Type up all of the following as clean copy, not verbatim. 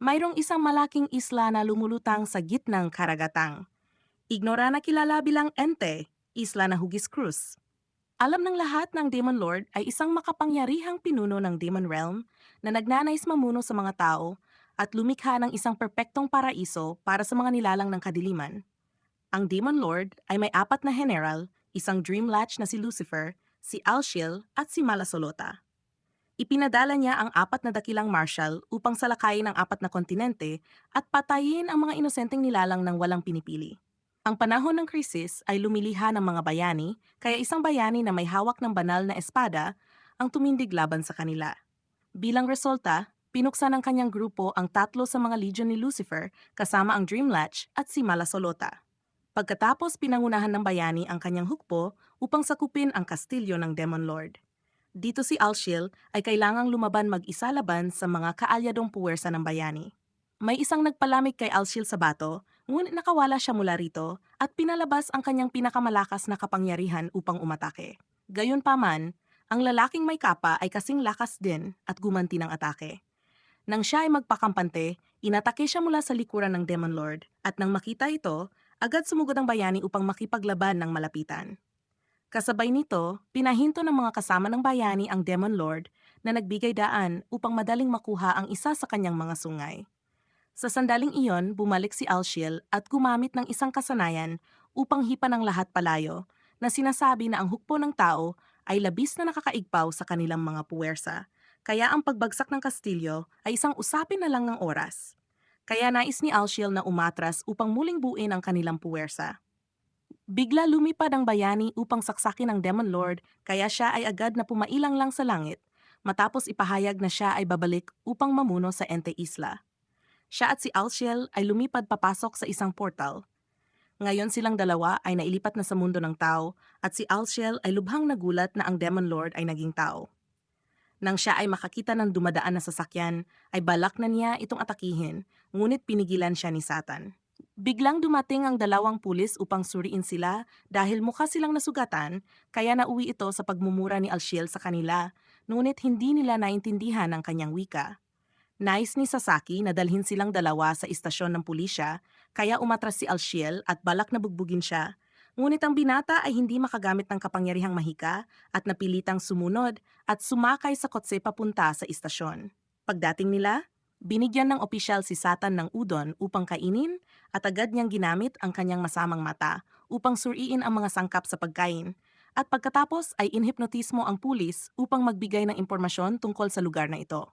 Mayroong isang malaking isla na lumulutang sa gitnang karagatang. Ignora na kilala bilang Ente, isla na Hugis Cruz. Alam ng lahat ng Demon Lord ay isang makapangyarihang pinuno ng Demon Realm na nagnanais mamuno sa mga tao at lumikha ng isang perpektong paraiso para sa mga nilalang ng kadiliman. Ang Demon Lord ay may apat na general, isang Dream Latch na si Lucifer, si Alshil at si Malasolota. Ipinadala niya ang apat na dakilang marshal upang salakayin ang apat na kontinente at patayin ang mga inosenteng nilalang ng walang pinipili. Ang panahon ng krisis ay lumiliha ng mga bayani, kaya isang bayani na may hawak ng banal na espada ang tumindig laban sa kanila. Bilang resulta, pinuksan ng kanyang grupo ang tatlo sa mga legion ni Lucifer kasama ang Dreamlatch at si Malasolota. Pagkatapos pinangunahan ng bayani ang kanyang hukbo upang sakupin ang kastilyo ng Demon Lord. Dito si Alshil ay kailangang lumaban mag-isa laban sa mga kaalyadong puwersa ng bayani. May isang nagpalamig kay Alshil sa bato, ngunit nakawala siya mula rito at pinalabas ang kanyang pinakamalakas na kapangyarihan upang umatake. Gayunpaman, ang lalaking may kapa ay kasing lakas din at gumanti ng atake. Nang siya ay magpakampante, inatake siya mula sa likuran ng Demon Lord at nang makita ito, agad sumugod ang bayani upang makipaglaban ng malapitan. Kasabay nito, pinahinto ng mga kasama ng bayani ang Demon Lord na nagbigay daan upang madaling makuha ang isa sa kanyang mga sungay. Sa sandaling iyon, bumalik si Alshil at gumamit ng isang kasanayan upang hipan ang lahat palayo na sinasabi na ang hukbo ng tao ay labis na nakakaigpaw sa kanilang mga puwersa. Kaya ang pagbagsak ng kastilyo ay isang usapin na lang ng oras. Kaya nais ni Alshil na umatras upang muling buuin ang kanilang puwersa. Bigla lumipad ang bayani upang saksakin ang Demon Lord kaya siya ay agad na pumailang lang sa langit matapos ipahayag na siya ay babalik upang mamuno sa Ente Isla. Siya at si Alciel ay lumipad papasok sa isang portal. Ngayon silang dalawa ay nailipat na sa mundo ng tao at si Alciel ay lubhang nagulat na ang Demon Lord ay naging tao. Nang siya ay makakita ng dumadaan na sasakyan, ay balak na niya itong atakihin, ngunit pinigilan siya ni Satan. Biglang dumating ang dalawang pulis upang suriin sila dahil mukha silang nasugatan, kaya nauwi ito sa pagmumura ni Alciel sa kanila, ngunit hindi nila naintindihan ang kanyang wika. Nais ni Sasaki na dalhin silang dalawa sa istasyon ng pulisya, kaya umatras si Alciel at balak na bugbugin siya. Ngunit ang binata ay hindi makagamit ng kapangyarihang mahika at napilitang sumunod at sumakay sa kotse papunta sa istasyon. Pagdating nila, binigyan ng opisyal si Satan ng udon upang kainin at agad niyang ginamit ang kanyang masamang mata upang suriin ang mga sangkap sa pagkain. At pagkatapos ay inhipnotismo ang pulis upang magbigay ng impormasyon tungkol sa lugar na ito.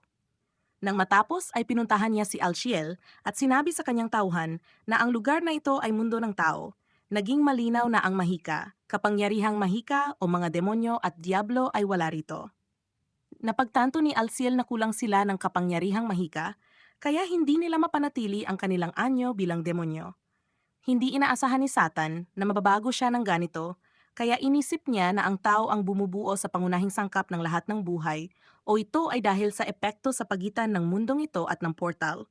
Nang matapos ay pinuntahan niya si Alciel at sinabi sa kanyang tauhan na ang lugar na ito ay mundo ng tao. Naging malinaw na ang mahika, kapangyarihang mahika o mga demonyo at diablo ay wala rito. Napagtanto ni Alciel na kulang sila ng kapangyarihang mahika, kaya hindi nila mapanatili ang kanilang anyo bilang demonyo. Hindi inaasahan ni Satan na mababago siya ng ganito, kaya inisip niya na ang tao ang bumubuo sa pangunahing sangkap ng lahat ng buhay o ito ay dahil sa epekto sa pagitan ng mundong ito at ng portal.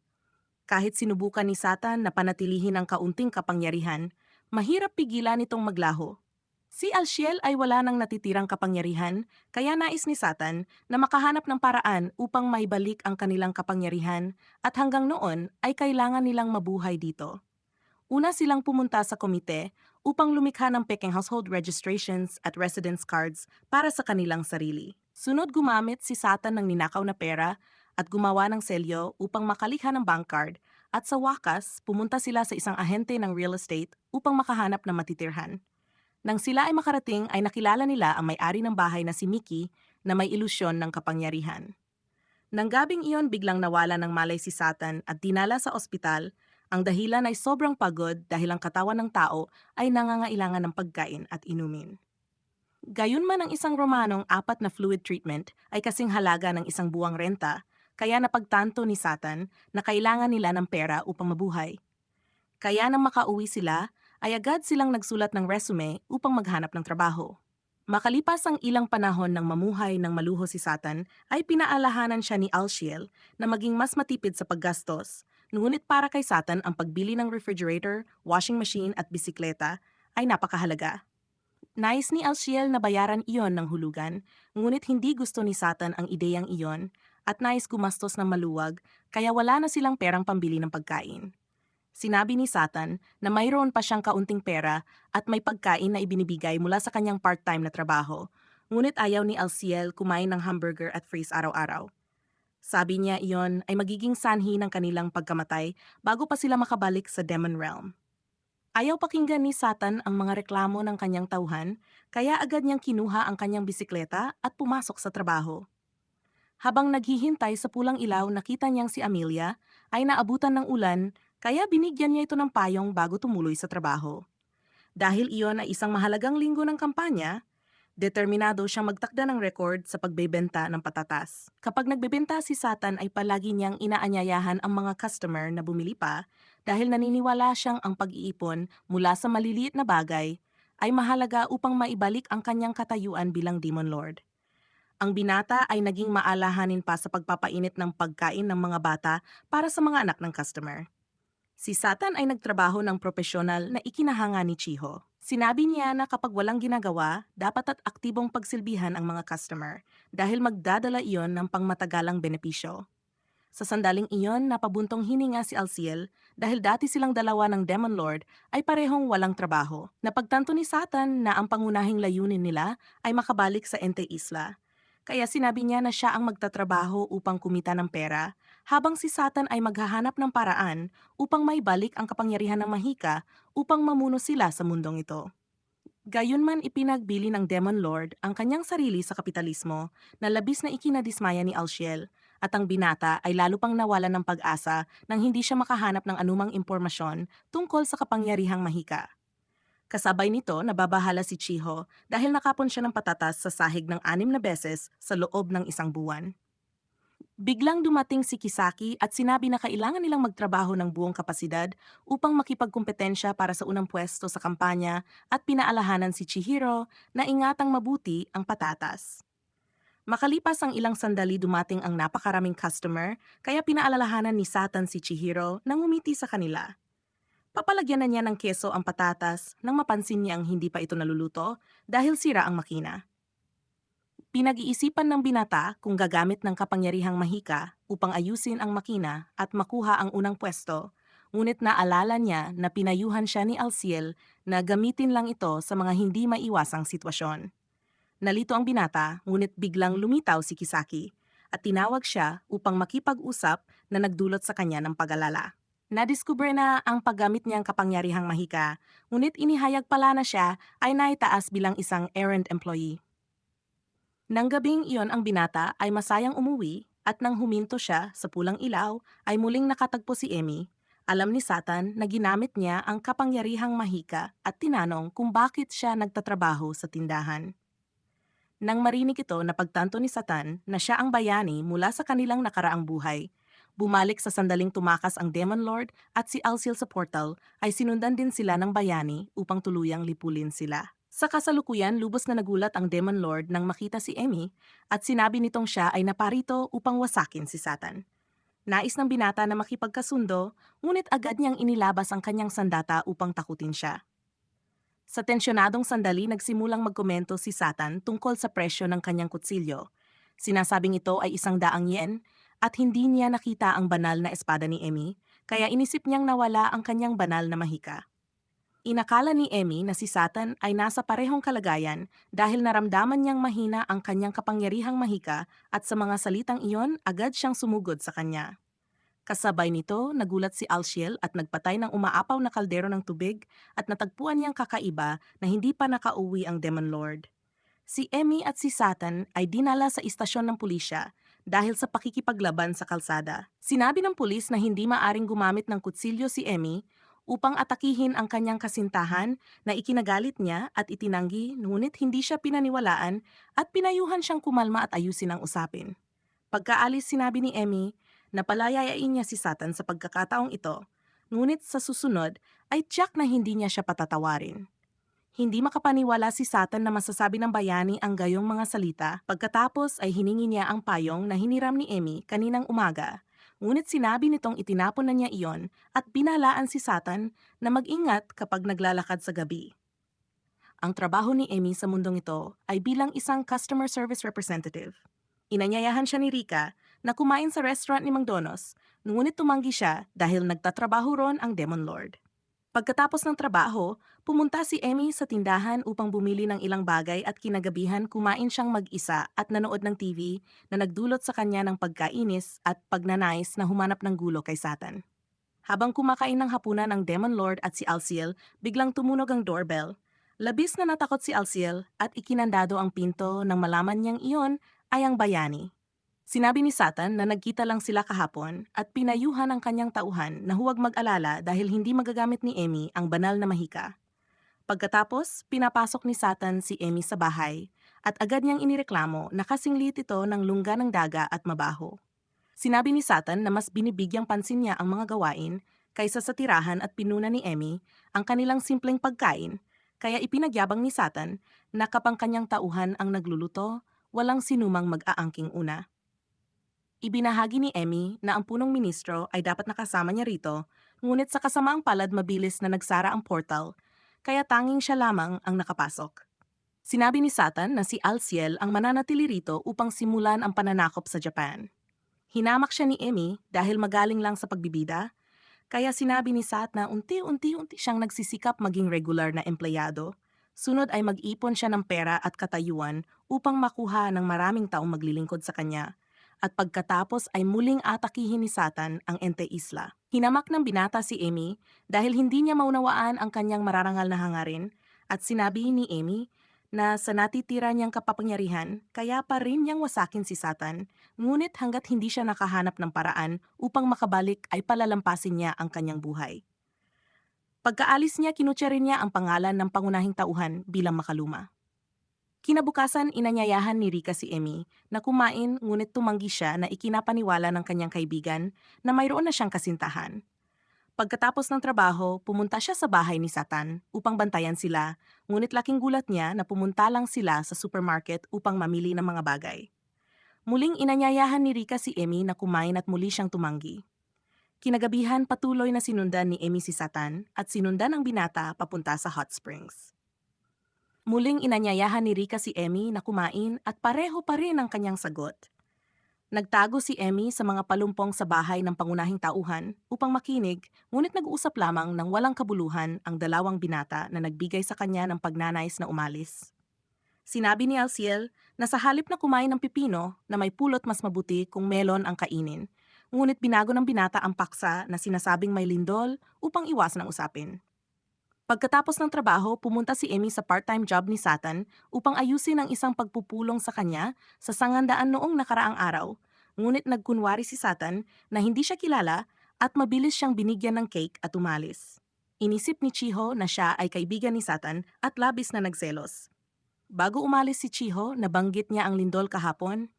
Kahit sinubukan ni Satan na panatilihin ang kaunting kapangyarihan, mahirap pigilan itong maglaho. Si Alciel ay wala nang natitirang kapangyarihan, kaya nais ni Satan na makahanap ng paraan upang maibalik ang kanilang kapangyarihan at hanggang noon ay kailangan nilang mabuhay dito. Una silang pumunta sa komite upang lumikha ng peking household registrations at residence cards para sa kanilang sarili. Sunod gumamit si Satan ng ninakaw na pera at gumawa ng selyo upang makalikha ng bank card at sa wakas pumunta sila sa isang ahente ng real estate upang makahanap ng matitirhan. Nang sila ay makarating ay nakilala nila ang may-ari ng bahay na si Mickey na may ilusyon ng kapangyarihan. Nang gabing iyon biglang nawala ng malay si Satan at dinala sa ospital, ang dahilan ay sobrang pagod dahil ang katawan ng tao ay nangangailangan ng pagkain at inumin. Gayunman ang isang Romanong apat na fluid treatment ay kasing halaga ng isang buwang renta, kaya napagtanto ni Satan na kailangan nila ng pera upang mabuhay. Kaya nang makauwi sila, ay agad silang nagsulat ng resume upang maghanap ng trabaho. Makalipas ang ilang panahon ng mamuhay ng maluho si Satan, ay pinaalahanan siya ni Alciel na maging mas matipid sa paggastos. Ngunit para kay Satan ang pagbili ng refrigerator, washing machine at bisikleta ay napakahalaga. Nais ni Alciel na bayaran iyon ng hulugan, ngunit hindi gusto ni Satan ang ideyang iyon at nais gumastos ng maluwag kaya wala na silang perang pambili ng pagkain. Sinabi ni Satan na mayroon pa siyang kaunting pera at may pagkain na ibinibigay mula sa kanyang part-time na trabaho, ngunit ayaw ni Alciel kumain ng hamburger at fries araw-araw. Sabi niya iyon ay magiging sanhi ng kanilang pagkamatay bago pa sila makabalik sa demon realm. Ayaw pakinggan ni Satan ang mga reklamo ng kanyang tauhan, kaya agad niyang kinuha ang kanyang bisikleta at pumasok sa trabaho. Habang naghihintay sa pulang ilaw, nakita niyang si Amelia ay naabutan ng ulan, kaya binigyan niya ito ng payong bago tumuloy sa trabaho. Dahil iyon ay isang mahalagang linggo ng kampanya, determinado siyang magtakda ng record sa pagbebenta ng patatas. Kapag nagbebenta si Satan ay palagi niyang inaanyayahan ang mga customer na bumili pa dahil naniniwala siyang ang pag-iipon mula sa maliliit na bagay ay mahalaga upang maibalik ang kanyang katayuan bilang Demon Lord. Ang binata ay naging maalahanin pa sa pagpapainit ng pagkain ng mga bata para sa mga anak ng customer. Si Satan ay nagtrabaho ng propesyonal na ikinahanga ni Chiho. Sinabi niya na kapag walang ginagawa, dapat at aktibong pagsilbihan ang mga customer dahil magdadala iyon ng pangmatagalang benepisyo. Sa sandaling iyon, napabuntong hininga si Alciel dahil dati silang dalawa ng Demon Lord ay parehong walang trabaho. Napagtanto ni Satan na ang pangunahing layunin nila ay makabalik sa Ente Isla. Kaya sinabi niya na siya ang magtatrabaho upang kumita ng pera, habang si Satan ay maghahanap ng paraan upang maibalik ang kapangyarihan ng Mahika upang mamuno sila sa mundong ito. Gayunman ipinagbili ng Demon Lord ang kanyang sarili sa kapitalismo na labis na ikinadismaya ni Alciel, at ang binata ay lalo pang nawalan ng pag-asa nang hindi siya makahanap ng anumang impormasyon tungkol sa kapangyarihang Mahika. Kasabay nito, nababahala si Chiho dahil nakapon siya ng patatas sa sahig ng 6 na beses sa loob ng isang buwan. Biglang dumating si Kisaki at sinabi na kailangan nilang magtrabaho ng buong kapasidad upang makipagkumpetensya para sa unang pwesto sa kampanya, at pinaalahanan si Chihiro na ingatang mabuti ang patatas. Makalipas ang ilang sandali, dumating ang napakaraming customer, kaya pinaalalahanan ni Satan si Chihiro na ngumiti sa kanila. Papalagyan na niya ng keso ang patatas nang mapansin niyang hindi pa ito naluluto dahil sira ang makina. Pinag-iisipan ng binata kung gagamit ng kapangyarihang Mahika upang ayusin ang makina at makuha ang unang pwesto, ngunit naalala niya na pinayuhan siya ni Alciel na gamitin lang ito sa mga hindi maiwasang sitwasyon. Nalito ang binata, ngunit biglang lumitaw si Kisaki at tinawag siya upang makipag-usap na nagdulot sa kanya ng pag-alala. Nadiskubre na ang paggamit niyang kapangyarihang Mahika, ngunit inihayag pala na siya ay naitaas bilang isang errand employee. Nang gabing iyon, ang binata ay masayang umuwi, at nang huminto siya sa pulang ilaw ay muling nakatagpo si Emmy. Alam ni Satan na ginamit niya ang kapangyarihang Mahika at tinanong kung bakit siya nagtatrabaho sa tindahan. Nang marinig ito, napagtanto ni Satan na siya ang bayani mula sa kanilang nakaraang buhay. Bumalik sa sandaling tumakas ang Demon Lord at si Alciel sa portal ay sinundan din sila ng bayani upang tuluyang lipulin sila. Sa kasalukuyan, lubos na nagulat ang Demon Lord nang makita si Emmy at sinabi nitong siya ay naparito upang wasakin si Satan. Nais ng binata na makipagkasundo, ngunit agad niyang inilabas ang kanyang sandata upang takutin siya. Sa tensyonadong sandali, nagsimulang magkomento si Satan tungkol sa presyo ng kanyang kutsilyo. Sinasabing ito ay 100 yen at hindi niya nakita ang banal na espada ni Emmy, kaya inisip niyang nawala ang kanyang banal na Mahika. Inakala ni Emmy na si Satan ay nasa parehong kalagayan dahil naramdaman niyang mahina ang kanyang kapangyarihang Mahika, at sa mga salitang iyon agad siyang sumugod sa kanya. Kasabay nito, nagulat si Alciel at nagpatay ng umaapaw na kaldero ng tubig, at natagpuan niyang kakaiba na hindi pa nakauwi ang Demon Lord. Si Emmy at si Satan ay dinala sa istasyon ng pulisya dahil sa pakikipaglaban sa kalsada. Sinabi ng pulis na hindi maaring gumamit ng kutsilyo si Emmy upang atakihin ang kanyang kasintahan, na ikinagalit niya at itinanggi, ngunit hindi siya pinaniwalaan at pinayuhan siyang kumalma at ayusin ang usapin. Pagkaalis, sinabi ni Emmy na palayayain niya si Satan sa pagkakataong ito, ngunit sa susunod ay tiyak na hindi niya siya patatawarin. Hindi makapaniwala si Satan na masasabi ng bayani ang gayong mga salita. Pagkatapos ay hiningi niya ang payong na hiniram ni Emmy kaninang umaga. Ngunit sinabi nitong itinapon na niya iyon at binalaan si Satan na mag-ingat kapag naglalakad sa gabi. Ang trabaho ni Emmy sa mundong ito ay bilang isang customer service representative. Inanyayahan siya ni Rika na kumain sa restaurant ni Mang Donos, ngunit tumanggi siya dahil nagtatrabaho ron ang Demon Lord. Pagkatapos ng trabaho, pumunta si Emmy sa tindahan upang bumili ng ilang bagay at kinagabihan kumain siyang mag-isa at nanood ng TV na nagdulot sa kanya ng pagkainis at pagnanais na humanap ng gulo kay Satan. Habang kumakain ng hapunan ng Demon Lord at si Alciel, biglang tumunog ang doorbell. Labis na natakot si Alciel at ikinandado ang pinto nang malaman niyang iyon ay ang bayani. Sinabi ni Satan na nagkita lang sila kahapon at pinayuhan ang kanyang tauhan na huwag mag-alala dahil hindi magagamit ni Emmy ang banal na mahika. Pagkatapos, pinapasok ni Satan si Emmy sa bahay at agad niyang inireklamo na kasing liit ito ng lungga ng daga at mabaho. Sinabi ni Satan na mas binibigyang pansin niya ang mga gawain kaysa sa tirahan at pinuna ni Emmy ang kanilang simpleng pagkain, kaya ipinagyabang ni Satan na kapang kanyang tauhan ang nagluluto, walang sinumang mag-aangking una. Ibinahagi ni Emmy na ang punong ministro ay dapat nakasama niya rito, ngunit sa kasamaang palad mabilis na nagsara ang portal, kaya tanging siya lamang ang nakapasok. Sinabi ni Satan na si Alciel ang mananatili rito upang simulan ang pananakop sa Japan. Hinamak siya ni Emmy dahil magaling lang sa pagbibida, kaya sinabi ni Sat na unti-unti siyang nagsisikap maging regular na empleyado. Sunod ay mag-ipon siya ng pera at katayuan upang makuha ng maraming taong maglilingkod sa kanya. At pagkatapos ay muling atakihin ni Satan ang Ente Isla. Hinamak ng binata si Emmy dahil hindi niya maunawaan ang kanyang mararangal na hangarin at sinabi ni Emmy na sa natitira niyang kapapangyarihan kaya pa rin niyang wasakin si Satan, ngunit hanggat hindi siya nakahanap ng paraan upang makabalik ay palalampasin niya ang kanyang buhay. Pagkaalis niya, kinutya rin niya ang pangalan ng pangunahing tauhan bilang makaluma. Kinabukasan, inanyayahan ni Rika si Emmy na kumain ngunit tumanggi siya na ikinapaniwala ng kanyang kaibigan na mayroon na siyang kasintahan. Pagkatapos ng trabaho, pumunta siya sa bahay ni Satan upang bantayan sila, ngunit laking gulat niya na pumunta lang sila sa supermarket upang mamili ng mga bagay. Muling inanyayahan ni Rika si Emmy na kumain at muli siyang tumanggi. Kinagabihan, patuloy na sinundan ni Emmy si Satan at sinundan ang binata papunta sa hot springs. Muling inanyayahan ni Rika si Emmy na kumain at pareho pa rin ang kanyang sagot. Nagtago si Emmy sa mga palumpong sa bahay ng pangunahing tauhan upang makinig, ngunit nag-uusap lamang ng walang kabuluhan ang dalawang binata na nagbigay sa kanya ng pagnanais na umalis. Sinabi ni Alciel na sa halip na kumain ng pipino na may pulot mas mabuti kung melon ang kainin, ngunit binago ng binata ang paksa na sinasabing may lindol upang iwasan ang usapin. Pagkatapos ng trabaho, pumunta si Emmy sa part-time job ni Satan upang ayusin ang isang pagpupulong sa kanya sa sangandaan noong nakaraang araw. Ngunit nagkunwari si Satan na hindi siya kilala at mabilis siyang binigyan ng cake at umalis. Inisip ni Chiho na siya ay kaibigan ni Satan at labis na nagselos. Bago umalis si Chiho, nabanggit niya ang lindol kahapon.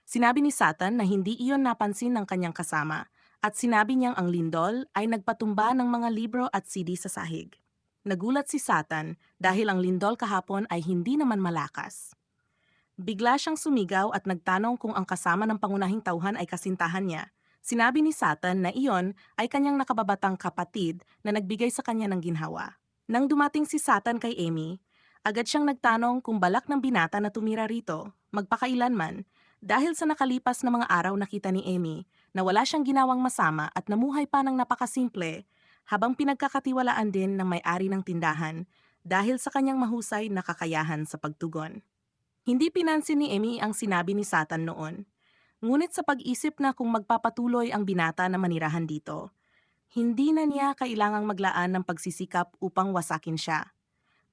Sinabi ni Satan na hindi iyon napansin ng kanyang kasama at sinabi niyang ang lindol ay nagpatumba ng mga libro at CD sa sahig. Nagulat si Satan dahil ang lindol kahapon ay hindi naman malakas. Bigla siyang sumigaw at nagtanong kung ang kasama ng pangunahing tauhan ay kasintahan niya. Sinabi ni Satan na iyon ay kanyang nakababatang kapatid na nagbigay sa kanya ng ginhawa. Nang dumating si Satan kay Emmy, agad siyang nagtanong kung balak ng binata na tumira rito, magpakailanman, dahil sa nakalipas na mga araw nakita ni Emmy na wala siyang ginawang masama at namuhay pa ng napakasimple, habang pinagkakatiwalaan din ng may-ari ng tindahan dahil sa kanyang mahusay na kakayahan sa pagtugon. Hindi pinansin ni Emmy ang sinabi ni Satan noon, ngunit sa pag-isip na kung magpapatuloy ang binata na manirahan dito, hindi na niya kailangang maglaan ng pagsisikap upang wasakin siya.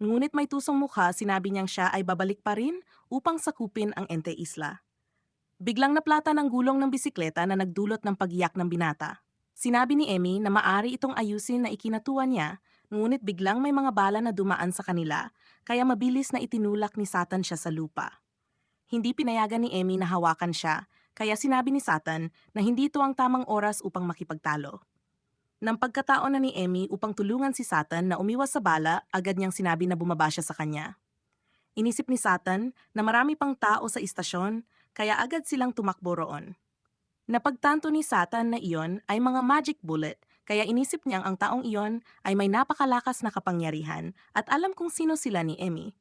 Ngunit may tusong mukha, sinabi niyang siya ay babalik pa rin upang sakupin ang Ente Isla. Biglang naplata ng gulong ng bisikleta na nagdulot ng pagiyak ng binata. Sinabi ni Emmy na maari itong ayusin na ikinatuwa niya, ngunit biglang may mga bala na dumaan sa kanila, kaya mabilis na itinulak ni Satan siya sa lupa. Hindi pinayagan ni Emmy na hawakan siya, kaya sinabi ni Satan na hindi ito ang tamang oras upang makipagtalo. Nang pagkataon na ni Emmy upang tulungan si Satan na umiwas sa bala, agad niyang sinabi na bumaba siya sa kanya. Inisip ni Satan na marami pang tao sa istasyon, kaya agad silang tumakbo roon. Napagtanto ni Satan na iyon ay mga magic bullet, kaya inisip niyang ang taong iyon ay may napakalakas na kapangyarihan at alam kung sino sila ni Emmy.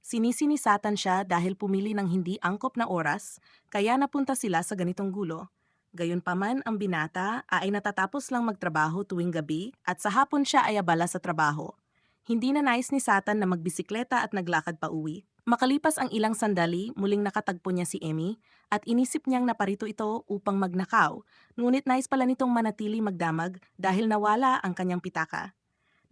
Sinisi ni Satan siya dahil pumili ng hindi angkop na oras, kaya napunta sila sa ganitong gulo. Gayunpaman ang binata ay natatapos lang magtrabaho tuwing gabi at sa hapon siya ay abala sa trabaho. Hindi na nais ni Satan na magbisikleta at naglakad pa uwi. Makalipas ang ilang sandali, muling nakatagpo niya si Emmy at inisip niyang naparito ito upang magnakaw, ngunit nais pala nitong manatili magdamag dahil nawala ang kanyang pitaka.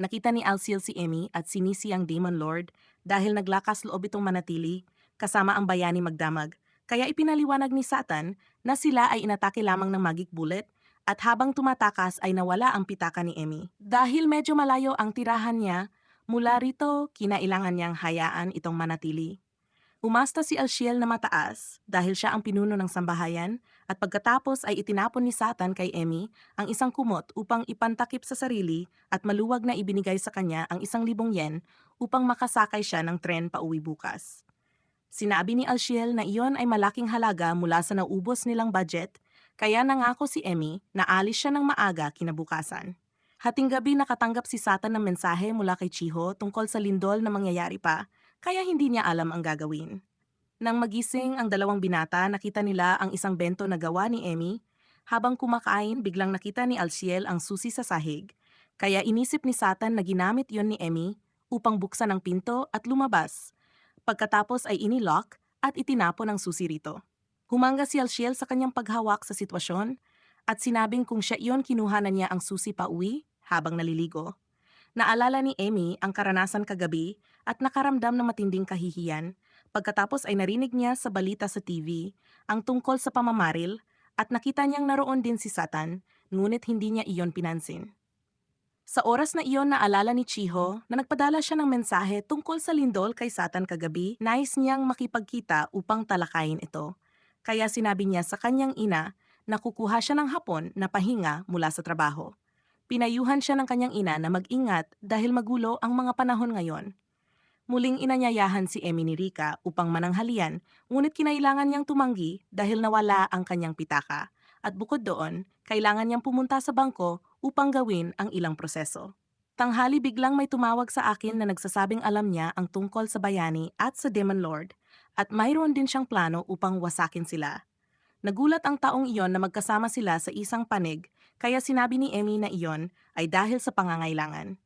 Nakita ni Alciel si Emmy at sinisi ang Demon Lord dahil naglakas loob itong manatili kasama ang bayani magdamag. Kaya ipinaliwanag ni Satan na sila ay inatake lamang ng magic bullet at habang tumatakas ay nawala ang pitaka ni Emmy. Dahil medyo malayo ang tirahan niya, mula rito kinailangan niyang hayaan itong manatili. Umasta si Alciel na mataas dahil siya ang pinuno ng sambahayan at pagkatapos ay itinapon ni Satan kay Emmy ang isang kumot upang ipantakip sa sarili at maluwag na ibinigay sa kanya ang 1,000 yen upang makasakay siya ng tren pauwi bukas. Sinabi ni Alciel na iyon ay malaking halaga mula sa naubos nilang budget, kaya nangako si Emmy na alis siya ng maaga kinabukasan. Hating gabi nakatanggap si Satan ng mensahe mula kay Chiho tungkol sa lindol na mangyayari pa, kaya hindi niya alam ang gagawin. Nang magising ang dalawang binata, nakita nila ang isang bento na gawa ni Emmy. Habang kumakain, biglang nakita ni Alciel ang susi sa sahig, kaya inisip ni Satan na ginamit yon ni Emmy upang buksan ang pinto at lumabas. Pagkatapos ay inilock at itinapon ang susi rito. Humanga si Alciel sa kanyang paghawak sa sitwasyon at sinabing kung siya iyon kinuha na niya ang susi pa uwi habang naliligo. Naalala ni Emmy ang karanasan kagabi at nakaramdam ng matinding kahihiyan. Pagkatapos ay narinig niya sa balita sa TV ang tungkol sa pamamaril at nakita niyang naroon din si Satan, ngunit hindi niya iyon pinansin. Sa oras na iyon naalala ni Chiho na nagpadala siya ng mensahe tungkol sa lindol kay Satan kagabi, nais niyang makipagkita upang talakayin ito. Kaya sinabi niya sa kanyang ina na kukuha siya ng hapon na pahinga mula sa trabaho. Pinayuhan siya ng kanyang ina na mag-ingat dahil magulo ang mga panahon ngayon. Muling inanyayahan si Emmy ni Rika upang mananghalian, ngunit kinailangan niyang tumanggi dahil nawala ang kanyang pitaka. At bukod doon, kailangan niyang pumunta sa bangko upang gawin ang ilang proseso. Tanghali biglang may tumawag sa akin na nagsasabing alam niya ang tungkol sa bayani at sa Demon Lord, at mayroon din siyang plano upang wasakin sila. Nagulat ang taong iyon na magkasama sila sa isang panig, kaya sinabi ni Emmy na iyon ay dahil sa pangangailangan.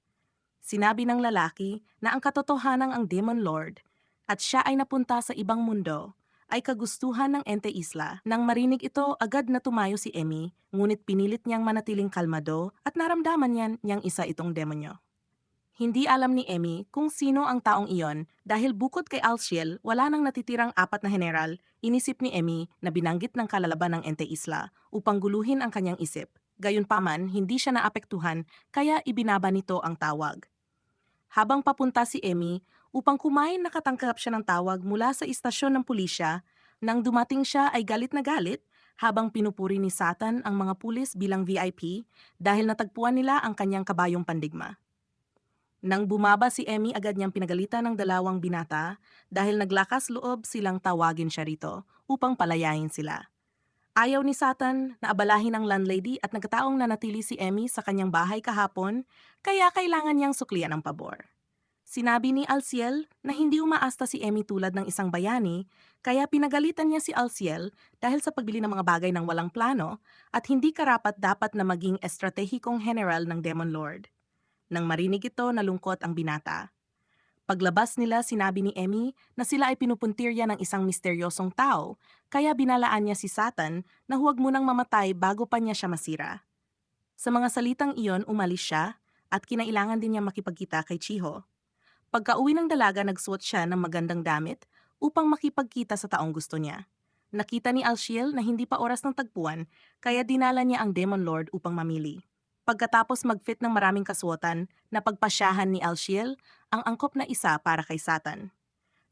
Sinabi ng lalaki na ang katotohanan ang Demon Lord at siya ay napunta sa ibang mundo ay kagustuhan ng Ente Isla. Nang marinig ito, agad na tumayo si Emmy, ngunit pinilit niyang manatiling kalmado at naramdaman niyang isa itong demonyo. Hindi alam ni Emmy kung sino ang taong iyon dahil bukod kay Alciel, wala nang natitirang 4 na general. Inisip ni Emmy na binanggit ng kalalaban ng Ente Isla upang guluhin ang kanyang isip. Gayunpaman, hindi siya naapektuhan kaya ibinaba nito ang tawag. Habang papunta si Emmy, upang kumain nakatangkap siya ng tawag mula sa istasyon ng pulisya. Nang dumating siya ay galit na galit habang pinupuri ni Satan ang mga pulis bilang VIP dahil natagpuan nila ang kanyang kabayong pandigma. Nang bumaba si Emmy, agad niyang pinagalitan ng dalawang binata dahil naglakas loob silang tawagin siya rito upang palayain sila. Ayaw ni Satan na abalahin ang landlady at nagkataong nanatili si Emmy sa kanyang bahay kahapon, kaya kailangan niyang suklian ang pabor. Sinabi ni Alciel na hindi umaasta si Emmy tulad ng isang bayani, kaya pinagalitan niya si Alciel dahil sa pagbili ng mga bagay ng walang plano at hindi karapat-dapat na maging estratehikong general ng Demon Lord. Nang marinig ito, nalungkot ang binata. Paglabas nila, sinabi ni Emmy na sila ay pinupuntirya ng isang misteryosong tao, kaya binalaan niya si Satan na huwag munang mamatay bago pa niya siya masira. Sa mga salitang iyon, umalis siya at kinailangan din niya makipagkita kay Chiho. Pagka-uwi ng dalaga, nagsuot siya ng magandang damit upang makipagkita sa taong gusto niya. Nakita ni Alciel na hindi pa oras ng tagpuan, kaya dinala niya ang Demon Lord upang mamili. Pagkatapos mag-fit ng maraming kasuotan, napagpasyahan ni Alciel ang angkop na isa para kay Satan.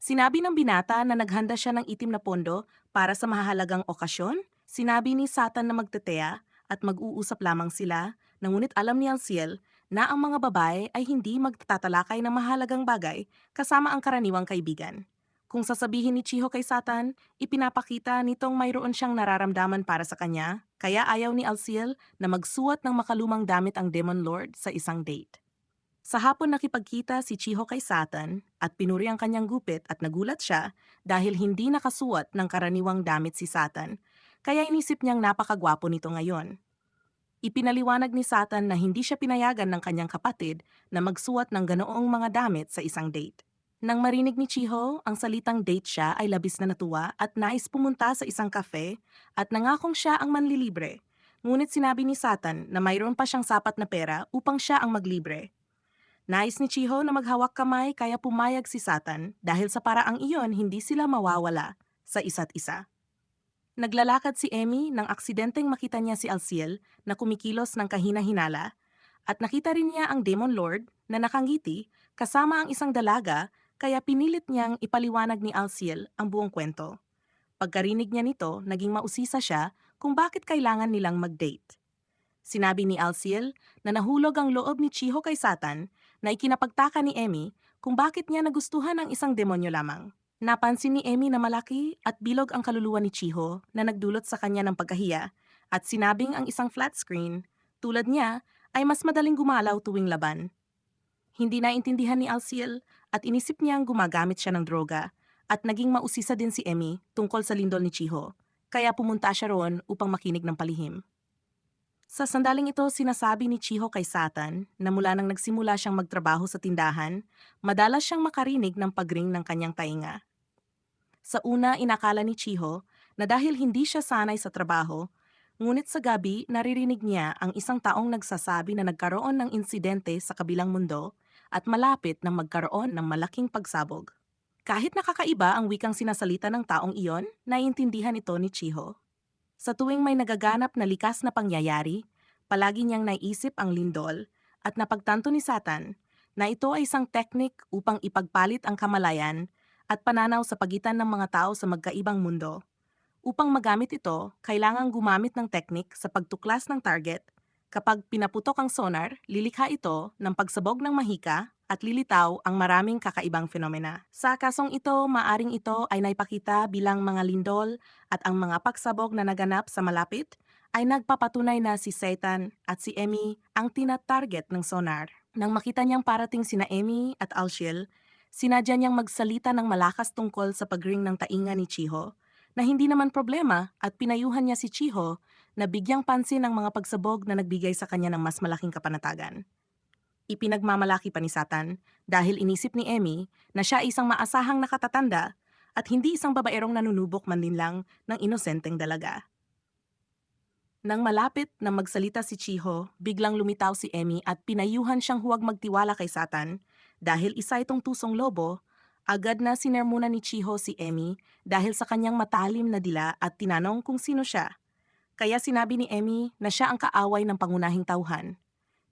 Sinabi ng binata na naghanda siya ng itim na pondo para sa mahahalagang okasyon. Sinabi ni Satan na magtetea at mag-uusap lamang sila, ngunit alam ni Alciel na ang mga babae ay hindi magtatatalakay ng mahalagang bagay kasama ang karaniwang kaibigan. Kung sasabihin ni Chiho kay Satan, ipinapakita nitong mayroon siyang nararamdaman para sa kanya, kaya ayaw ni Alciel na magsuot ng makalumang damit ang Demon Lord sa isang date. Sa hapon nakipagkita si Chiho kay Satan at pinuri ang kanyang gupit at nagulat siya dahil hindi nakasuot ng karaniwang damit si Satan. kaya inisip niyang napakagwapo nito ngayon. Ipinaliwanag ni Satan na hindi siya pinayagan ng kanyang kapatid na magsuot ng ganoong mga damit sa isang date. Nang marinig ni Chiho ang salitang date siya ay labis na natuwa at nais pumunta sa isang cafe at nangakong siya ang manlilibre. Ngunit sinabi ni Satan na mayroon pa siyang sapat na pera upang siya ang maglibre. Nais ni Chiho na maghawak kamay kaya pumayag si Satan dahil sa paraang iyon hindi sila mawawala sa isa't isa. Naglalakad si Emmy nang aksidenteng makita niya si Alciel na kumikilos ng kahina-hinala at nakita rin niya ang Demon Lord na nakangiti kasama ang isang dalaga kaya pinilit niyang ipaliwanag ni Alciel ang buong kwento. Pagkarinig niya nito, naging mausisa siya kung bakit kailangan nilang mag-date. Sinabi ni Alciel na nahulog ang loob ni Chiho kay Satan na ikinapagtaka ni Emmy kung bakit niya nagustuhan ang isang demonyo lamang. Napansin ni Emmy na malaki at bilog ang kaluluwa ni Chiho na nagdulot sa kanya ng pagkahiya at sinabing ang isang flat screen, tulad niya, ay mas madaling gumalaw tuwing laban. Hindi naintindihan ni Alciel at inisip niyang gumagamit siya ng droga at naging mausisa din si Emmy tungkol sa lindol ni Chiho, kaya pumunta siya roon upang makinig ng palihim. Sa sandaling ito, sinasabi ni Chiho kay Satan na mula nang nagsimula siyang magtrabaho sa tindahan, madalas siyang makarinig ng pagring ng kanyang tainga. Sa una, inakala ni Chiho na dahil hindi siya sanay sa trabaho, ngunit sa gabi naririnig niya ang isang taong nagsasabi na nagkaroon ng insidente sa kabilang mundo at malapit na magkaroon ng malaking pagsabog. Kahit nakakaiba ang wikang sinasalita ng taong iyon, naiintindihan ito ni Chiho. Sa tuwing may nagaganap na likas na pangyayari, palagi niyang naisip ang lindol at napagtanto ni Satan na ito ay isang teknik upang ipagpalit ang kamalayan at pananaw sa pagitan ng mga tao sa magkaibang mundo. Upang magamit ito, kailangang gumamit ng teknik sa pagtuklas ng target. Kapag pinaputok ang sonar, lilikha ito ng pagsabog ng mahika at lilitaw ang maraming kakaibang fenomena. Sa kasong ito, maaring ito ay naipakita bilang mga lindol at ang mga pagsabog na naganap sa malapit ay nagpapatunay na si Satan at si Emmy ang tina-target ng sonar. Nang makita niyang parating sina Emmy at Alciel, sinadya niyang magsalita ng malakas tungkol sa pagring ng tainga ni Chiho na hindi naman problema at pinayuhan niya si Chiho na bigyang pansin ang mga pagsabog na nagbigay sa kanya ng mas malaking kapanatagan. Ipinagmamalaki pa ni Satan dahil inisip ni Emmy na siya ay isang maasahang nakatatanda at hindi isang babaerong nanunubok man din lang ng inosenteng dalaga. Nang malapit na magsalita si Chiho, biglang lumitaw si Emmy at pinayuhan siyang huwag magtiwala kay Satan dahil isa itong tusong lobo. Agad na sinermona ni Chiho si Emmy dahil sa kanyang matalim na dila at tinanong kung sino siya. Kaya sinabi ni Emmy na siya ang kaaway ng pangunahing tauhan.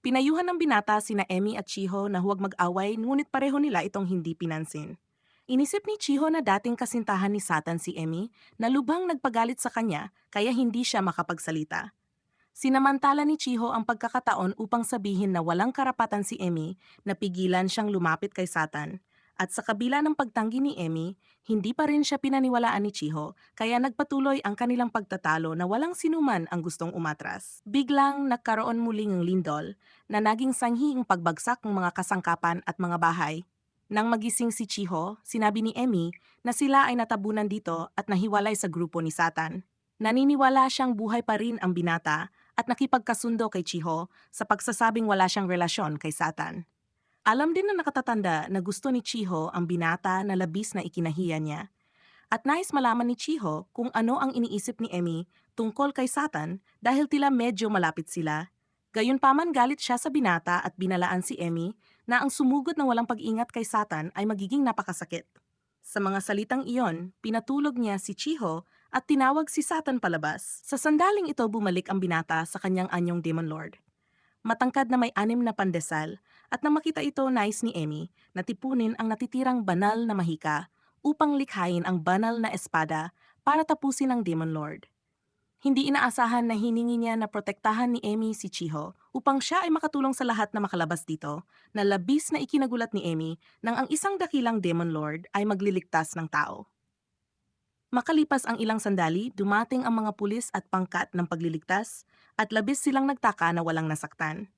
Pinayuhan ng binata sina Emmy at Chiho na huwag mag-away ngunit pareho nila itong hindi pinansin. Inisip ni Chiho na dating kasintahan ni Satan si Emmy na lubhang nagpagalit sa kanya kaya hindi siya makapagsalita. Sinamantala ni Chiho ang pagkakataon upang sabihin na walang karapatan si Emmy na pigilan siyang lumapit kay Satan. At sa kabila ng pagtanggi ni Emmy, hindi pa rin siya pinaniwalaan ni Chiho kaya nagpatuloy ang kanilang pagtatalo na walang sinuman ang gustong umatras. Biglang nagkaroon muling ng lindol na naging sanhi ang pagbagsak ng mga kasangkapan at mga bahay. Nang magising si Chiho, sinabi ni Emmy na sila ay natabunan dito at nahiwalay sa grupo ni Satan. Naniniwala siyang buhay pa rin ang binata at nakipagkasundo kay Chiho sa pagsasabing wala siyang relasyon kay Satan. Alam din na nakatatanda na gusto ni Chiho ang binata na labis na ikinahiya niya. At nais malaman ni Chiho kung ano ang iniisip ni Emmy tungkol kay Satan dahil tila medyo malapit sila. Gayunpaman galit siya sa binata at binalaan si Emmy na ang sumugod na walang pag-ingat kay Satan ay magiging napakasakit. Sa mga salitang iyon, pinatulog niya si Chiho at tinawag si Satan palabas. Sa sandaling ito bumalik ang binata sa kanyang anyong Demon Lord. Matangkad na may 6 na pandesal at nang makita ito nais ni Emmy na tipunin ang natitirang banal na mahika upang likhain ang banal na espada para tapusin ang Demon Lord. Hindi inaasahan na hiningi niya na protektahan ni Emmy si Chiho upang siya ay makatulong sa lahat na makalabas dito na labis na ikinagulat ni Emmy nang ang isang dakilang Demon Lord ay magliligtas ng tao. Makalipas ang ilang sandali, dumating ang mga pulis at pangkat ng pagliligtas at labis silang nagtaka na walang nasaktan.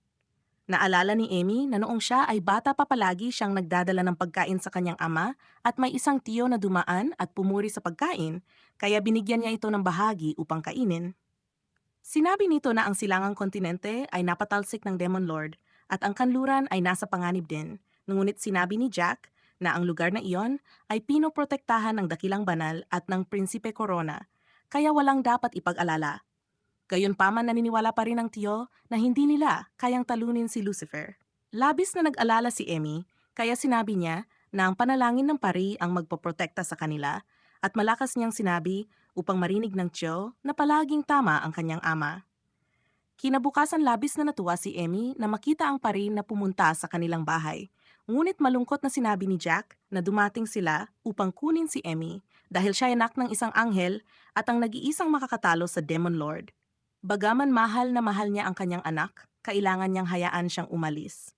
Naalala ni Amy na noong siya ay bata pa palagi siyang nagdadala ng pagkain sa kanyang ama at may isang tiyo na dumaan at pumuri sa pagkain, kaya binigyan niya ito ng bahagi upang kainin. Sinabi nito na ang silangang kontinente ay napatalsik ng Demon Lord at ang kanluran ay nasa panganib din, ngunit sinabi ni Jack na ang lugar na iyon ay pinoprotektahan ng dakilang banal at ng Prinsipe Corona, kaya walang dapat ipag-alala. Gayunpaman naniniwala pa rin ang tiyo na hindi nila kayang talunin si Lucifer. Labis na nag-alala si Emmy, kaya sinabi niya na ang panalangin ng pari ang magpoprotekta sa kanila at malakas niyang sinabi upang marinig ng tiyo na palaging tama ang kanyang ama. Kinabukasan labis na natuwa si Emmy na makita ang pari na pumunta sa kanilang bahay. Ngunit malungkot na sinabi ni Jack na dumating sila upang kunin si Emmy dahil siya ay anak ng isang anghel at ang nag-iisang makakatalo sa Demon Lord. Bagaman mahal na mahal niya ang kanyang anak, kailangan niyang hayaan siyang umalis.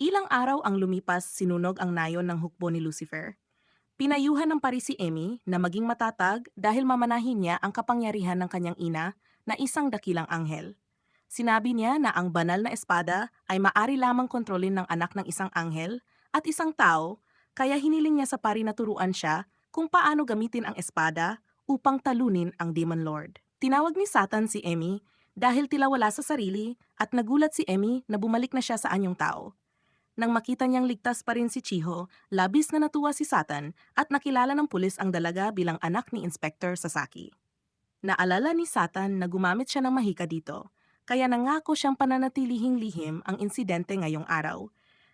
Ilang araw ang lumipas, sinunog ang nayon ng hukbo ni Lucifer. Pinayuhan ng pari si Emmy na maging matatag dahil mamanahin niya ang kapangyarihan ng kanyang ina na isang dakilang anghel. Sinabi niya na ang banal na espada ay maari lamang kontrolin ng anak ng isang anghel at isang tao, kaya hiniling niya sa pari na turuan siya kung paano gamitin ang espada upang talunin ang Demon Lord. Tinawag ni Satan si Emmy dahil tila wala sa sarili at nagulat si Emmy na bumalik na siya sa anyong tao. Nang makita niyang ligtas pa rin si Chiho, labis na natuwa si Satan at nakilala ng pulis ang dalaga bilang anak ni Inspector Sasaki. Naalala ni Satan na gumamit siya ng mahika dito, kaya nangako siyang pananatilihing lihim ang insidente ngayong araw.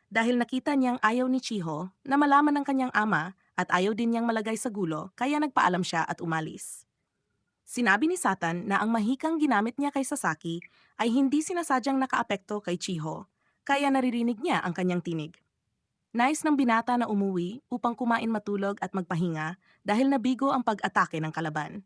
Dahil nakita niyang ayaw ni Chiho na malaman ng kanyang ama at ayaw din niyang malagay sa gulo, kaya nagpaalam siya at umalis. Sinabi ni Satan na ang mahikang ginamit niya kay Sasaki ay hindi sinasadyang nakaapekto kay Chiho, kaya naririnig niya ang kanyang tinig. Nais ng binata na umuwi upang kumain matulog at magpahinga dahil nabigo ang pag-atake ng kalaban.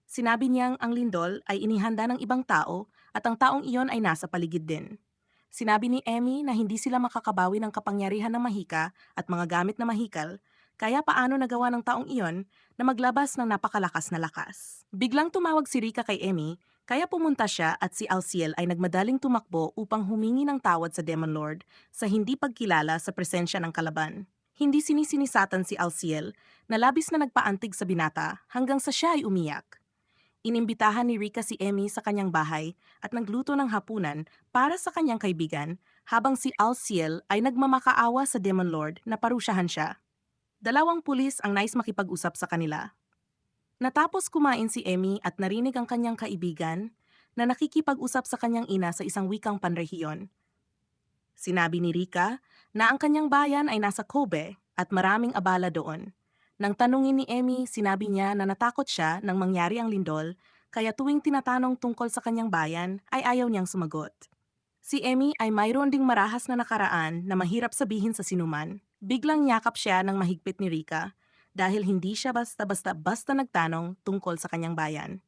Sinabi niyang ang lindol ay inihanda ng ibang tao at ang taong iyon ay nasa paligid din. Sinabi ni Emmy na hindi sila makakabawi ng kapangyarihan ng mahika at mga gamit na mahikal, kaya paano nagawa ng taong iyon na maglabas ng napakalakas na lakas. Biglang tumawag si Rika kay Emmy, kaya pumunta siya at si Alciel ay nagmadaling tumakbo upang humingi ng tawad sa Demon Lord sa hindi pagkilala sa presensya ng kalaban. Hindi sinisinisatan si Alciel na labis na nagpaantig sa binata hanggang sa siya ay umiyak. Inimbitahan ni Rika si Emmy sa kanyang bahay at nagluto ng hapunan para sa kanyang kaibigan habang si Alciel ay nagmamakaawa sa Demon Lord na parusyahan siya. Dalawang pulis ang nais makipag-usap sa kanila. Natapos kumain si Emmy at narinig ang kanyang kaibigan na nakikipag-usap sa kanyang ina sa isang wikang panrehiyon. Sinabi ni Rika na ang kanyang bayan ay nasa Kobe at maraming abala doon. Nang tanungin ni Emmy, sinabi niya na natakot siya nang mangyari ang lindol, kaya tuwing tinatanong tungkol sa kanyang bayan ay ayaw niyang sumagot. Si Emmy ay mayroon ding marahas na nakaraan na mahirap sabihin sa sinuman. Biglang yakap siya ng mahigpit ni Rika dahil hindi siya basta nagtanong tungkol sa kanyang bayan.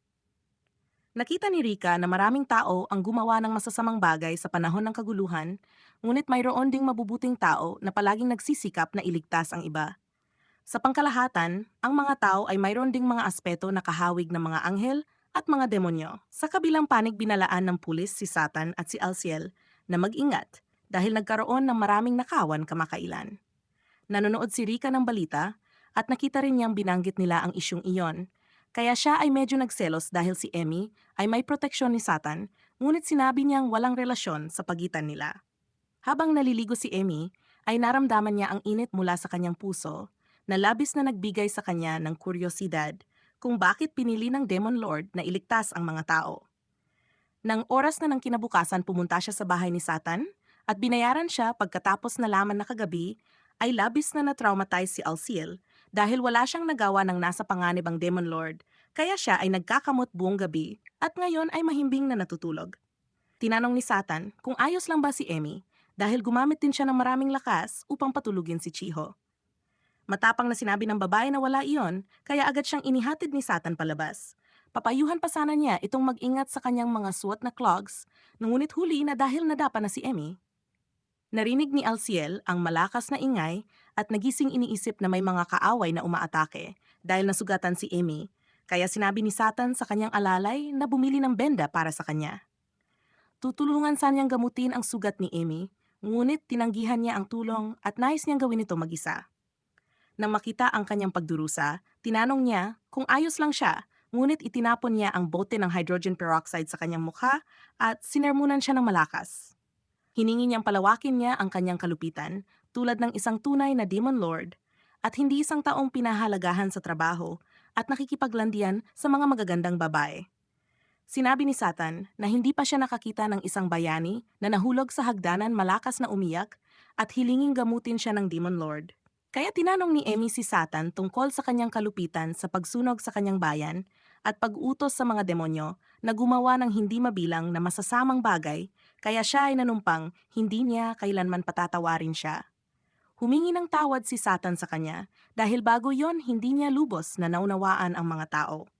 Nakita ni Rika na maraming tao ang gumawa ng masasamang bagay sa panahon ng kaguluhan, ngunit mayroon ding mabubuting tao na palaging nagsisikap na iligtas ang iba. Sa pangkalahatan, ang mga tao ay mayroon ding mga aspeto na kahawig ng mga anghel at mga demonyo. Sa kabilang panig binalaan ng pulis si Satan at si Alciel na mag-ingat dahil nagkaroon ng maraming nakawan kamakailan. Nanonood si Rika ng balita at nakita rin niyang binanggit nila ang isyung iyon. Kaya siya ay medyo nagselos dahil si Emmy ay may proteksyon ni Satan, ngunit sinabi niyang walang relasyon sa pagitan nila. Habang naliligo si Emmy, ay naramdaman niya ang init mula sa kanyang puso na labis na nagbigay sa kanya ng kuryosidad kung bakit pinili ng Demon Lord na iligtas ang mga tao. Nang oras na ng kinabukasan pumunta siya sa bahay ni Satan at binayaran siya pagkatapos nalaman na kagabi ay labis na na-traumatize si Alciel dahil wala siyang nagawa ng nasa panganib ang Demon Lord, kaya siya ay nagkakamot buong gabi at ngayon ay mahimbing na natutulog. Tinanong ni Satan kung ayos lang ba si Emmy dahil gumamit din siya ng maraming lakas upang patulugin si Chiho. Matapang na sinabi ng babae na wala iyon, kaya agad siyang inihatid ni Satan palabas. Papayuhan pa sana niya itong mag-ingat sa kanyang mga suot na clogs, ngunit huli na dahil nadapa na si Emmy. Narinig ni Alciel ang malakas na ingay at nagising iniisip na may mga kaaway na umaatake dahil nasugatan si Emmy, kaya sinabi ni Satan sa kanyang alalay na bumili ng benda para sa kanya. Tutulungan sa niyang gamutin ang sugat ni Amy, ngunit tinanggihan niya ang tulong at nais niyang gawin ito mag-isa. Nang makita ang kanyang pagdurusa, tinanong niya kung ayos lang siya, ngunit itinapon niya ang bote ng hydrogen peroxide sa kanyang mukha at sinermunan siya ng malakas. Hiningi niyang palawakin niya ang kanyang kalupitan tulad ng isang tunay na demon lord at hindi isang taong pinahalagahan sa trabaho at nakikipaglandian sa mga magagandang babae. Sinabi ni Satan na hindi pa siya nakakita ng isang bayani na nahulog sa hagdanan malakas na umiyak at hilinging gamutin siya ng demon lord. Kaya tinanong ni Emmy si Satan tungkol sa kanyang kalupitan sa pagsunog sa kanyang bayan at pag-utos sa mga demonyo na gumawa ng hindi mabilang na masasamang bagay, kaya siya ay nanumpang hindi niya kailanman patatawarin siya. Humingi ng tawad si Satan sa kanya dahil bago yon hindi niya lubos na naunawaan ang mga tao.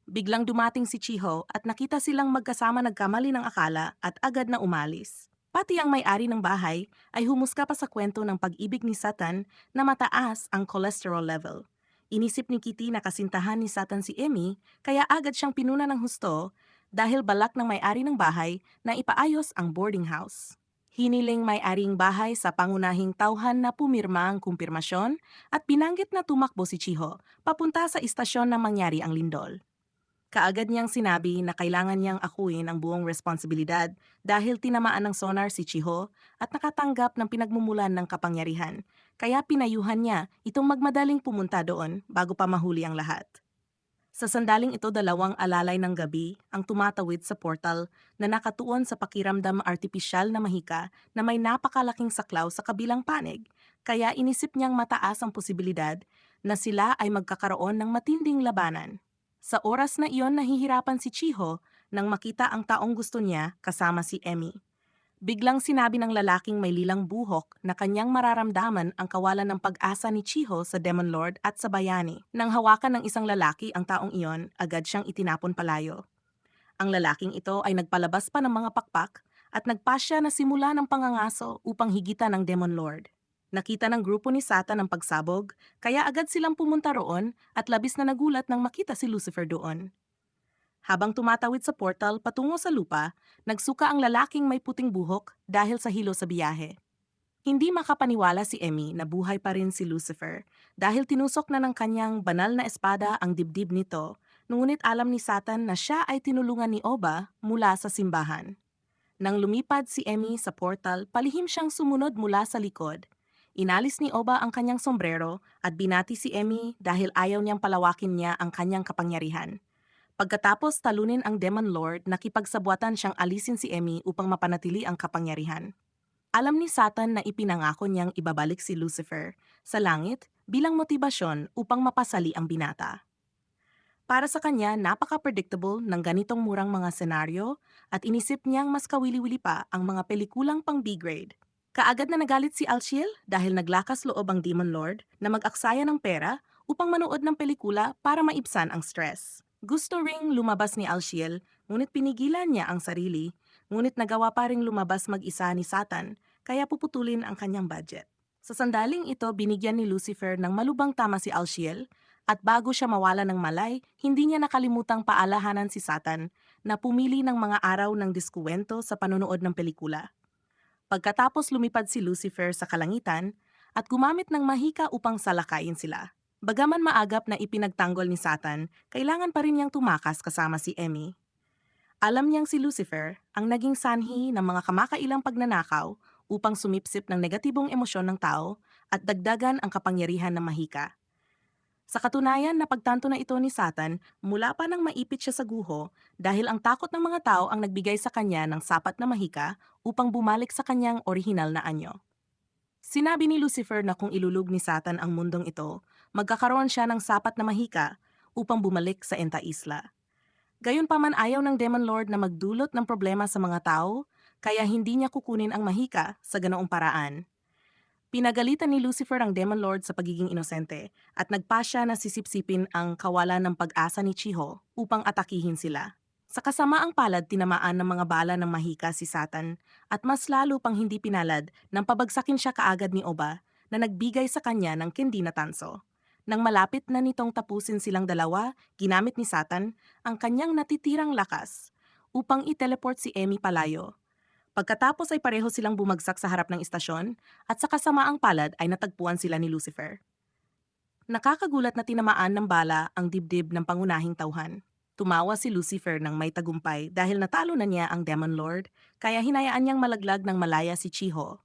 Biglang dumating si Chiho at nakita silang magkasama nagkamali ng akala at agad na umalis. Pati ang may-ari ng bahay ay humuska pa sa kwento ng pag-ibig ni Satan na mataas ang cholesterol level. Inisip ni Kitty na kasintahan ni Satan si Emmy kaya agad siyang pinuna ng husto dahil balak ng may-ari ng bahay na ipaayos ang boarding house. Hiniling may-aring bahay sa pangunahing tauhan na pumirma ang kumpirmasyon at binanggit na tumakbo si Chiho papunta sa istasyon nang mangyari ang lindol. Kaagad niyang sinabi na kailangan niyang akuin ang buong responsibilidad dahil tinamaan ng sonar si Chiho at nakatanggap ng pinagmumulan ng kapangyarihan, kaya pinayuhan niya itong magmadaling pumunta doon bago pa mahuli ang lahat. Sa sandaling ito, dalawang alalay ng gabi ang tumatawid sa portal na nakatuon sa pakiramdam artipisyal na mahika na may napakalaking saklaw sa kabilang panig, kaya inisip niyang mataas ang posibilidad na sila ay magkakaroon ng matinding labanan. Sa oras na iyon nahihirapan si Chiho nang makita ang taong gusto niya kasama si Emmy. Biglang sinabi ng lalaking may lilang buhok na kanyang mararamdaman ang kawalan ng pag-asa ni Chiho sa Demon Lord at sa bayani. Nang hawakan ng isang lalaki ang taong iyon, agad siyang itinapon palayo. Ang lalaking ito ay nagpalabas pa ng mga pakpak at nagpasya na simula ng pangangaso upang higitan ng Demon Lord. Nakita ng grupo ni Satan ang pagsabog, kaya agad silang pumunta roon at labis na nagulat nang makita si Lucifer doon. Habang tumatawid sa portal patungo sa lupa, nagsuka ang lalaking may puting buhok dahil sa hilo sa biyahe. Hindi makapaniwala si Emmy na buhay pa rin si Lucifer dahil tinusok na ng kanyang banal na espada ang dibdib nito, ngunit alam ni Satan na siya ay tinulungan ni Oba mula sa simbahan. Nang lumipad si Emmy sa portal, palihim siyang sumunod mula sa likod. Inalis ni Oba ang kanyang sombrero at binati si Emmy dahil ayaw niyang palawakin niya ang kanyang kapangyarihan. Pagkatapos talunin ang Demon Lord, nakipagsabwatan siyang alisin si Emmy upang mapanatili ang kapangyarihan. Alam ni Satan na ipinangako niyang ibabalik si Lucifer sa langit bilang motibasyon upang mapasali ang binata. Para sa kanya, napaka-predictable ng ganitong murang mga senaryo at inisip niyang mas kawili-wili pa ang mga pelikulang pang B-grade. Kaagad na nagalit si Alciel dahil naglakas loob ang Demon Lord na mag-aksaya ng pera upang manood ng pelikula para maibsan ang stress. Gusto ring lumabas ni Alciel, ngunit pinigilan niya ang sarili, ngunit nagawa pa ring lumabas mag-isa ni Satan, kaya puputulin ang kanyang budget. Sa sandaling ito, binigyan ni Lucifer ng malubang tama si Alciel, at bago siya mawala ng malay, hindi niya nakalimutang paalahanan si Satan na pumili ng mga araw ng diskuwento sa panonood ng pelikula. Pagkatapos lumipad si Lucifer sa kalangitan at gumamit ng mahika upang salakayin sila. Bagaman maagap na ipinagtanggol ni Satan, kailangan pa rin niyang tumakas kasama si Emmy. Alam niyang si Lucifer ang naging sanhi ng mga kamakailang pagnanakaw upang sumipsip ng negatibong emosyon ng tao at dagdagan ang kapangyarihan ng mahika. Sa katunayan, napagtanto na ito ni Satan mula pa nang maipit siya sa guho dahil ang takot ng mga tao ang nagbigay sa kanya ng sapat na mahika upang bumalik sa kanyang orihinal na anyo. Sinabi ni Lucifer na kung ilulug ni Satan ang mundong ito, magkakaroon siya ng sapat na mahika upang bumalik sa Enta Isla. Gayunpaman ayaw ng Demon Lord na magdulot ng problema sa mga tao, kaya hindi niya kukunin ang mahika sa ganoong paraan. Pinagalitan ni Lucifer ang Demon Lord sa pagiging inosente at nagpasya na sisipsipin ang kawalan ng pag-asa ni Chiho upang atakihin sila. Sa kasamaang palad, tinamaan ng mga bala ng mahika si Satan at mas lalo pang hindi pinalad nang pabagsakin siya kaagad ni Oba na nagbigay sa kanya ng kendi na tanso. Nang malapit na nitong tapusin silang dalawa, ginamit ni Satan ang kanyang natitirang lakas upang i-teleport si Emmy palayo Pagkatapos ay pareho silang bumagsak sa harap ng istasyon at sa kasamaang palad ay natagpuan sila ni Lucifer. Nakakagulat na tinamaan ng bala ang dibdib ng pangunahing tauhan. Tumawa si Lucifer ng may tagumpay dahil natalo na niya ang Demon Lord, kaya hinayaan niyang malaglag ng malaya si Chiho.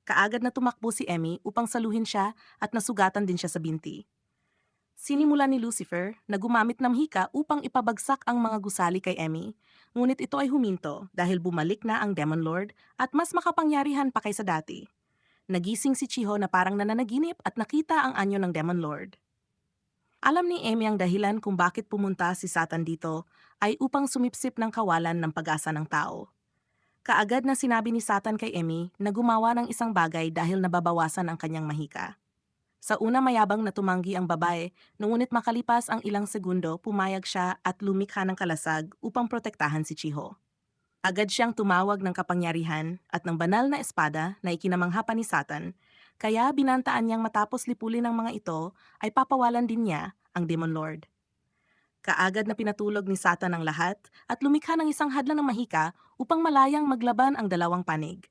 Kaagad na tumakbo si Emmy upang saluhin siya at nasugatan din siya sa binti. Sinimula ni Lucifer na gumamit ng hika upang ipabagsak ang mga gusali kay Emmy, ngunit ito ay huminto dahil bumalik na ang Demon Lord at mas makapangyarihan pa kaysa dati. Nagising si Chiho na parang nananaginip at nakita ang anyo ng Demon Lord. Alam ni Emmy ang dahilan kung bakit pumunta si Satan dito ay upang sumipsip ng kawalan ng pag-asa ng tao. Kaagad na sinabi ni Satan kay Emmy na gumawa ng isang bagay dahil nababawasan ang kanyang mahika. Sa una mayabang na tumanggi ang babae, ngunit makalipas ang ilang segundo pumayag siya at lumikha ng kalasag upang protektahan si Chiho. Agad siyang tumawag ng kapangyarihan at ng banal na espada na ikinamangha pa ni Satan, kaya binantaan niyang matapos lipulin ng mga ito ay papawalan din niya ang Demon Lord. Kaagad na pinatulog ni Satan ang lahat at lumikha ng isang hadlang ng mahika upang malayang maglaban ang dalawang panig.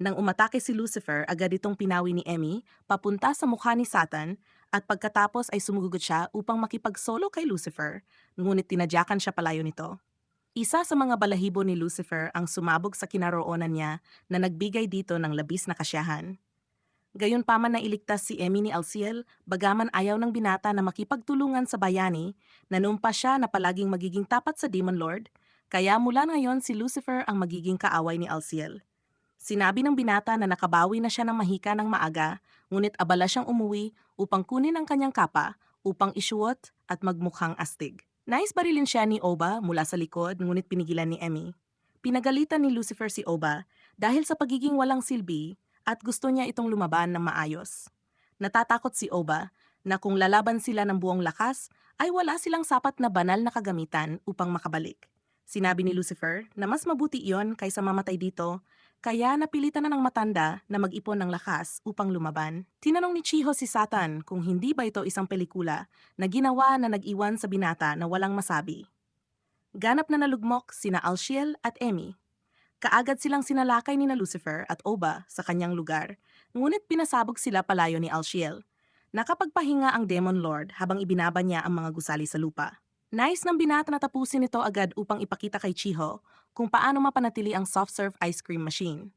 Nang umatake si Lucifer, agad itong pinawi ni Emmy papunta sa mukha ni Satan at pagkatapos ay sumugugot siya upang makipagsolo kay Lucifer, ngunit tinadyakan siya palayo nito. Isa sa mga balahibo ni Lucifer ang sumabog sa kinaroonan niya na nagbigay dito ng labis na kasiyahan. Gayunpaman na iligtas si Emmy ni Alciel, bagaman ayaw ng binata na makipagtulungan sa bayani, nanumpa siya na palaging magiging tapat sa Demon Lord, kaya mula ngayon si Lucifer ang magiging kaaway ni Alciel. Sinabi ng binata na nakabawi na siya ng mahika ng maaga, ngunit abala siyang umuwi upang kunin ang kanyang kapa upang isuot at magmukhang astig. Nais barilin siya ni Oba mula sa likod ngunit pinigilan ni Emmy. Pinagalitan ni Lucifer si Oba dahil sa pagiging walang silbi at gusto niya itong lumaban ng maayos. Natatakot si Oba na kung lalaban sila ng buong lakas ay wala silang sapat na banal na kagamitan upang makabalik. Sinabi ni Lucifer na mas mabuti iyon kaysa mamatay dito, kaya napilitan na ng matanda na mag-ipon ng lakas upang lumaban. Tinanong ni Chiho si Satan kung hindi ba ito isang pelikula na ginawa na nag-iwan sa binata na walang masabi. Ganap na nalugmok sina Alciel at Emmy. Kaagad silang sinalakay ni na Lucifer at Oba sa kanyang lugar, ngunit pinasabog sila palayo ni Alciel. Nakapagpahinga ang Demon Lord habang ibinaba niya ang mga gusali sa lupa. Nais ng binata na tapusin ito agad upang ipakita kay Chiho kung paano mapanatili ang soft serve ice cream machine.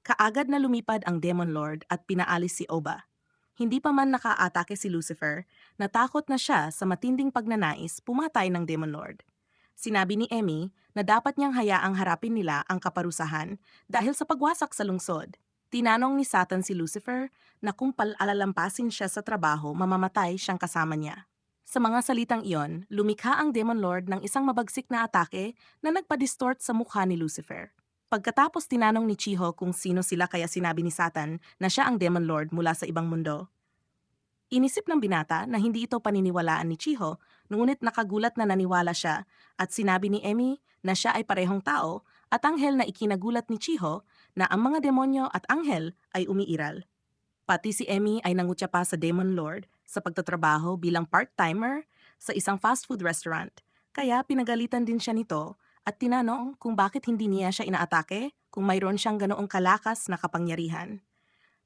Kaagad na lumipad ang Demon Lord at pinaalis si Oba. Hindi pa man nakaatake si Lucifer, natakot na siya sa matinding pagnanais pumatay ng Demon Lord. Sinabi ni Emmy na dapat niyang hayaang harapin nila ang kaparusahan dahil sa pagwasak sa lungsod. Tinanong ni Satan si Lucifer na kung palalampasin siya sa trabaho, mamamatay siyang kasama niya. Sa mga salitang iyon, lumikha ang Demon Lord ng isang mabagsik na atake na nagpa-distort sa mukha ni Lucifer. Pagkatapos tinanong ni Chiho kung sino sila kaya sinabi ni Satan na siya ang Demon Lord mula sa ibang mundo. Inisip ng binata na hindi ito paniniwalaan ni Chiho, ngunit nakagulat na naniwala siya at sinabi ni Emmy na siya ay parehong tao at anghel na ikinagulat ni Chiho na ang mga demonyo at anghel ay umiiral. Pati si Emmy ay nangutya pa sa Demon Lord sa pagtatrabaho bilang part-timer sa isang fast food restaurant, kaya pinagalitan din siya nito at tinanong kung bakit hindi niya siya inaatake kung mayroon siyang ganoong kalakas na kapangyarihan.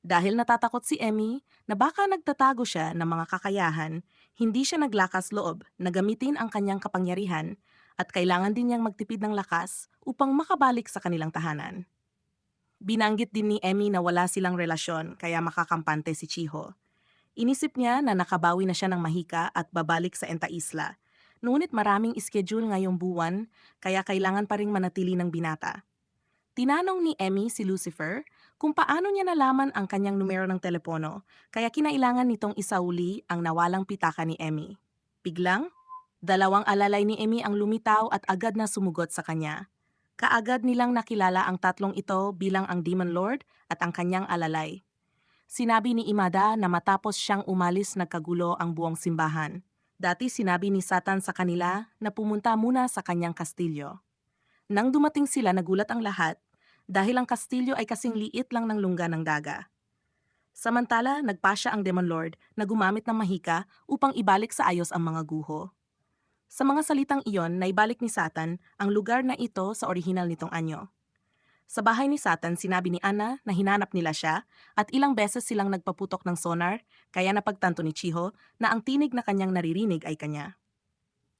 Dahil natatakot si Emmy na baka nagtatago siya ng mga kakayahan, hindi siya naglakas loob na gamitin ang kanyang kapangyarihan at kailangan din niyang magtipid ng lakas upang makabalik sa kanilang tahanan. Binanggit din ni Emmy na wala silang relasyon kaya makakampante si Chiho. Inisip niya na nakabawi na siya ng mahika at babalik sa Enta Isla. Ngunit maraming schedule ngayong buwan kaya kailangan pa ring manatili ng binata. Tinanong ni Emmy si Lucifer kung paano niya nalaman ang kanyang numero ng telepono kaya kinailangan nitong isauli ang nawalang pitaka ni Emmy. Biglang, dalawang alalay ni Emmy ang lumitaw at agad na sumugot sa kanya. Kaagad nilang nakilala ang tatlong ito bilang ang Demon Lord at ang kanyang alalay. Sinabi ni Imada na matapos siyang umalis nagkagulo ang buong simbahan. Dati sinabi ni Satan sa kanila na pumunta muna sa kanyang kastilyo. Nang dumating sila nagulat ang lahat dahil ang kastilyo ay kasing liit lang ng lungga ng daga. Samantala, nagpasya ang Demon Lord na gumamit ng mahika upang ibalik sa ayos ang mga guho. Sa mga salitang iyon, naibalik ni Satan ang lugar na ito sa orihinal nitong anyo. Sa bahay ni Satan, sinabi ni Ana na hinanap nila siya at ilang beses silang nagpaputok ng sonar, kaya napagtanto ni Chiho na ang tinig na kanyang naririnig ay kanya.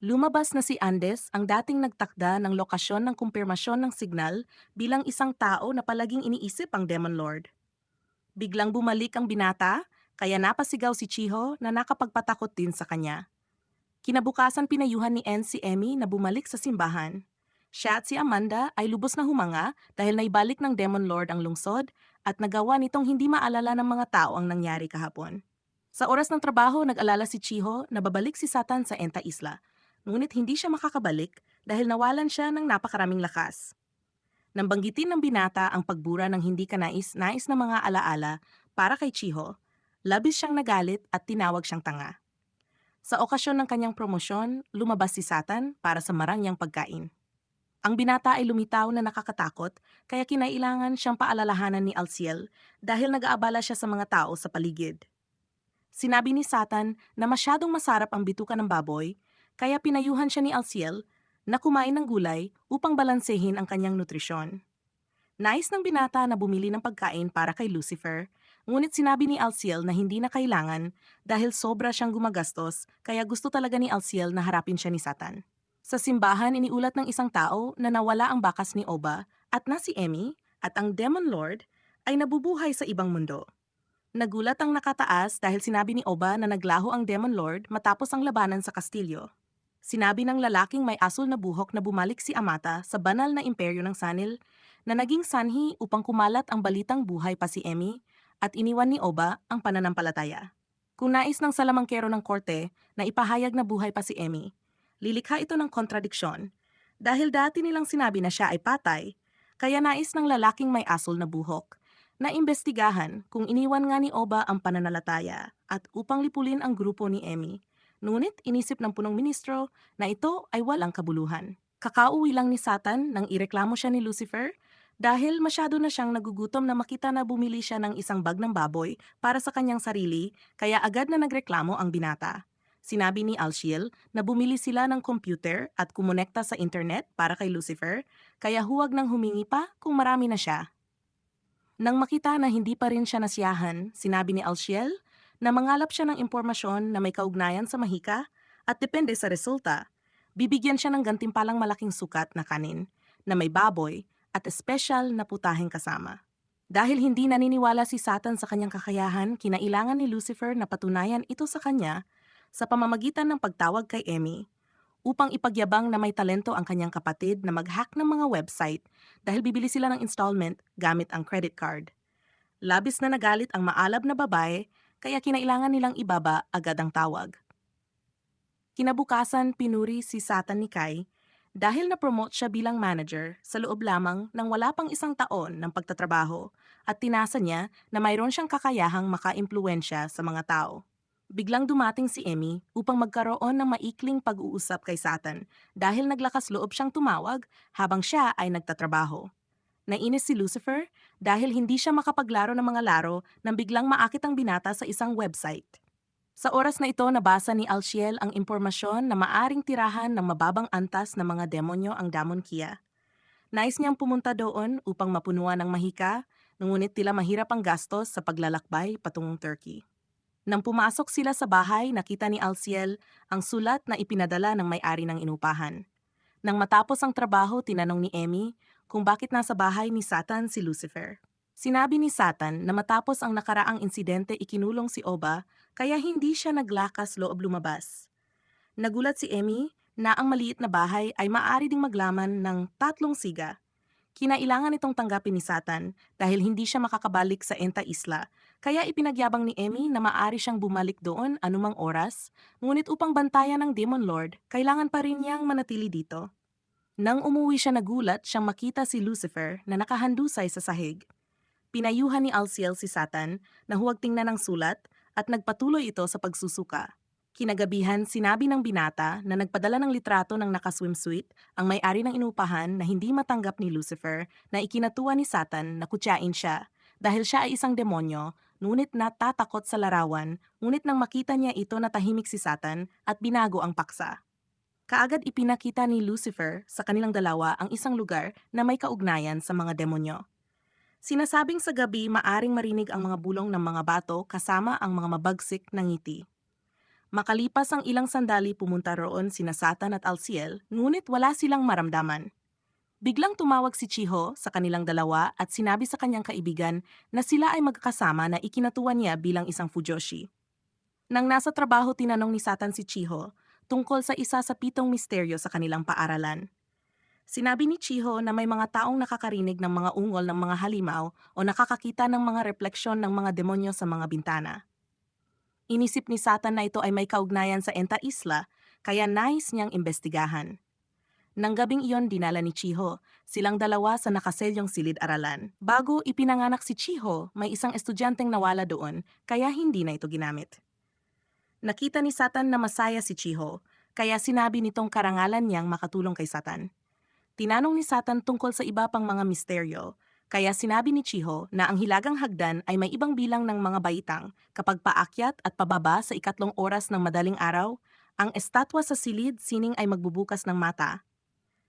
Lumabas na si Andes, ang dating nagtakda ng lokasyon ng kumpirmasyon ng signal bilang isang tao na palaging iniisip ang Demon Lord. Biglang bumalik ang binata, kaya napasigaw si Chiho na nakapagpatakot din sa kanya. Kinabukasan pinayuhan ni N si Emmy na bumalik sa simbahan. Siya at si Amanda ay lubos na humanga dahil naibalik ng Demon Lord ang lungsod at nagawa nitong hindi maalala ng mga tao ang nangyari kahapon. Sa oras ng trabaho, nag-alala si Chiho na babalik si Satan sa Enta Isla. Ngunit hindi siya makakabalik dahil nawalan siya ng napakaraming lakas. Nang banggitin ng binata ang pagbura ng hindi kanais-nais na mga alaala para kay Chiho, labis siyang nagalit at tinawag siyang tanga. Sa okasyon ng kanyang promosyon, lumabas si Satan para sa marangyang pagkain. Ang binata ay lumitaw na nakakatakot, kaya kinailangan siyang paalalahanan ni Alciel dahil nag-aabala siya sa mga tao sa paligid. Sinabi ni Satan na masyadong masarap ang bituka ng baboy, kaya pinayuhan siya ni Alciel na kumain ng gulay upang balansehin ang kanyang nutrisyon. Nais ng binata na bumili ng pagkain para kay Lucifer, ngunit sinabi ni Alciel na hindi na kailangan dahil sobra siyang gumagastos, kaya gusto talaga ni Alciel na harapin siya ni Satan. Sa simbahan, iniulat ng isang tao na nawala ang bakas ni Oba at na si Emmy at ang Demon Lord ay nabubuhay sa ibang mundo. Nagulat ang nakataas dahil sinabi ni Oba na naglaho ang Demon Lord matapos ang labanan sa kastilyo. Sinabi ng lalaking may asul na buhok na bumalik si Amata sa banal na imperyo ng Sanil na naging sanhi upang kumalat ang balitang buhay pa si Emmy at iniwan ni Oba ang pananampalataya. Kung nais ng salamangkero ng korte na ipahayag na buhay pa si Emmy, lilikha ito ng kontradiksyon dahil dati nilang sinabi na siya ay patay, kaya nais ng lalaking may asul na buhok na imbestigahan kung iniwan nga ni Oba ang pananalataya at upang lipulin ang grupo ni Emmy. Ngunit inisip ng punong ministro na ito ay walang kabuluhan. Kakauwi lang ni Satan nang ireklamo siya ni Lucifer dahil masyado na siyang nagugutom na makita na bumili siya ng isang bag ng baboy para sa kanyang sarili, kaya agad na nagreklamo ang binata. Sinabi ni Alciel na bumili sila ng computer at kumonekta sa internet para kay Lucifer, kaya huwag nang humingi pa kung marami na siya. Nang makita na hindi pa rin siya nasiyahan, sinabi ni Alciel na mangalap siya ng impormasyon na may kaugnayan sa mahika at depende sa resulta, bibigyan siya ng gantimpalang malaking sukat na kanin na may baboy at espesyal na putaheng kasama. Dahil hindi naniniwala si Satan sa kanyang kakayahan, kinailangan ni Lucifer na patunayan ito sa kanya sa pamamagitan ng pagtawag kay Emmy upang ipagyabang na may talento ang kanyang kapatid na mag-hack ng mga website dahil bibili sila ng installment gamit ang credit card. Labis na nagalit ang maalab na babae, kaya kinailangan nilang ibaba agad ang tawag. Kinabukasan, pinuri si Satan ni Kai dahil na-promote siya bilang manager sa loob lamang ng wala pang isang taon ng pagtatrabaho at tinasa niya na mayroon siyang kakayahang maka-impluwensya sa mga tao. Biglang dumating si Emmy upang magkaroon ng maikling pag-uusap kay Satan dahil naglakas loob siyang tumawag habang siya ay nagtatrabaho. Nainis si Lucifer dahil hindi siya makapaglaro ng mga laro nang biglang maakit ang binata sa isang website. Sa oras na ito, nabasa ni Alciel ang impormasyon na maaring tirahan ng mababang antas na mga demonyo ang Damon Kia. Nais niyang pumunta doon upang mapunuan ng mahika, ngunit tila mahirap ang gastos sa paglalakbay patungong Turkey. Nang pumasok sila sa bahay, nakita ni Alciel ang sulat na ipinadala ng may-ari ng inupahan. Nang matapos ang trabaho, tinanong ni Emmy kung bakit nasa bahay ni Satan si Lucifer. Sinabi ni Satan na matapos ang nakaraang insidente ikinulong si Oba, kaya hindi siya naglakas loob lumabas. Nagulat si Emmy na ang maliit na bahay ay maaari ding maglaman ng 3 siga. Kinailangan itong tanggapin ni Satan dahil hindi siya makakabalik sa Enta Isla, kaya ipinagyabang ni Emmy na maaari siyang bumalik doon anumang oras, ngunit upang bantayan ng Demon Lord, kailangan pa rin niyang manatili dito. Nang umuwi siya, nagulat siyang makita si Lucifer na nakahandusay sa sahig. Pinayuhan ni Alciel si Satan na huwag tingnan ng sulat at nagpatuloy ito sa pagsusuka. Kinagabihan, sinabi ng binata na nagpadala ng litrato ng naka-swimsuit ang may-ari ng inupahan na hindi matanggap ni Lucifer na ikinatuwa ni Satan na kutyain siya dahil siya ay isang demonyo, ngunit natatakot sa larawan, ngunit nang makita niya ito, natahimik si Satan at binago ang paksa. Kaagad ipinakita ni Lucifer sa kanilang dalawa ang isang lugar na may kaugnayan sa mga demonyo. Sinasabing sa gabi maaring marinig ang mga bulong ng mga bato kasama ang mga mabagsik na ngiti. Makalipas ang ilang sandali pumunta roon sina Satan at Alciel, ngunit wala silang maramdaman. Biglang tumawag si Chiho sa kanilang dalawa at sinabi sa kanyang kaibigan na sila ay magkakasama na ikinatuwa niya bilang isang Fujoshi. Nang nasa trabaho tinanong ni Satan si Chiho tungkol sa isa sa 7 misteryo sa kanilang paaralan. Sinabi ni Chiho na may mga taong nakakarinig ng mga ungol ng mga halimaw o nakakakita ng mga refleksyon ng mga demonyo sa mga bintana. Inisip ni Satan na ito ay may kaugnayan sa Enta Isla, kaya nais niyang imbestigahan. Nang gabing iyon dinala ni Chiho, silang dalawa sa nakaselyong silid-aralan. Bago ipinanganak si Chiho, may isang estudyanteng nawala doon, kaya hindi na ito ginamit. Nakita ni Satan na masaya si Chiho, kaya sinabi nitong karangalan niyang makatulong kay Satan. Tinanong ni Satan tungkol sa iba pang mga misteryo, kaya sinabi ni Chiho na ang hilagang hagdan ay may ibang bilang ng mga baitang kapag paakyat at pababa sa 3 oras ng madaling araw, ang estatwa sa silid sining ay magbubukas ng mata.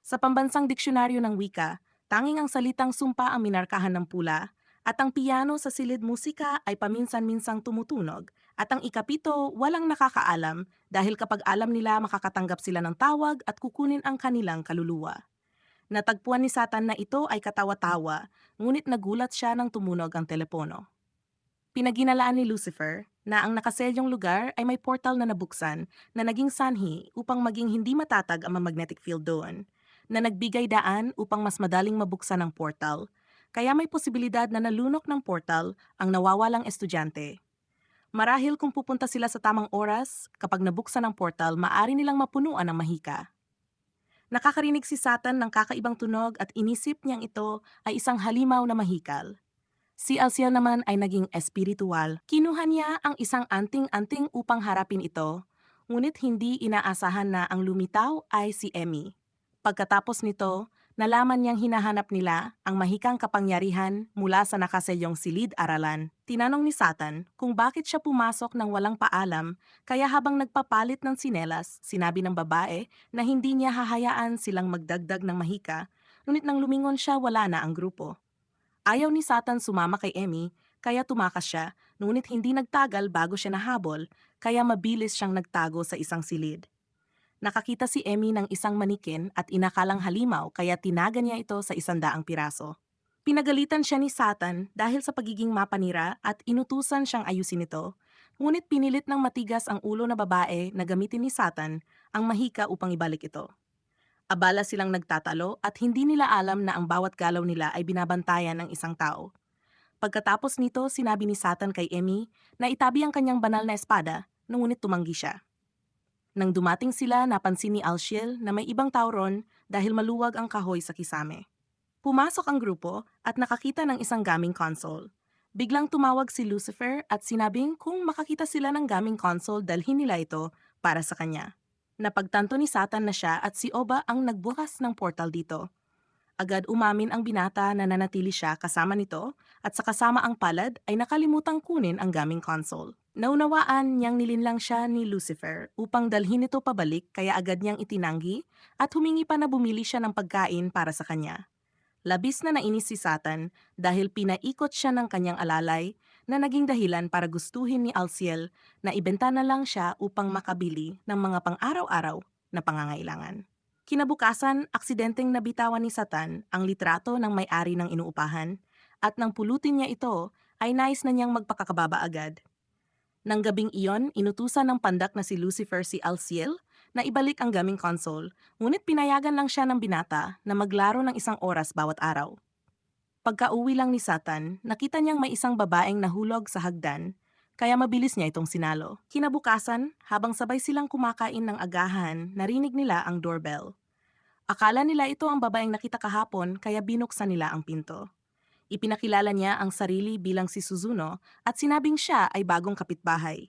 Sa pambansang diksyonaryo ng wika, tanging ang salitang sumpa ang minarkahan ng pula, at ang piano sa silid musika ay paminsan-minsang tumutunog, at ang ikapito walang nakakaalam dahil kapag alam nila makakatanggap sila ng tawag at kukunin ang kanilang kaluluwa. Natagpuan ni Satan na ito ay katawa-tawa, ngunit nagulat siya nang tumunog ang telepono. Pinaginalaan ni Lucifer na ang nakaselyong lugar ay may portal na nabuksan na naging sanhi upang maging hindi matatag ang magnetic field doon, na nagbigay daan upang mas madaling mabuksan ang portal, kaya may posibilidad na nalunok ng portal ang nawawalang estudyante. Marahil kung pupunta sila sa tamang oras, kapag nabuksan ang portal, maaari nilang mapunuan ng mahika. Nakakarinig si Satan ng kakaibang tunog at inisip niyang ito ay isang halimaw na mahikal. Si Alciel naman ay naging espiritual. Kinuha niya ang isang anting-anting upang harapin ito, ngunit hindi inaasahan na ang lumitaw ay si Emmy. Pagkatapos nito, nalaman niyang hinahanap nila ang mahikang kapangyarihan mula sa nakaselyong silid-aralan. Tinanong ni Satan kung bakit siya pumasok ng walang paalam, kaya habang nagpapalit ng sinelas, sinabi ng babae na hindi niya hahayaan silang magdagdag ng mahika, ngunit nang lumingon siya wala na ang grupo. Ayaw ni Satan sumama kay Emmy, kaya tumakas siya, ngunit hindi nagtagal bago siya nahabol, kaya mabilis siyang nagtago sa isang silid. Nakakita si Emmy ng isang manikin at inakalang halimaw kaya tinaga niya ito sa 100 piraso. Pinagalitan siya ni Satan dahil sa pagiging mapanira at inutusan siyang ayusin ito, ngunit pinilit ng matigas ang ulo na babae na gamitin ni Satan ang mahika upang ibalik ito. Abala silang nagtatalo at hindi nila alam na ang bawat galaw nila ay binabantayan ng isang tao. Pagkatapos nito, sinabi ni Satan kay Emmy na itabi ang kanyang banal na espada, ngunit tumanggi siya. Nang dumating sila, napansin ni Alciel na may ibang tao ron dahil maluwag ang kahoy sa kisame. Pumasok ang grupo at nakakita ng isang gaming console. Biglang tumawag si Lucifer at sinabing kung makakita sila ng gaming console dalhin nila ito para sa kanya. Napagtanto ni Satan na siya at si Oba ang nagbukas ng portal dito. Agad umamin ang binata na nanatili siya kasama nito at sa kasama ang palad ay nakalimutang kunin ang gaming console. Naunawaan niyang nilinlang siya ni Lucifer upang dalhin ito pabalik kaya agad niyang itinanggi at humingi pa na bumili siya ng pagkain para sa kanya. Labis na nainis si Satan dahil pinaikot siya ng kanyang alalay na naging dahilan para gustuhin ni Alciel na ibenta na lang siya upang makabili ng mga pang-araw-araw na pangangailangan. Kinabukasan, aksidenteng nabitawan ni Satan ang litrato ng may-ari ng inuupahan at nang pulutin niya ito ay nais na niyang magpakakababa agad. Nang gabing iyon, inutusan ng pandak na si Lucifer si Alciel na ibalik ang gaming console, ngunit pinayagan lang siya ng binata na maglaro ng 1 oras bawat araw. Pagka-uwi lang ni Satan, nakita niyang may isang babaeng nahulog sa hagdan, kaya mabilis niya itong sinalo. Kinabukasan, habang sabay silang kumakain ng agahan, narinig nila ang doorbell. Akala nila ito ang babaeng nakita kahapon kaya binuksan nila ang pinto. Ipinakilala niya ang sarili bilang si Suzuno at sinabing siya ay bagong kapitbahay.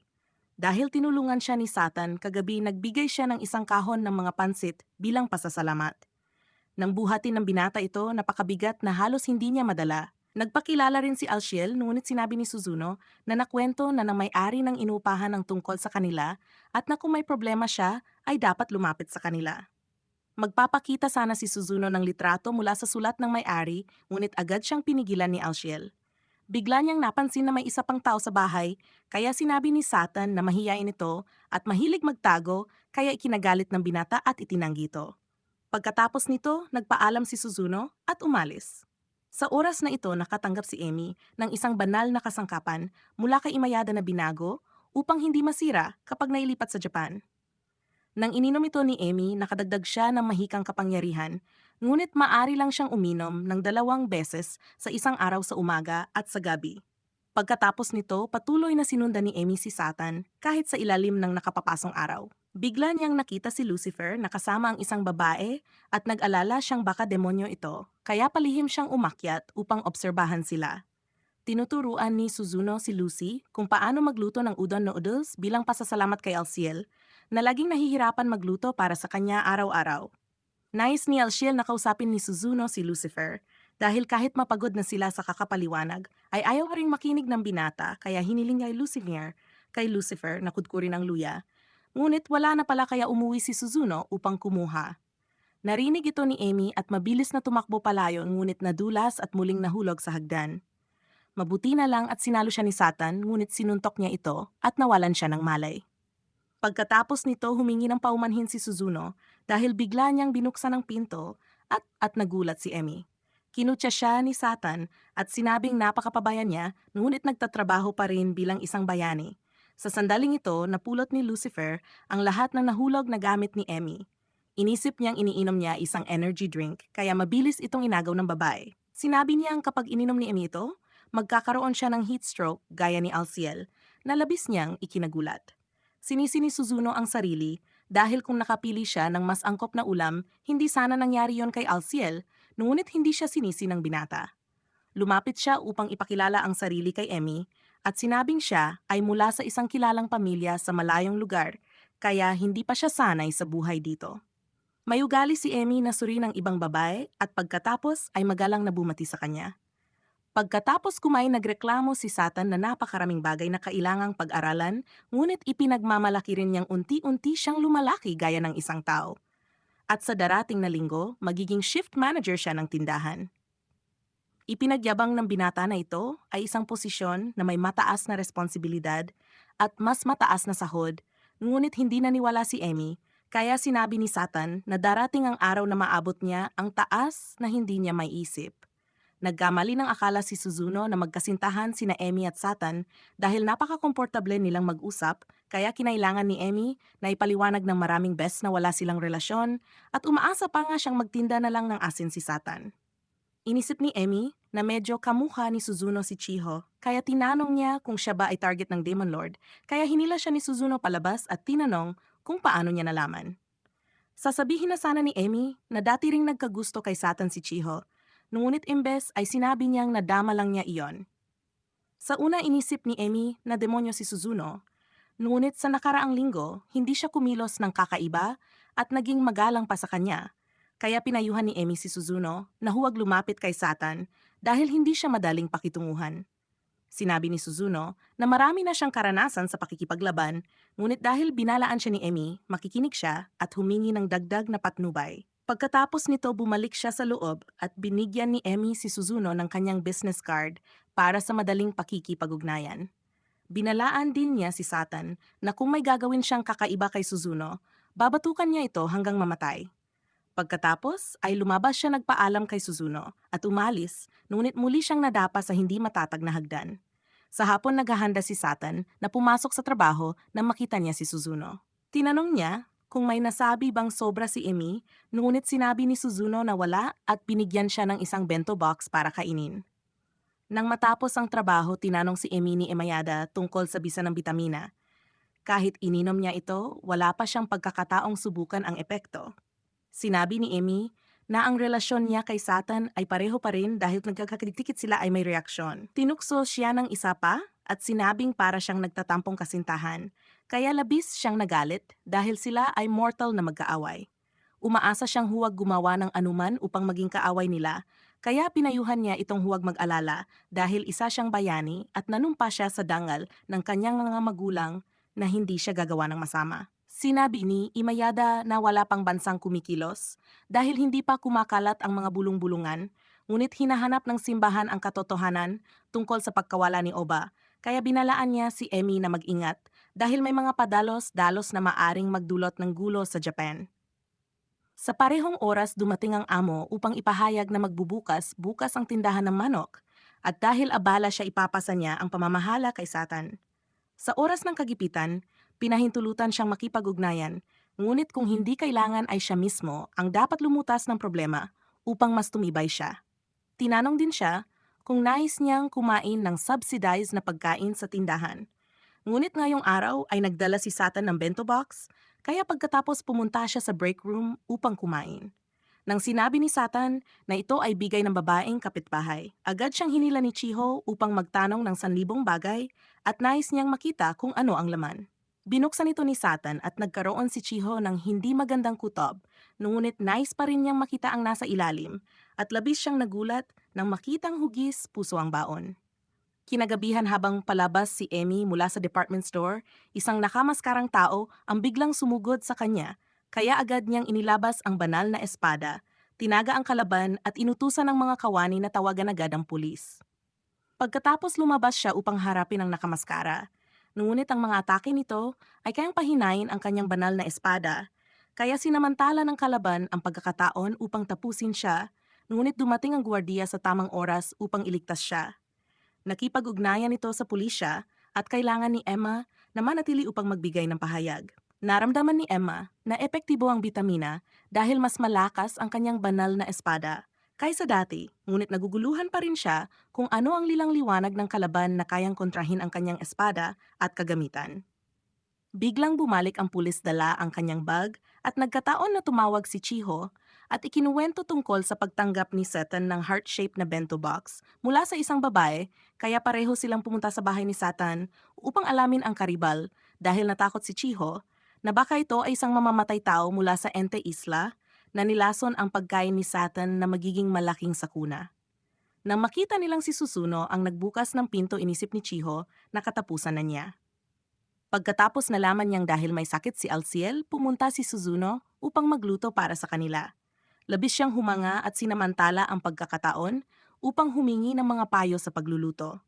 Dahil tinulungan siya ni Satan, kagabi nagbigay siya ng isang kahon ng mga pansit bilang pasasalamat. Nang buhatin ng binata ito, napakabigat na halos hindi niya madala. Nagpakilala rin si Alciel ngunit sinabi ni Suzuno na nakwento na ng may-ari ng inupahan ang tungkol sa kanila at na kung may problema siya ay dapat lumapit sa kanila. Magpapakita sana si Suzuno ng litrato mula sa sulat ng may-ari, ngunit agad siyang pinigilan ni Alciel. Bigla niyang napansin na may isa pang tao sa bahay, kaya sinabi ni Satan na mahiyain ito at mahilig magtago, kaya ikinagalit ng binata at itinanggi ito. Pagkatapos nito, nagpaalam si Suzuno at umalis. Sa oras na ito, nakatanggap si Amy ng isang banal na kasangkapan mula kay Imayada na binago upang hindi masira kapag nailipat sa Japan. Nang ininom ito ni Amy, nakadagdag siya ng mahikang kapangyarihan, ngunit maari lang siyang uminom ng 2 beses sa isang araw sa umaga at sa gabi. Pagkatapos nito, patuloy na sinundan ni Amy si Satan kahit sa ilalim ng nakapapasong araw. Bigla niyang nakita si Lucifer na kasama ang isang babae at nag-alala siyang baka demonyo ito, kaya palihim siyang umakyat upang obserbahan sila. Tinuturuan ni Suzuno si Lucy kung paano magluto ng udon noodles bilang pasasalamat kay Alciel, na laging nahihirapan magluto para sa kanya araw-araw. Nais ni Alciel na kausapin ni Suzuno si Lucifer, dahil kahit mapagod na sila sa kakapaliwanag, ay ayaw ring makinig ng binata kaya hiniling kay Lucifer na kudkurin ang luya. Ngunit wala na pala kaya umuwi si Suzuno upang kumuha. Narinig ito ni Amy at mabilis na tumakbo palayon ngunit nadulas at muling nahulog sa hagdan. Mabuti na lang at sinalo siya ni Satan ngunit sinuntok niya ito at nawalan siya ng malay. Pagkatapos nito, humingi ng paumanhin si Suzuno dahil bigla niyang binuksan ang pinto at nagulat si Amy. Kinutya siya ni Satan at sinabing napakapabayan niya, ngunit nagtatrabaho pa rin bilang isang bayani. Sa sandaling ito, napulot ni Lucifer ang lahat ng nahulog na gamit ni Amy. Inisip niyang iniinom niya isang energy drink, kaya mabilis itong inagaw ng babae. Sinabi niyang kapag ininom ni Amy ito, magkakaroon siya ng heat stroke gaya ni Alciel, na labis niyang ikinagulat. Sinisi ni Suzuno ang sarili dahil kung nakapili siya ng mas angkop na ulam, hindi sana nangyari yon kay Alciel, ngunit hindi siya sinisi ng binata. Lumapit siya upang ipakilala ang sarili kay Amy at sinabing siya ay mula sa isang kilalang pamilya sa malayong lugar, kaya hindi pa siya sanay sa buhay dito. May ugali si Amy na suri ng ibang babae at pagkatapos ay magalang na bumati sa kanya. Pagkatapos kumain, nagreklamo si Satan na napakaraming bagay na kailangang pag-aralan, ngunit ipinagmamalaki rin niyang unti-unti siyang lumalaki gaya ng isang tao. At sa darating na linggo, magiging shift manager siya ng tindahan. Ipinagyabang ng binata na ito ay isang posisyon na may mataas na responsibilidad at mas mataas na sahod, ngunit hindi naniwala si Amy, kaya sinabi ni Satan na darating ang araw na maabot niya ang taas na hindi niya may isip. Nagkamali ng akala si Suzuno na magkasintahan sina Amy at Satan dahil napaka-komportable nilang mag-usap, kaya kinailangan ni Amy na ipaliwanag ng maraming beses na wala silang relasyon at umaasa pa nga siyang magtinda na lang ng asin si Satan. Inisip ni Amy na medyo kamukha ni Suzuno si Chiho, kaya tinanong niya kung siya ba ay target ng Demon Lord, kaya hinila siya ni Suzuno palabas at tinanong kung paano niya nalaman. Sasabihin na sana ni Amy na dati ring nagkagusto kay Satan si Chiho, ngunit imbes ay sinabi niyang nadama lang niya iyon. Sa una, inisip ni Amy na demonyo si Suzuno, ngunit sa nakaraang linggo, hindi siya kumilos ng kakaiba at naging magalang pa sa kanya, kaya pinayuhan ni Amy si Suzuno na huwag lumapit kay Satan dahil hindi siya madaling pakitunguhan. Sinabi ni Suzuno na marami na siyang karanasan sa pakikipaglaban, ngunit dahil binalaan siya ni Amy, makikinig siya at humingi ng dagdag na patnubay. Pagkatapos nito, bumalik siya sa loob at binigyan ni Amy si Suzuno ng kanyang business card para sa madaling pakikipag-ugnayan. Binalaan din niya si Satan na kung may gagawin siyang kakaiba kay Suzuno, babatukan niya ito hanggang mamatay. Pagkatapos ay lumabas siya, nagpaalam kay Suzuno at umalis, ngunit muli siyang nadapa sa hindi matatag na hagdan. Sa hapon, naghahanda si Satan na pumasok sa trabaho nang makita niya si Suzuno. Tinanong niya kung may nasabi bang sobra si Amy, ngunit sinabi ni Suzuno na wala at binigyan siya ng isang bento box para kainin. Nang matapos ang trabaho, tinanong si Amy ni Imayada tungkol sa bisa ng bitamina. Kahit ininom niya ito, wala pa siyang pagkakataong subukan ang epekto. Sinabi ni Amy na ang relasyon niya kay Satan ay pareho pa rin dahil nagkakadikit sila ay may reaksyon. Tinukso siya ng isa pa at sinabing para siyang nagtatampong kasintahan, kaya labis siyang nagalit dahil sila ay mortal na magkaaway. Umaasa siyang huwag gumawa ng anuman upang maging kaaway nila, kaya pinayuhan niya itong huwag mag-alala dahil isa siyang bayani at nanumpa siya sa dangal ng kanyang mga magulang na hindi siya gagawa ng masama. Sinabi ni Imayada na wala pang bansang kumikilos dahil hindi pa kumakalat ang mga bulong-bulungan, ngunit hinahanap ng simbahan ang katotohanan tungkol sa pagkawala ni Oba, kaya binalaan niya si Emmy na mag-ingat dahil may mga padalos-dalos na maaring magdulot ng gulo sa Japan. Sa parehong oras dumating ang amo upang ipahayag na bukas ang tindahan ng manok, at dahil abala siya ipapasa niya ang pamamahala kay Satan. Sa oras ng kagipitan, pinahintulutan siyang makipag-ugnayan, ngunit kung hindi kailangan ay siya mismo ang dapat lumutas ng problema upang mas tumibay siya. Tinanong din siya kung nais niyang kumain ng subsidized na pagkain sa tindahan. Ngunit ngayong araw ay nagdala si Satan ng bento box, kaya pagkatapos pumunta siya sa break room upang kumain. Nang sinabi ni Satan na ito ay bigay ng babaeng kapitbahay, agad siyang hinila ni Chiho upang magtanong ng 1,000 bagay at nais niyang makita kung ano ang laman. Binuksan ito ni Satan at nagkaroon si Chiho ng hindi magandang kutob, ngunit nais pa rin niyang makita ang nasa ilalim at labis siyang nagulat nang makitang hugis puso ang baon. Kinagabihan habang palabas si Emmy mula sa department store, isang nakamaskarang tao ang biglang sumugod sa kanya, kaya agad niyang inilabas ang banal na espada, tinaga ang kalaban at inutusan ng mga kawani na tawagan agad ang pulis. Pagkatapos lumabas siya upang harapin ang nakamaskara, ngunit ang mga atake nito ay kayang pahinain ang kanyang banal na espada, kaya sinamantala ng kalaban ang pagkakataon upang tapusin siya, ngunit dumating ang gwardiya sa tamang oras upang iligtas siya. Nakipag-ugnayan ito sa pulisya at kailangan ni Emma na manatili upang magbigay ng pahayag. Naramdaman ni Emma na epektibo ang bitamina dahil mas malakas ang kanyang banal na espada kaysa dati, ngunit naguguluhan pa rin siya kung ano ang lilang liwanag ng kalaban na kayang kontrahin ang kanyang espada at kagamitan. Biglang bumalik ang pulis dala ang kanyang bag at nagkataon na tumawag si Chiho at ikinuwento tungkol sa pagtanggap ni Satan ng heart-shaped na bento box mula sa isang babae, kaya pareho silang pumunta sa bahay ni Satan upang alamin ang karibal dahil natakot si Chiho na baka ito ay isang mamamatay tao mula sa Ente Isla na nilason ang pagkain ni Satan na magiging malaking sakuna. Nang makita nilang si Susuno ang nagbukas ng pinto, inisip ni Chiho na katapusan na niya. Pagkatapos nalaman niyang dahil may sakit si Alciel, pumunta si Suzuno upang magluto para sa kanila. Labis siyang humanga at sinamantala ang pagkakataon upang humingi ng mga payo sa pagluluto.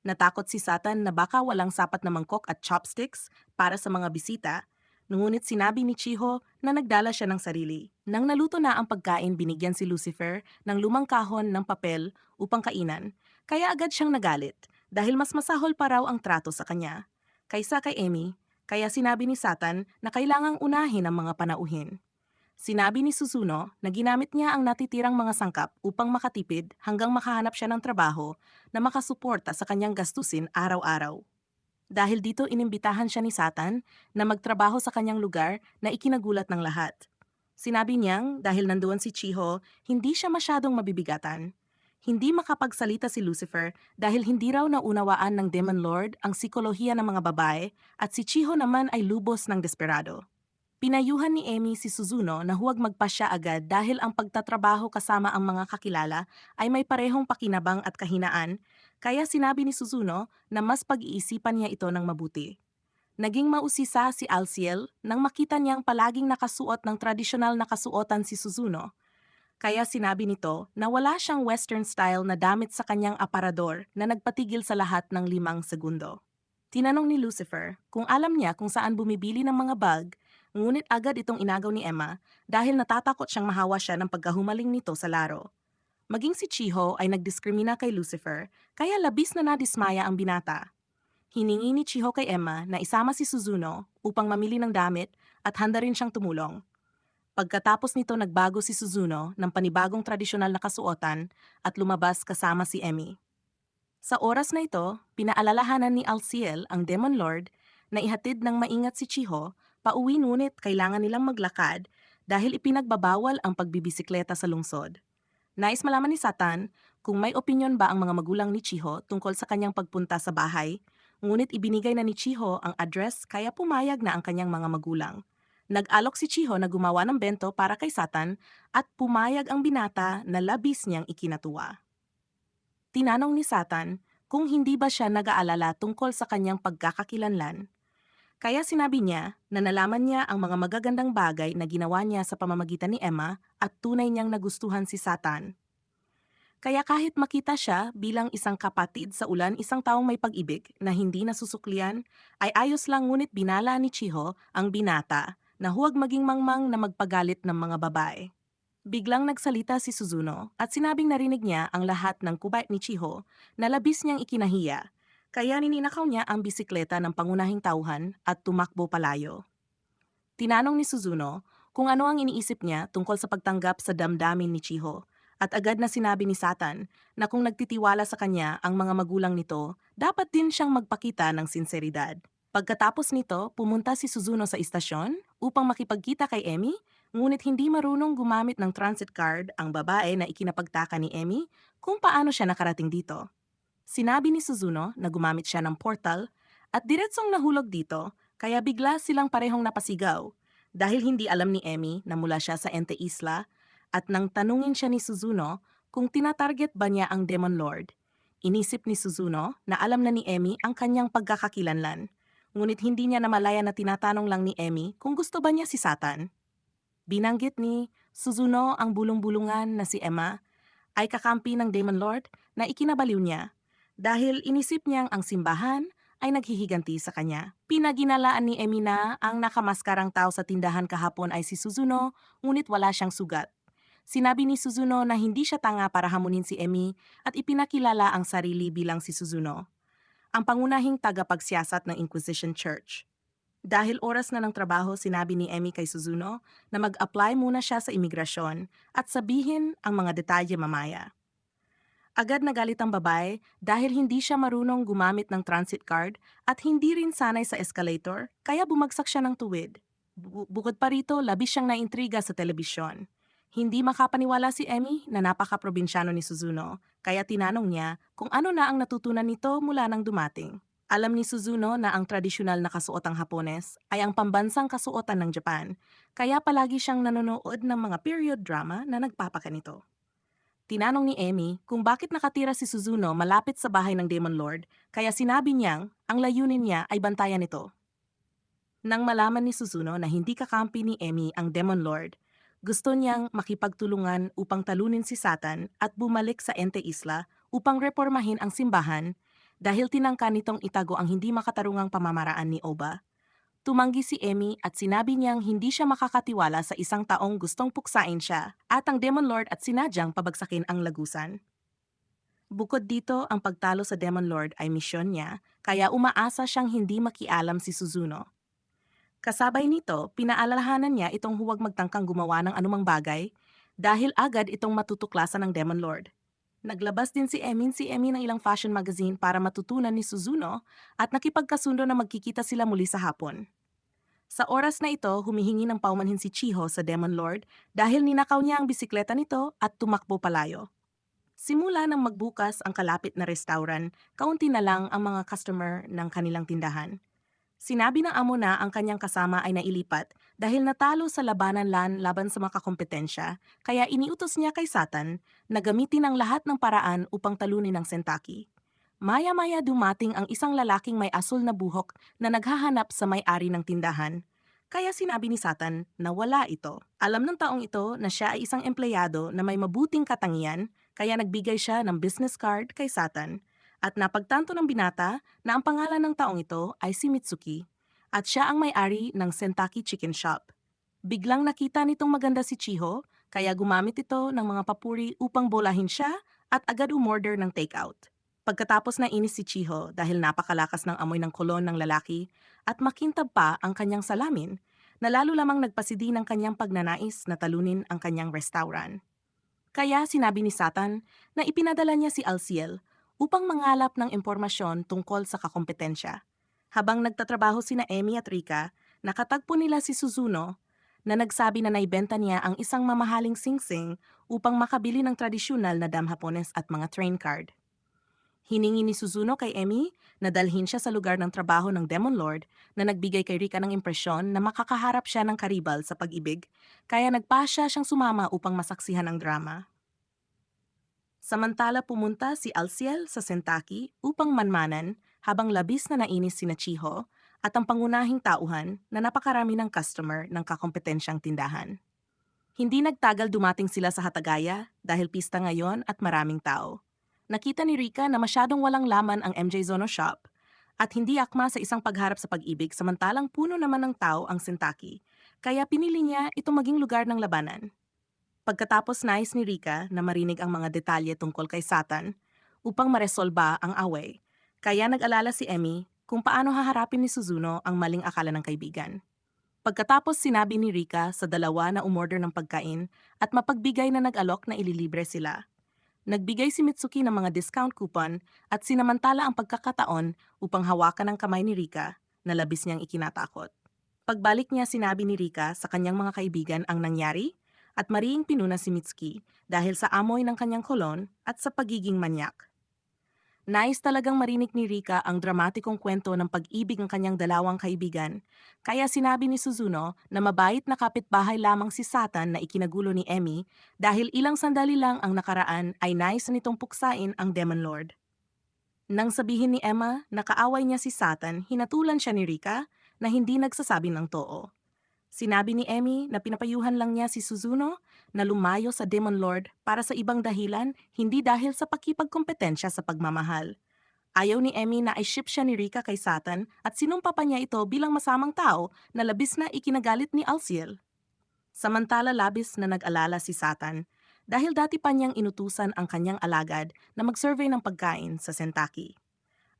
Natakot si Satan na baka walang sapat na mangkok at chopsticks para sa mga bisita, ngunit sinabi ni Chiho na nagdala siya ng sarili. Nang naluto na ang pagkain, binigyan si Lucifer ng lumang kahon ng papel upang kainan, kaya agad siyang nagalit dahil mas masahol pa raw ang trato sa kanya kaysa kay Emmy, kaya sinabi ni Satan na kailangang unahin ang mga panauhin. Sinabi ni Susuno na ginamit niya ang natitirang mga sangkap upang makatipid hanggang makahanap siya ng trabaho na makasuporta sa kanyang gastusin araw-araw. Dahil dito inimbitahan siya ni Satan na magtrabaho sa kanyang lugar na ikinagulat ng lahat. Sinabi niyang dahil nandoon si Chiho, hindi siya masyadong mabibigatan. Hindi makapagsalita si Lucifer dahil hindi raw naunawaan ng Demon Lord ang psikolohiya ng mga babae at si Chiho naman ay lubos ng desperado. Pinayuhan ni Emmy si Suzuno na huwag magpasya agad dahil ang pagtatrabaho kasama ang mga kakilala ay may parehong pakinabang at kahinaan, kaya sinabi ni Suzuno na mas pag-iisipan niya ito ng mabuti. Naging mausisa si Alciel nang makita niyang palaging nakasuot ng tradisyonal na kasuotan si Suzuno, kaya sinabi nito na wala siyang western style na damit sa kanyang aparador na nagpatigil sa lahat ng 5 segundo. Tinanong ni Lucifer kung alam niya kung saan bumibili ng mga bag, ngunit agad itong inagaw ni Emma dahil natatakot siyang mahawa siya ng pagkahumaling nito sa laro. Maging si Chiho ay nagdiskrimina kay Lucifer, kaya labis na nadismaya ang binata. Hiningi ni Chiho kay Emma na isama si Suzuno upang mamili ng damit at handa rin siyang tumulong. Pagkatapos nito nagbago si Suzuno ng panibagong tradisyonal na kasuotan at lumabas kasama si Emmy. Sa oras na ito, pinaalalahanan ni Alciel ang Demon Lord na ihatid ng maingat si Chiho pauwi, ngunit kailangan nilang maglakad dahil ipinagbabawal ang pagbibisikleta sa lungsod. Nais malaman ni Satan kung may opinyon ba ang mga magulang ni Chiho tungkol sa kanyang pagpunta sa bahay, ngunit ibinigay na ni Chiho ang address kaya pumayag na ang kanyang mga magulang. Nag-alok si Chiho na gumawa ng bento para kay Satan at pumayag ang binata na labis niyang ikinatuwa. Tinanong ni Satan kung hindi ba siya nag-aalala tungkol sa kanyang pagkakakilanlan. Kaya sinabi niya na nalaman niya ang mga magagandang bagay na ginawa niya sa pamamagitan ni Emma at tunay niyang nagustuhan si Satan. Kaya kahit makita siya bilang isang kapatid sa ulan, isang taong may pag-ibig na hindi nasusuklian, ay ayos lang, ngunit binala ni Chiho ang binata na huwag maging mangmang na magpagalit ng mga babae. Biglang nagsalita si Suzuno at sinabing narinig niya ang lahat ng kubait ni Chiho na labis niyang ikinahiya, kaya nininakaw niya ang bisikleta ng pangunahing tauhan at tumakbo palayo. Tinanong ni Suzuno kung ano ang iniisip niya tungkol sa pagtanggap sa damdamin ni Chiho, at agad na sinabi ni Satan na kung nagtitiwala sa kanya ang mga magulang nito, dapat din siyang magpakita ng sinseridad. Pagkatapos nito, pumunta si Suzuno sa istasyon upang makipagkita kay Emmy, ngunit hindi marunong gumamit ng transit card ang babae na ikinapagtaka ni Emmy kung paano siya nakarating dito. Sinabi ni Suzuno na gumamit siya ng portal at diretsong nahulog dito, kaya bigla silang parehong napasigaw dahil hindi alam ni Emmy na mula siya sa Ente Isla, at nang tanungin siya ni Suzuno kung tinatarget ba niya ang Demon Lord. Inisip ni Suzuno na alam na ni Emmy ang kanyang pagkakakilanlan, ngunit hindi niya namalaya na tinatanong lang ni Emmy kung gusto ba niya si Satan. Binanggit ni Suzuno ang bulong-bulungan na si Emma ay kakampi ng Demon Lord na ikinabaliw niya dahil inisip niyang ang simbahan ay naghihiganti sa kanya. Pinaginalaan ni Emmy na ang nakamaskarang tao sa tindahan kahapon ay si Suzuno, ngunit wala siyang sugat. Sinabi ni Suzuno na hindi siya tanga para hamunin si Emmy at ipinakilala ang sarili bilang si Suzuno, ang pangunahing tagapagsiyasat ng Inquisition Church. Dahil oras na ng trabaho, sinabi ni Emmy kay Suzuno na mag-apply muna siya sa imigrasyon at sabihin ang mga detalye mamaya. Agad nagalit ang babae dahil hindi siya marunong gumamit ng transit card at hindi rin sanay sa escalator, kaya bumagsak siya ng tuwid. Bukod pa rito, labis siyang naintriga sa telebisyon. Hindi makapaniwala si Emmy na napaka-probinsyano ni Suzuno, kaya tinanong niya kung ano na ang natutunan nito mula nang dumating. Alam ni Suzuno na ang tradisyonal na kasuotang Hapones ay ang pambansang kasuotan ng Japan, kaya palagi siyang nanonood ng mga period drama na nagpapakanito. Tinanong ni Emmy kung bakit nakatira si Suzuno malapit sa bahay ng Demon Lord, kaya sinabi niyang ang layunin niya ay bantayan ito. Nang malaman ni Suzuno na hindi kakampi ni Emmy ang Demon Lord, gusto niyang makipagtulungan upang talunin si Satan at bumalik sa Ente Isla upang reformahin ang simbahan dahil tinangka nitong itago ang hindi makatarungang pamamaraan ni Oba. Tumanggi si Emmy at sinabi niyang hindi siya makakatiwala sa isang taong gustong puksain siya at ang Demon Lord at sinadyang pabagsakin ang lagusan. Bukod dito, ang pagtalo sa Demon Lord ay misyon niya, kaya umaasa siyang hindi makialam si Suzuno. Kasabay nito, pinaalalahanan niya itong huwag magtangkang gumawa ng anumang bagay dahil agad itong matutuklasan ng Demon Lord. Naglabas din si Emmy ng ilang fashion magazine para matutunan ni Suzuno at nakipagkasundo na magkikita sila muli sa hapon. Sa oras na ito, humihingi ng paumanhin si Chiho sa Demon Lord dahil ninakaw niya ang bisikleta nito at tumakbo palayo. Simula nang magbukas ang kalapit na restaurant, kaunti na lang ang mga customer ng kanilang tindahan. Sinabi ng amo na ang kanyang kasama ay nailipat dahil natalo sa labanan laban sa mga kompetensya, kaya iniutos niya kay Satan na gamitin ang lahat ng paraan upang talunin ang Sentaki. Maya-maya dumating ang isang lalaking may asul na buhok na naghahanap sa may-ari ng tindahan. Kaya sinabi ni Satan na wala ito. Alam ng taong ito na siya ay isang empleyado na may mabuting katangian, kaya nagbigay siya ng business card kay Satan. At napagtanto ng binata na ang pangalan ng taong ito ay si Mitsuki at siya ang may-ari ng Sentaki Chicken Shop. Biglang nakita nitong maganda si Chiho, kaya gumamit ito ng mga papuri upang bolahin siya at agad umorder ng takeout. Pagkatapos na inis si Chiho dahil napakalakas ng amoy ng kolon ng lalaki at makintab pa ang kanyang salamin, na lalo lamang nagpasidi ng kanyang pagnanais na talunin ang kanyang restaurant. Kaya sinabi ni Satan na ipinadala niya si Alciel upang mangalap ng impormasyon tungkol sa kakompetensya. Habang nagtatrabaho sina Emmy at Rika, nakatagpo nila si Suzuno na nagsabi na naibenta niya ang isang mamahaling singsing upang makabili ng tradisyonal na dam Hapones at mga train card. Hiningi ni Suzuno kay Emmy na dalhin siya sa lugar ng trabaho ng Demon Lord na nagbigay kay Rika ng impresyon na makakaharap siya ng karibal sa pag-ibig, kaya nagpasya siyang sumama upang masaksihan ang drama. Samantala pumunta si Alciel sa Sentaki upang manmanan habang labis na nainis sina Chiho at ang pangunahing tauhan na napakarami ng customer ng kakompetensyang tindahan. Hindi nagtagal dumating sila sa Hatagaya dahil pista ngayon at maraming tao. Nakita ni Rika na masyadong walang laman ang MJ Zono Shop at hindi akma sa isang pagharap sa pag-ibig samantalang puno naman ng tao ang Sentaki, kaya pinili niya itong maging lugar ng labanan. Pagkatapos nais ni Rika na marinig ang mga detalye tungkol kay Satan upang maresolba ang away, kaya nag-alala si Emmy kung paano haharapin ni Suzuno ang maling akala ng kaibigan. Pagkatapos sinabi ni Rika sa dalawa na umorder ng pagkain at mapagbigay na nag-alok na ililibre sila. Nagbigay si Mitsuki ng mga discount coupon at sinamantala ang pagkakataon upang hawakan ang kamay ni Rika na labis niyang ikinatakot. Pagbalik niya sinabi ni Rika sa kanyang mga kaibigan ang nangyari at mariing pinuna si Mitsuki dahil sa amoy ng kanyang kolon at sa pagiging manyak. Nais talagang marinig ni Rika ang dramatikong kwento ng pag-ibig ng kanyang dalawang kaibigan, kaya sinabi ni Suzuno na mabait na kapitbahay lamang si Satan na ikinagulo ni Emmy dahil ilang sandali lang ang nakaraan ay nais nitong puksain ang Demon Lord. Nang sabihin ni Emma na kaaway niya si Satan, hinatulan siya ni Rika na hindi nagsasabi ng too. Sinabi ni Emmy na pinapayuhan lang niya si Suzuno na lumayo sa Demon Lord para sa ibang dahilan, hindi dahil sa pakipagkompetensya sa pagmamahal. Ayaw ni Emmy na i-ship siya ni Rika kay Satan at sinumpa pa niya ito bilang masamang tao na labis na ikinagalit ni Alciel. Samantala labis na nag-alala si Satan dahil dati pa niyang inutusan ang kanyang alagad na mag-survey ng pagkain sa Sentaki.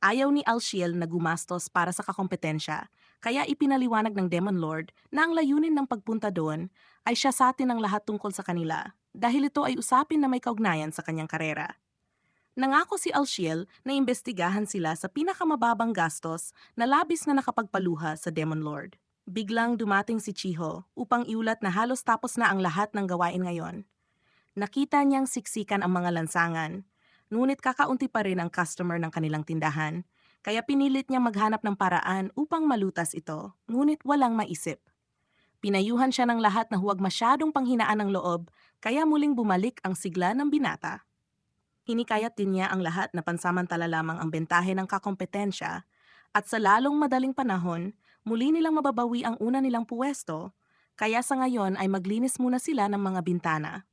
Ayaw ni Alciel na gumastos para sa kakompetensya, kaya ipinaliwanag ng Demon Lord na ang layunin ng pagpunta doon ay siya sa atin ang lahat tungkol sa kanila dahil ito ay usapin na may kaugnayan sa kanyang karera. Nangako si Alciel na imbestigahan sila sa pinakamababang gastos na labis na nakapagpaluha sa Demon Lord. Biglang dumating si Chiho upang iulat na halos tapos na ang lahat ng gawain ngayon. Nakita niyang siksikan ang mga lansangan, ngunit kakaunti pa rin ang customer ng kanilang tindahan, kaya pinilit niyang maghanap ng paraan upang malutas ito, ngunit walang maisip. Pinayuhan siya ng lahat na huwag masyadong panghinaan ng loob, kaya muling bumalik ang sigla ng binata. Hinikayat din niya ang lahat na pansamantala lamang ang bentahe ng kakompetensya, at sa lalong madaling panahon, muli nilang mababawi ang una nilang puwesto, kaya sa ngayon ay maglinis muna sila ng mga bintana.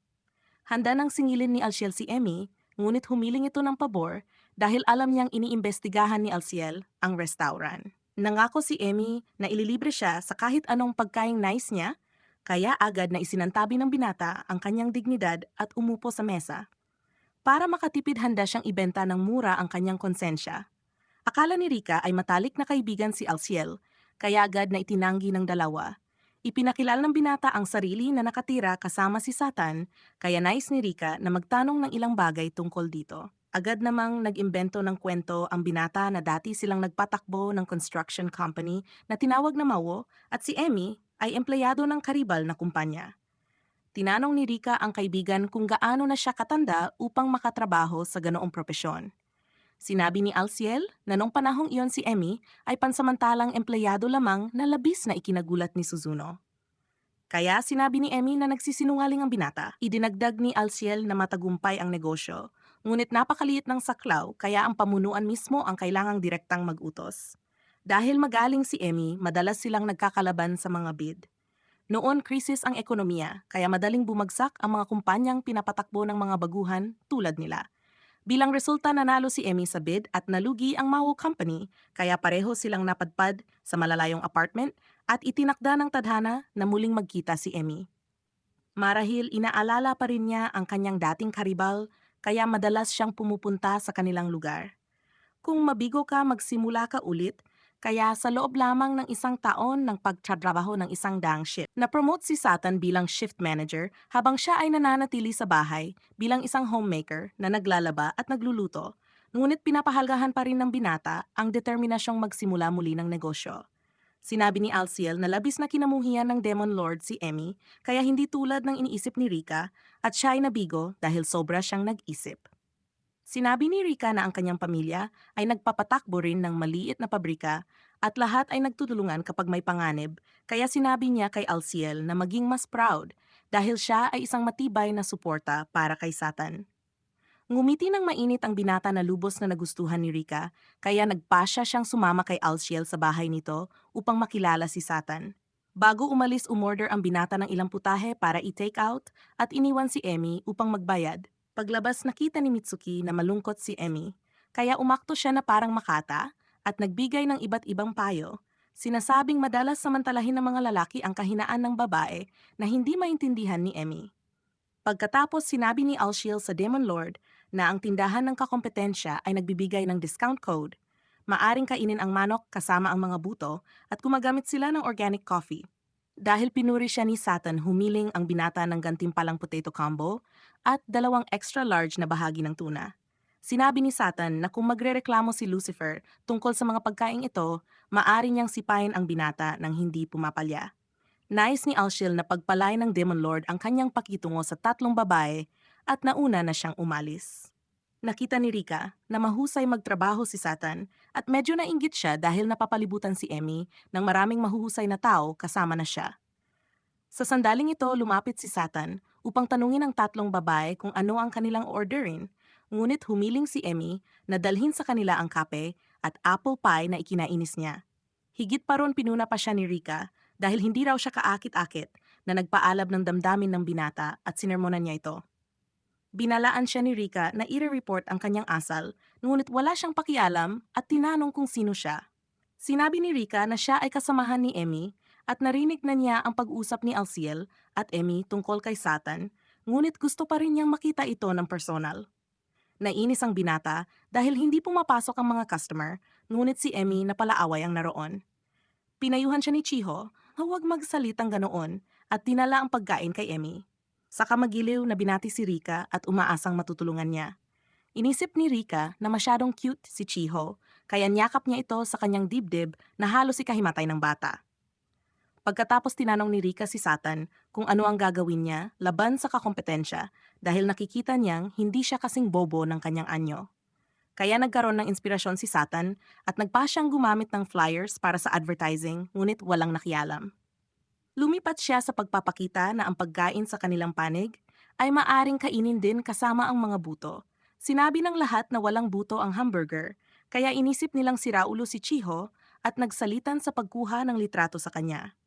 Handa nang singilin ni Alciel si Emmy, ngunit humiling ito ng pabor dahil alam niyang iniimbestigahan ni Alciel ang restaurant. Nangako si Emmy na ililibre siya sa kahit anong pagkaing nice niya, kaya agad na isinantabi ng binata ang kanyang dignidad at umupo sa mesa. Para makatipid handa siyang ibenta ng mura ang kanyang konsensya. Akala ni Rika ay matalik na kaibigan si Alciel, kaya agad na itinanggi ng dalawa. Ipinakilala ng binata ang sarili na nakatira kasama si Satan, kaya nais ni Rika na magtanong ng ilang bagay tungkol dito. Agad namang nag-imbento ng kwento ang binata na dati silang nagpatakbo ng construction company na tinawag na Mawo at si Emmy ay empleyado ng karibal na kumpanya. Tinanong ni Rika ang kaibigan kung gaano na siya katanda upang makatrabaho sa ganoong propesyon. Sinabi ni Alciel na noong panahong iyon si Emmy ay pansamantalang empleyado lamang na labis na ikinagulat ni Suzuno. Kaya sinabi ni Emmy na nagsisinungaling ang binata. Idinagdag ni Alciel na matagumpay ang negosyo, ngunit napakaliit ng saklaw kaya ang pamunuan mismo ang kailangang direktang mag-utos. Dahil magaling si Emmy, madalas silang nagkakalaban sa mga bid. Noon krisis ang ekonomiya, kaya madaling bumagsak ang mga kumpanyang pinapatakbo ng mga baguhan tulad nila. Bilang resulta nanalo si Emmy sa bid at nalugi ang Mawo Company, kaya pareho silang napadpad sa malalayong apartment at itinakda ng tadhana na muling magkita si Emmy. Marahil inaalala pa rin niya ang kanyang dating karibal, kaya madalas siyang pumupunta sa kanilang lugar. Kung mabigo ka, magsimula ka ulit, kaya sa loob lamang ng isang taon ng pagtatrabaho ng isang daang shift, na-promote si Satan bilang shift manager habang siya ay nananatili sa bahay bilang isang homemaker na naglalaba at nagluluto, ngunit pinapahalagahan pa rin ng binata ang determinasyong magsimula muli ng negosyo. Sinabi ni Alciel na labis na kinamuhian ng Demon Lord si Emmy kaya hindi tulad ng iniisip ni Rika at siya ay nabigo dahil sobra siyang nag-isip. Sinabi ni Rika na ang kanyang pamilya ay nagpapatakbo rin ng maliit na pabrika at lahat ay nagtutulungan kapag may panganib, kaya sinabi niya kay Alciel na maging mas proud dahil siya ay isang matibay na suporta para kay Satan. Ngumiti ng mainit ang binata na lubos na nagustuhan ni Rika, kaya nagpasya siyang sumama kay Alciel sa bahay nito upang makilala si Satan. Bago umalis, umorder ang binata ng ilang putahe para i-take out at iniwan si Emmy upang magbayad. Paglabas, nakita ni Mitsuki na malungkot si Emmy, kaya umakto siya na parang makata at nagbigay ng iba't ibang payo. Sinasabing madalas samantalahin ng mga lalaki ang kahinaan ng babae na hindi maintindihan ni Emmy. Pagkatapos, sinabi ni Alciel sa Demon Lord na ang tindahan ng kakompetensya ay nagbibigay ng discount code. Maaring kainin ang manok kasama ang mga buto at gumagamit sila ng organic coffee. Dahil pinuri siya ni Satan, humiling ang binata ng gantimpalang potato combo at 2 extra large na bahagi ng tuna. Sinabi ni Satan na kung magrereklamo si Lucifer tungkol sa mga pagkaing ito, maaari niyang sipain ang binata ng hindi pumapalya. Nais ni Alciel na pagpalay ng Demon Lord ang kanyang pakitungo sa 3 babae at nauna na siyang umalis. Nakita ni Rika na mahusay magtrabaho si Satan at medyo nainggit siya dahil napapalibutan si Emmy ng maraming mahuhusay na tao kasama na siya. Sa sandaling ito, lumapit si Satan upang tanungin ang 3 babae kung ano ang kanilang orderin, ngunit humiling si Emmy na dalhin sa kanila ang kape at apple pie na ikinainis niya. Higit pa ron, pinuna pa siya ni Rika dahil hindi raw siya kaakit-akit na nagpaalab ng damdamin ng binata at sinermonan niya ito. Binalaan siya ni Rika na i-report ang kanyang asal, ngunit wala siyang pakialam at tinanong kung sino siya. Sinabi ni Rika na siya ay kasamahan ni Emmy at narinig na niya ang pag-usap ni Alciel at Emmy tungkol kay Satan, ngunit gusto pa rin niyang makita ito ng personal. Nainis ang binata dahil hindi pumapasok ang mga customer, ngunit si Emmy na palaaway ang naroon. Pinayuhan siya ni Chiho na huwag magsalitang ganoon at dinala ang pagkain kay Emmy. Saka magiliw na binati si Rika at umaasang matutulungan niya. Inisip ni Rika na masyadong cute si Chiho, kaya niyakap niya ito sa kanyang dibdib na halos ikahimatay ng bata. Pagkatapos, tinanong ni Rika si Satan kung ano ang gagawin niya laban sa kakompetensya dahil nakikita niyang hindi siya kasing bobo ng kanyang anyo. Kaya nagkaroon ng inspirasyon si Satan at nagpa siyang gumamit ng flyers para sa advertising, ngunit walang nakialam. Lumipat siya sa pagpapakita na ang pagkain sa kanilang panig ay maaring kainin din kasama ang mga buto. Sinabi ng lahat na walang buto ang hamburger, kaya inisip nilang siraulo si Chiho at nagsalitan sa pagkuha ng litrato sa kanya.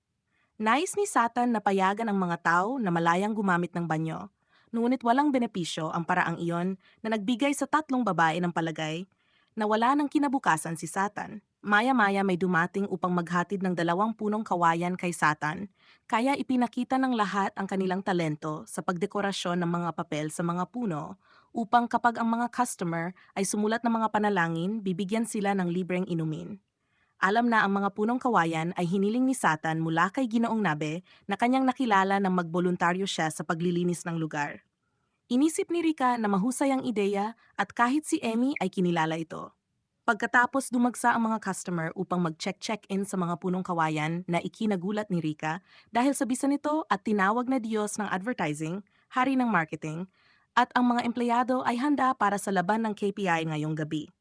Nais ni Satan na payagan ang mga tao na malayang gumamit ng banyo, ngunit walang benepisyo ang paraang iyon na nagbigay sa 3 babae ng palagay na wala ng kinabukasan si Satan. Maya-maya may dumating upang maghatid ng 2 punong kawayan kay Satan, kaya ipinakita ng lahat ang kanilang talento sa pagdekorasyon ng mga papel sa mga puno upang kapag ang mga customer ay sumulat ng mga panalangin, bibigyan sila ng libreng inumin. Alam na ang mga punong kawayan ay hiniling ni Satan mula kay Ginoong Nabe na kanyang nakilala nang magboluntaryo siya sa paglilinis ng lugar. Inisip ni Rika na mahusay ang ideya at kahit si Emmy ay kinilala ito. Pagkatapos, dumagsa ang mga customer upang mag-check-in sa mga punong kawayan na ikinagulat ni Rika dahil sa bisa nito at tinawag na Diyos ng advertising, hari ng marketing, at ang mga empleyado ay handa para sa laban ng KPI ngayong gabi.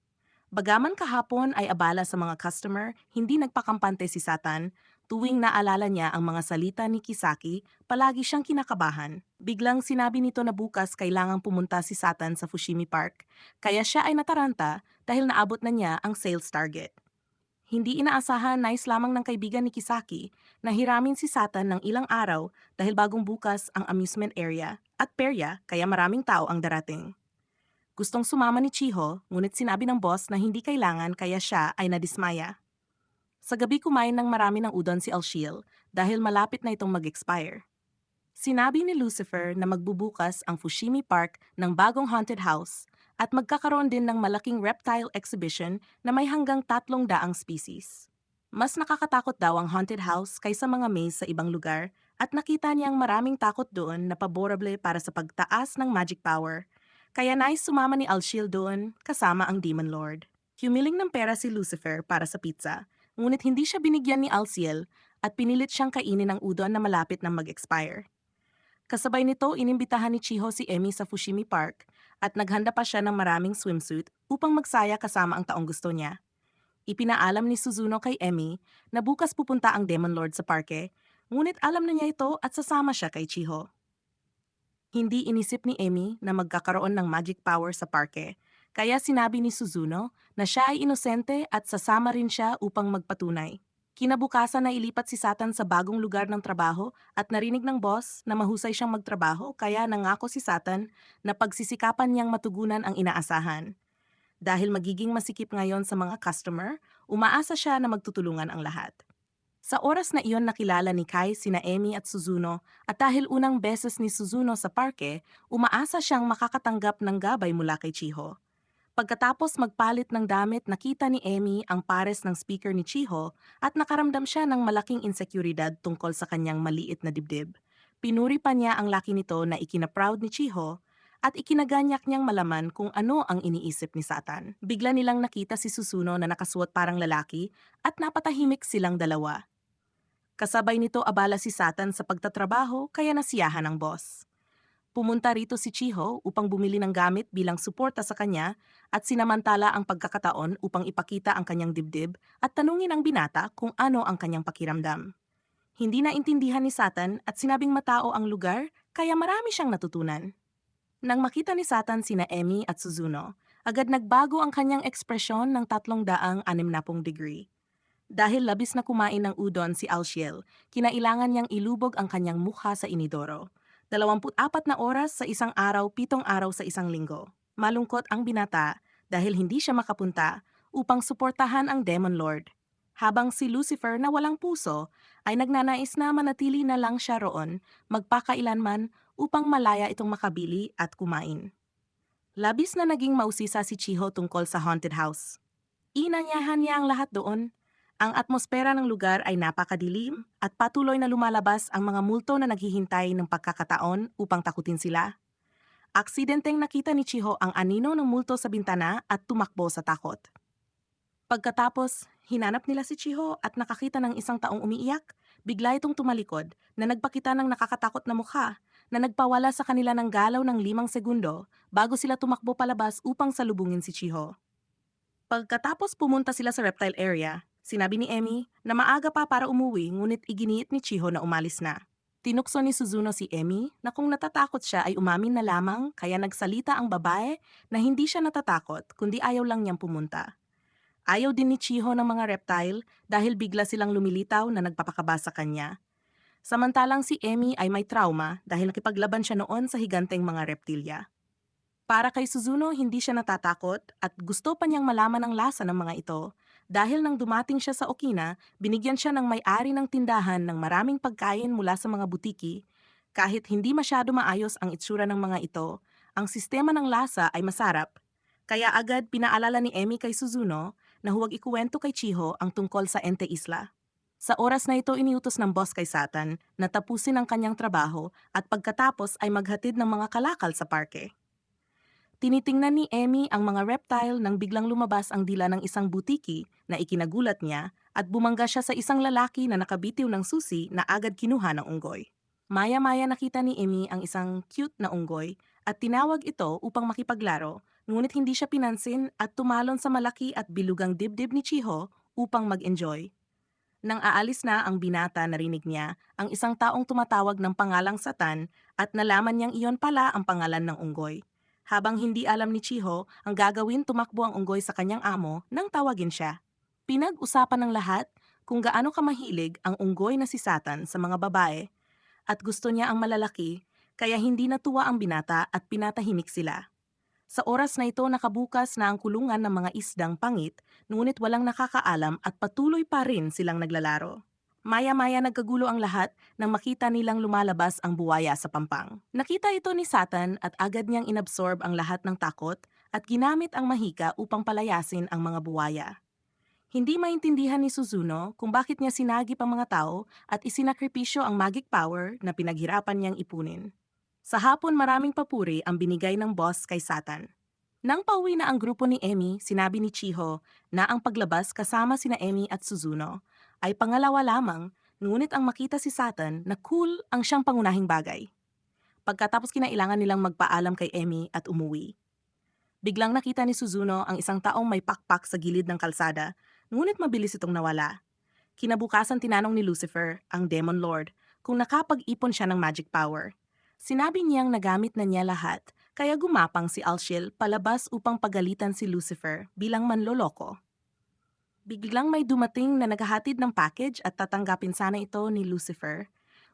Bagaman kahapon ay abala sa mga customer, hindi nagpakampante si Satan. Tuwing naalala niya ang mga salita ni Kisaki, palagi siyang kinakabahan. Biglang sinabi nito na bukas kailangang pumunta si Satan sa Fushimi Park, kaya siya ay nataranta dahil naabot na niya ang sales target. Hindi inaasahan, nais lamang ng kaibigan ni Kisaki na hiramin si Satan ng ilang araw dahil bagong bukas ang amusement area at perya, kaya maraming tao ang darating. Gustong sumama ni Chiho, ngunit sinabi ng boss na hindi kailangan, kaya siya ay nadismaya. Sa gabi, kumain ng marami ng udon si Alciel dahil malapit na itong mag-expire. Sinabi ni Lucifer na magbubukas ang Fushimi Park ng bagong haunted house at magkakaroon din ng malaking reptile exhibition na may hanggang 300 species. Mas nakakatakot daw ang haunted house kaysa mga maze sa ibang lugar at nakita niyang maraming takot doon na paborable para sa pagtaas ng magic power. Kaya nais sumama ni Alciel doon kasama ang Demon Lord. Humiling ng pera si Lucifer para sa pizza, ngunit hindi siya binigyan ni Alciel at pinilit siyang kainin ang udon na malapit na mag-expire. Kasabay nito, inimbitahan ni Chiho si Emmy sa Fushimi Park at naghanda pa siya ng maraming swimsuit upang magsaya kasama ang taong gusto niya. Ipinaalam ni Suzuno kay Emmy na bukas pupunta ang Demon Lord sa parke, ngunit alam na niya ito at sasama siya kay Chiho. Hindi inisip ni Emi na magkakaroon ng magic power sa parke, kaya sinabi ni Suzuno na siya ay inosente at sasama rin siya upang magpatunay. Kinabukasan na ilipat si Satan sa bagong lugar ng trabaho at narinig ng boss na mahusay siyang magtrabaho kaya nangako si Satan na pagsisikapan niyang matugunan ang inaasahan. Dahil magiging masikip ngayon sa mga customer, umaasa siya na magtutulungan ang lahat. Sa oras na iyon nakilala ni Kai sina Emi at Suzuno at dahil unang beses ni Suzuno sa parke, umaasa siyang makakatanggap ng gabay mula kay Chiho. Pagkatapos magpalit ng damit, nakita ni Emi ang pares ng speaker ni Chiho at nakaramdam siya ng malaking insekuridad tungkol sa kanyang maliit na dibdib. Pinuri pa niya ang laki nito na ikinaproud ni Chiho at ikinaganyak niyang malaman kung ano ang iniisip ni Satan. Bigla nilang nakita si Susuno na nakasuot parang lalaki at napatahimik silang dalawa. Kasabay nito abala si Satan sa pagtatrabaho kaya nasiyahan ng boss. Pumunta rito si Chiho upang bumili ng gamit bilang suporta sa kanya at sinamantala ang pagkakataon upang ipakita ang kanyang dibdib at tanungin ang binata kung ano ang kanyang pakiramdam. Hindi naintindihan ni Satan at sinabing matao ang lugar kaya marami siyang natutunan. Nang makita ni Satan sina Emi at Suzuno, agad nagbago ang kanyang ekspresyon ng 360 degree. Dahil labis na kumain ng udon si Alciel, kinailangan niyang ilubog ang kanyang mukha sa inidoro. 24 na oras sa isang araw, 7 araw sa isang linggo. Malungkot ang binata dahil hindi siya makapunta upang suportahan ang Demon Lord. Habang si Lucifer na walang puso ay nagnanais na manatili na lang siya roon magpakailanman upang malaya itong makabili at kumain. Labis na naging mausisa si Chiho tungkol sa haunted house. Inanyahan niya ang lahat doon. Ang atmosfera ng lugar ay napakadilim at patuloy na lumalabas ang mga multo na naghihintay ng pagkakataon upang takutin sila. Aksidenteng nakita ni Chiho ang anino ng multo sa bintana at tumakbo sa takot. Pagkatapos, hinanap nila si Chiho at nakakita ng isang taong umiiyak. Bigla itong tumalikod na nagpakita ng nakakatakot na mukha na nagpawala sa kanila ng galaw ng 5 segundo bago sila tumakbo palabas upang salubungin si Chiho. Pagkatapos pumunta sila sa reptile area, sinabi ni Emi na maaga pa para umuwi ngunit iginiit ni Chiho na umalis na. Tinukso ni Suzuno si Emi na kung natatakot siya ay umamin na lamang kaya nagsalita ang babae na hindi siya natatakot kundi ayaw lang niyang pumunta. Ayaw din ni Chiho ng mga reptile dahil bigla silang lumilitaw na nagpapakaba sa kanya. Samantalang si Emi ay may trauma dahil nakipaglaban siya noon sa higanteng mga reptilya. Para kay Suzuno, hindi siya natatakot at gusto pa niyang malaman ang lasa ng mga ito dahil nang dumating siya sa Okina, binigyan siya ng may-ari ng tindahan ng maraming pagkain mula sa mga butiki. Kahit hindi masyado maayos ang itsura ng mga ito, ang sistema ng lasa ay masarap. Kaya agad pinaalala ni Emi kay Suzuno na huwag ikuwento kay Chiho ang tungkol sa Ente Isla. Sa oras na ito iniutos ng boss kay Satan na tapusin ang kanyang trabaho at pagkatapos ay maghatid ng mga kalakal sa parke. Tinitingnan ni Emi ang mga reptile nang biglang lumabas ang dila ng isang butiki na ikinagulat niya at bumangga siya sa isang lalaki na nakabitiw ng susi na agad kinuha ng unggoy. Maya-maya nakita ni Emi ang isang cute na unggoy at tinawag ito upang makipaglaro, ngunit hindi siya pinansin at tumalon sa malaki at bilugang dibdib ni Chiho upang mag-enjoy. Nang aalis na ang binata, narinig niya ang isang taong tumatawag ng pangalang Satan at nalaman niyang iyon pala ang pangalan ng unggoy. Habang hindi alam ni Chiho ang gagawin, tumakbo ang unggoy sa kanyang amo nang tawagin siya. Pinag-usapan ng lahat kung gaano kamahilig ang unggoy na si Satan sa mga babae at gusto niya ang malalaki kaya hindi natuwa ang binata at pinatahimik sila. Sa oras na ito nakabukas na ang kulungan ng mga isdang pangit ngunit walang nakakaalam at patuloy pa rin silang naglalaro. Maya-maya nagkagulo ang lahat nang makita nilang lumalabas ang buwaya sa pampang. Nakita ito ni Satan at agad niyang inabsorb ang lahat ng takot at ginamit ang mahika upang palayasin ang mga buwaya. Hindi maintindihan ni Suzuno kung bakit niya sinagip ang mga tao at isinakripisyo ang magic power na pinaghirapan niyang ipunin. Sa hapon maraming papuri ang binigay ng boss kay Satan. Nang pauwi na ang grupo ni Emi, sinabi ni Chiho na ang paglabas kasama sina Emi at Suzuno ay pangalawa lamang, ngunit ang makita si Satan na cool ang siyang pangunahing bagay. Pagkatapos kinailangan nilang magpaalam kay Emi at umuwi. Biglang nakita ni Suzuno ang isang taong may pakpak sa gilid ng kalsada, ngunit mabilis itong nawala. Kinabukasan tinanong ni Lucifer, ang Demon Lord, kung nakapag-ipon siya ng magic power. Sinabi niyang nagamit na niya lahat, kaya gumapang si Alciel palabas upang pagalitan si Lucifer bilang manloloko. Biglang may dumating na naghahatid ng package at tatanggapin sana ito ni Lucifer.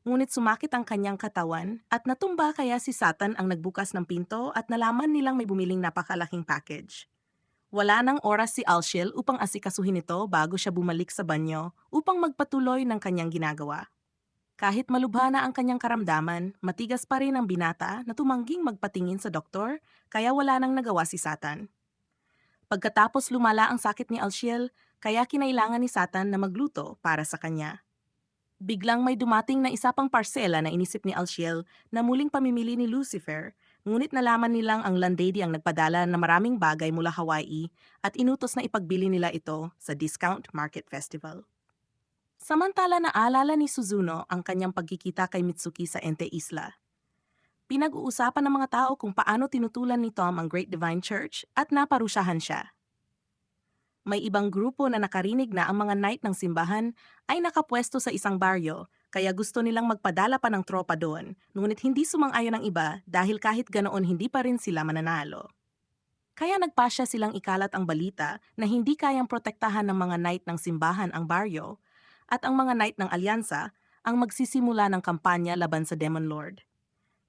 Ngunit sumakit ang kanyang katawan at natumba kaya si Satan ang nagbukas ng pinto at nalaman nilang may bumiling napakalaking package. Wala nang oras si Alciel upang asikasuhin ito bago siya bumalik sa banyo upang magpatuloy ng kanyang ginagawa. Kahit malubha na ang kanyang karamdaman, matigas pa rin ang binata na tumangging magpatingin sa doktor kaya wala nang nagawa si Satan. Pagkatapos lumala ang sakit ni Alciel, kaya kinailangan ni Satan na magluto para sa kanya. Biglang may dumating na isa pang parsela na inisip ni Alciel na muling pamimili ni Lucifer, ngunit nalaman nilang ang landlady ang nagpadala na maraming bagay mula Hawaii at inutos na ipagbili nila ito sa Discount Market Festival. Samantala naalala ni Suzuno ang kanyang pagkikita kay Mitsuki sa Ente Isla. Pinag-uusapan ng mga tao kung paano tinutulan ni Tom ang Great Divine Church at naparusyahan siya. May ibang grupo na nakarinig na ang mga knight ng simbahan ay nakapwesto sa isang baryo, kaya gusto nilang magpadala pa ng tropa doon, ngunit hindi sumang-ayon ang iba dahil kahit ganoon hindi pa rin sila mananalo. Kaya nagpasya silang ikalat ang balita na hindi kayang protektahan ng mga knight ng simbahan ang baryo at ang mga knight ng alyansa ang magsisimula ng kampanya laban sa Demon Lord.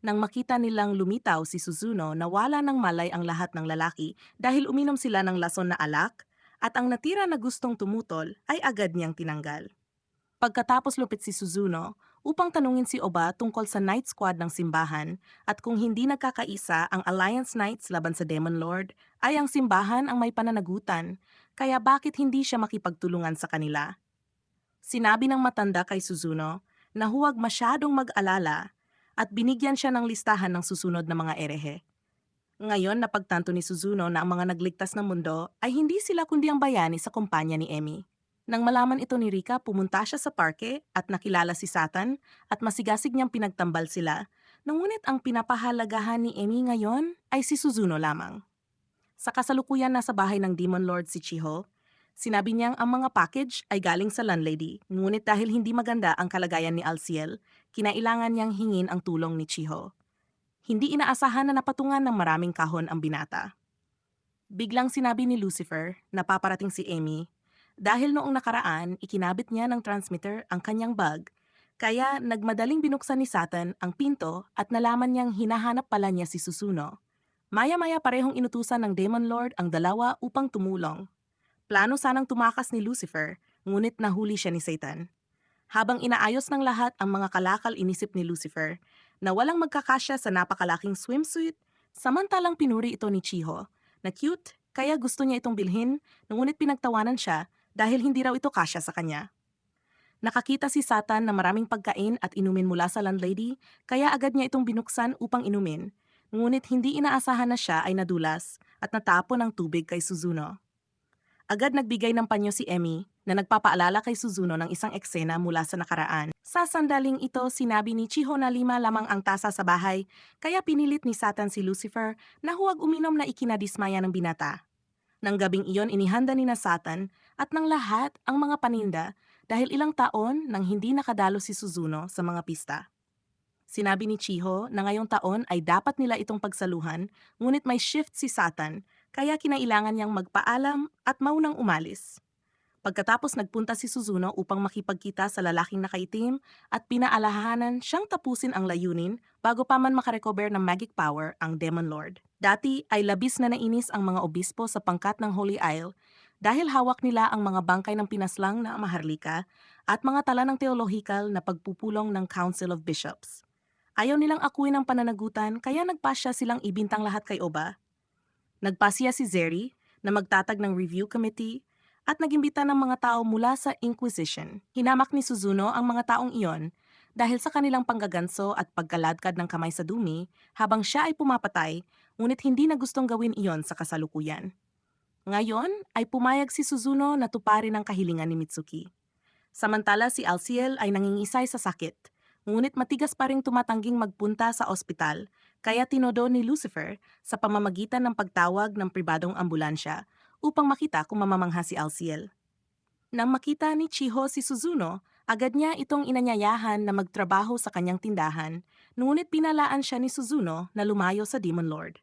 Nang makita nilang lumitaw si Suzuno, nawala ng malay ang lahat ng lalaki dahil uminom sila ng lason na alak at ang natira na gustong tumutol ay agad niyang tinanggal. Pagkatapos lupit si Suzuno upang tanungin si Oba tungkol sa Knight Squad ng simbahan at kung hindi nagkakaisa ang Alliance Knights laban sa Demon Lord ay ang simbahan ang may pananagutan, kaya bakit hindi siya makipagtulungan sa kanila? Sinabi ng matanda kay Suzuno na huwag masyadong mag-alala at binigyan siya ng listahan ng susunod na mga erehe. Ngayon napagtanto ni Suzuno na ang mga nagligtas ng mundo ay hindi sila kundi ang bayani sa kumpanya ni Emmy. Nang malaman ito ni Rika, pumunta siya sa parke at nakilala si Satan at masigasig niyang pinagtambal sila. Ngunit ang pinapahalagahan ni Emmy ngayon ay si Suzuno lamang. Sa kasalukuyan nasa bahay ng Demon Lord si Chiho, sinabi niyang ang mga package ay galing sa landlady, ngunit dahil hindi maganda ang kalagayan ni Alciel, kinailangan niyang hingin ang tulong ni Chiho. Hindi inaasahan na napatungan ng maraming kahon ang binata. Biglang sinabi ni Lucifer na paparating si Emmy dahil noong nakaraan ikinabit niya ng transmitter ang kanyang bag, kaya nagmadaling binuksan ni Satan ang pinto at nalaman niyang hinahanap pala niya si Susuno. Maya-maya parehong inutusan ng Demon Lord ang dalawa upang tumulong. Plano sanang tumakas ni Lucifer, ngunit nahuli siya ni Satan. Habang inaayos ng lahat ang mga kalakal inisip ni Lucifer na walang magkakasya sa napakalaking swimsuit, samantalang pinuri ito ni Chiho na cute kaya gusto niya itong bilhin, ngunit pinagtawanan siya dahil hindi raw ito kasya sa kanya. Nakakita si Satan na maraming pagkain at inumin mula sa landlady, kaya agad niya itong binuksan upang inumin, ngunit hindi inaasahan na siya ay nadulas at natapon ng tubig kay Suzuno. Agad nagbigay ng panyo si Emmy na nagpapaalala kay Suzuno ng isang eksena mula sa nakaraan. Sa sandaling ito, sinabi ni Chiho na 5 lamang ang tasa sa bahay, kaya pinilit ni Satan si Lucifer na huwag uminom na ikinadismaya ng binata. Nang gabing iyon, inihanda ni na Satan at ng lahat ang mga paninda dahil ilang taon nang hindi nakadalo si Suzuno sa mga pista. Sinabi ni Chiho na ngayong taon ay dapat nila itong pagsaluhan, ngunit may shift si Satan, kaya kinailangan niyang magpaalam at maunang umalis. Pagkatapos nagpunta si Suzuno upang makipagkita sa lalaking nakaitim at pinaalahanan siyang tapusin ang layunin bago pa man makarecover ng magic power ang Demon Lord. Dati ay labis na nainis ang mga obispo sa pangkat ng Holy Isle dahil hawak nila ang mga bangkay ng pinaslang na maharlika at mga tala ng theological na pagpupulong ng Council of Bishops. Ayaw nilang akuin ang pananagutan kaya nagpasya silang ibintang lahat kay Oba. Nagpasya si Zeri na magtatag ng review committee at nagimbita ng mga tao mula sa Inquisition. Hinamak ni Suzuno ang mga taong iyon dahil sa kanilang panggaganso at pagkaladkad ng kamay sa dumi habang siya ay pumapatay, ngunit hindi na gustong gawin iyon sa kasalukuyan. Ngayon ay pumayag si Suzuno na tuparin ang kahilingan ni Mitsuki. Samantala si Alciel ay nangingisay sa sakit, ngunit matigas pa ring tumatangging magpunta sa ospital, kaya tinodo ni Lucifer sa pamamagitan ng pagtawag ng pribadong ambulansya upang makita kung mamamangha si Alciel. Nang makita ni Chiho si Suzuno Agad niya itong inanyayahan na magtrabaho sa kanyang tindahan, ngunit pinalaan siya ni Suzuno na lumayo sa Demon Lord.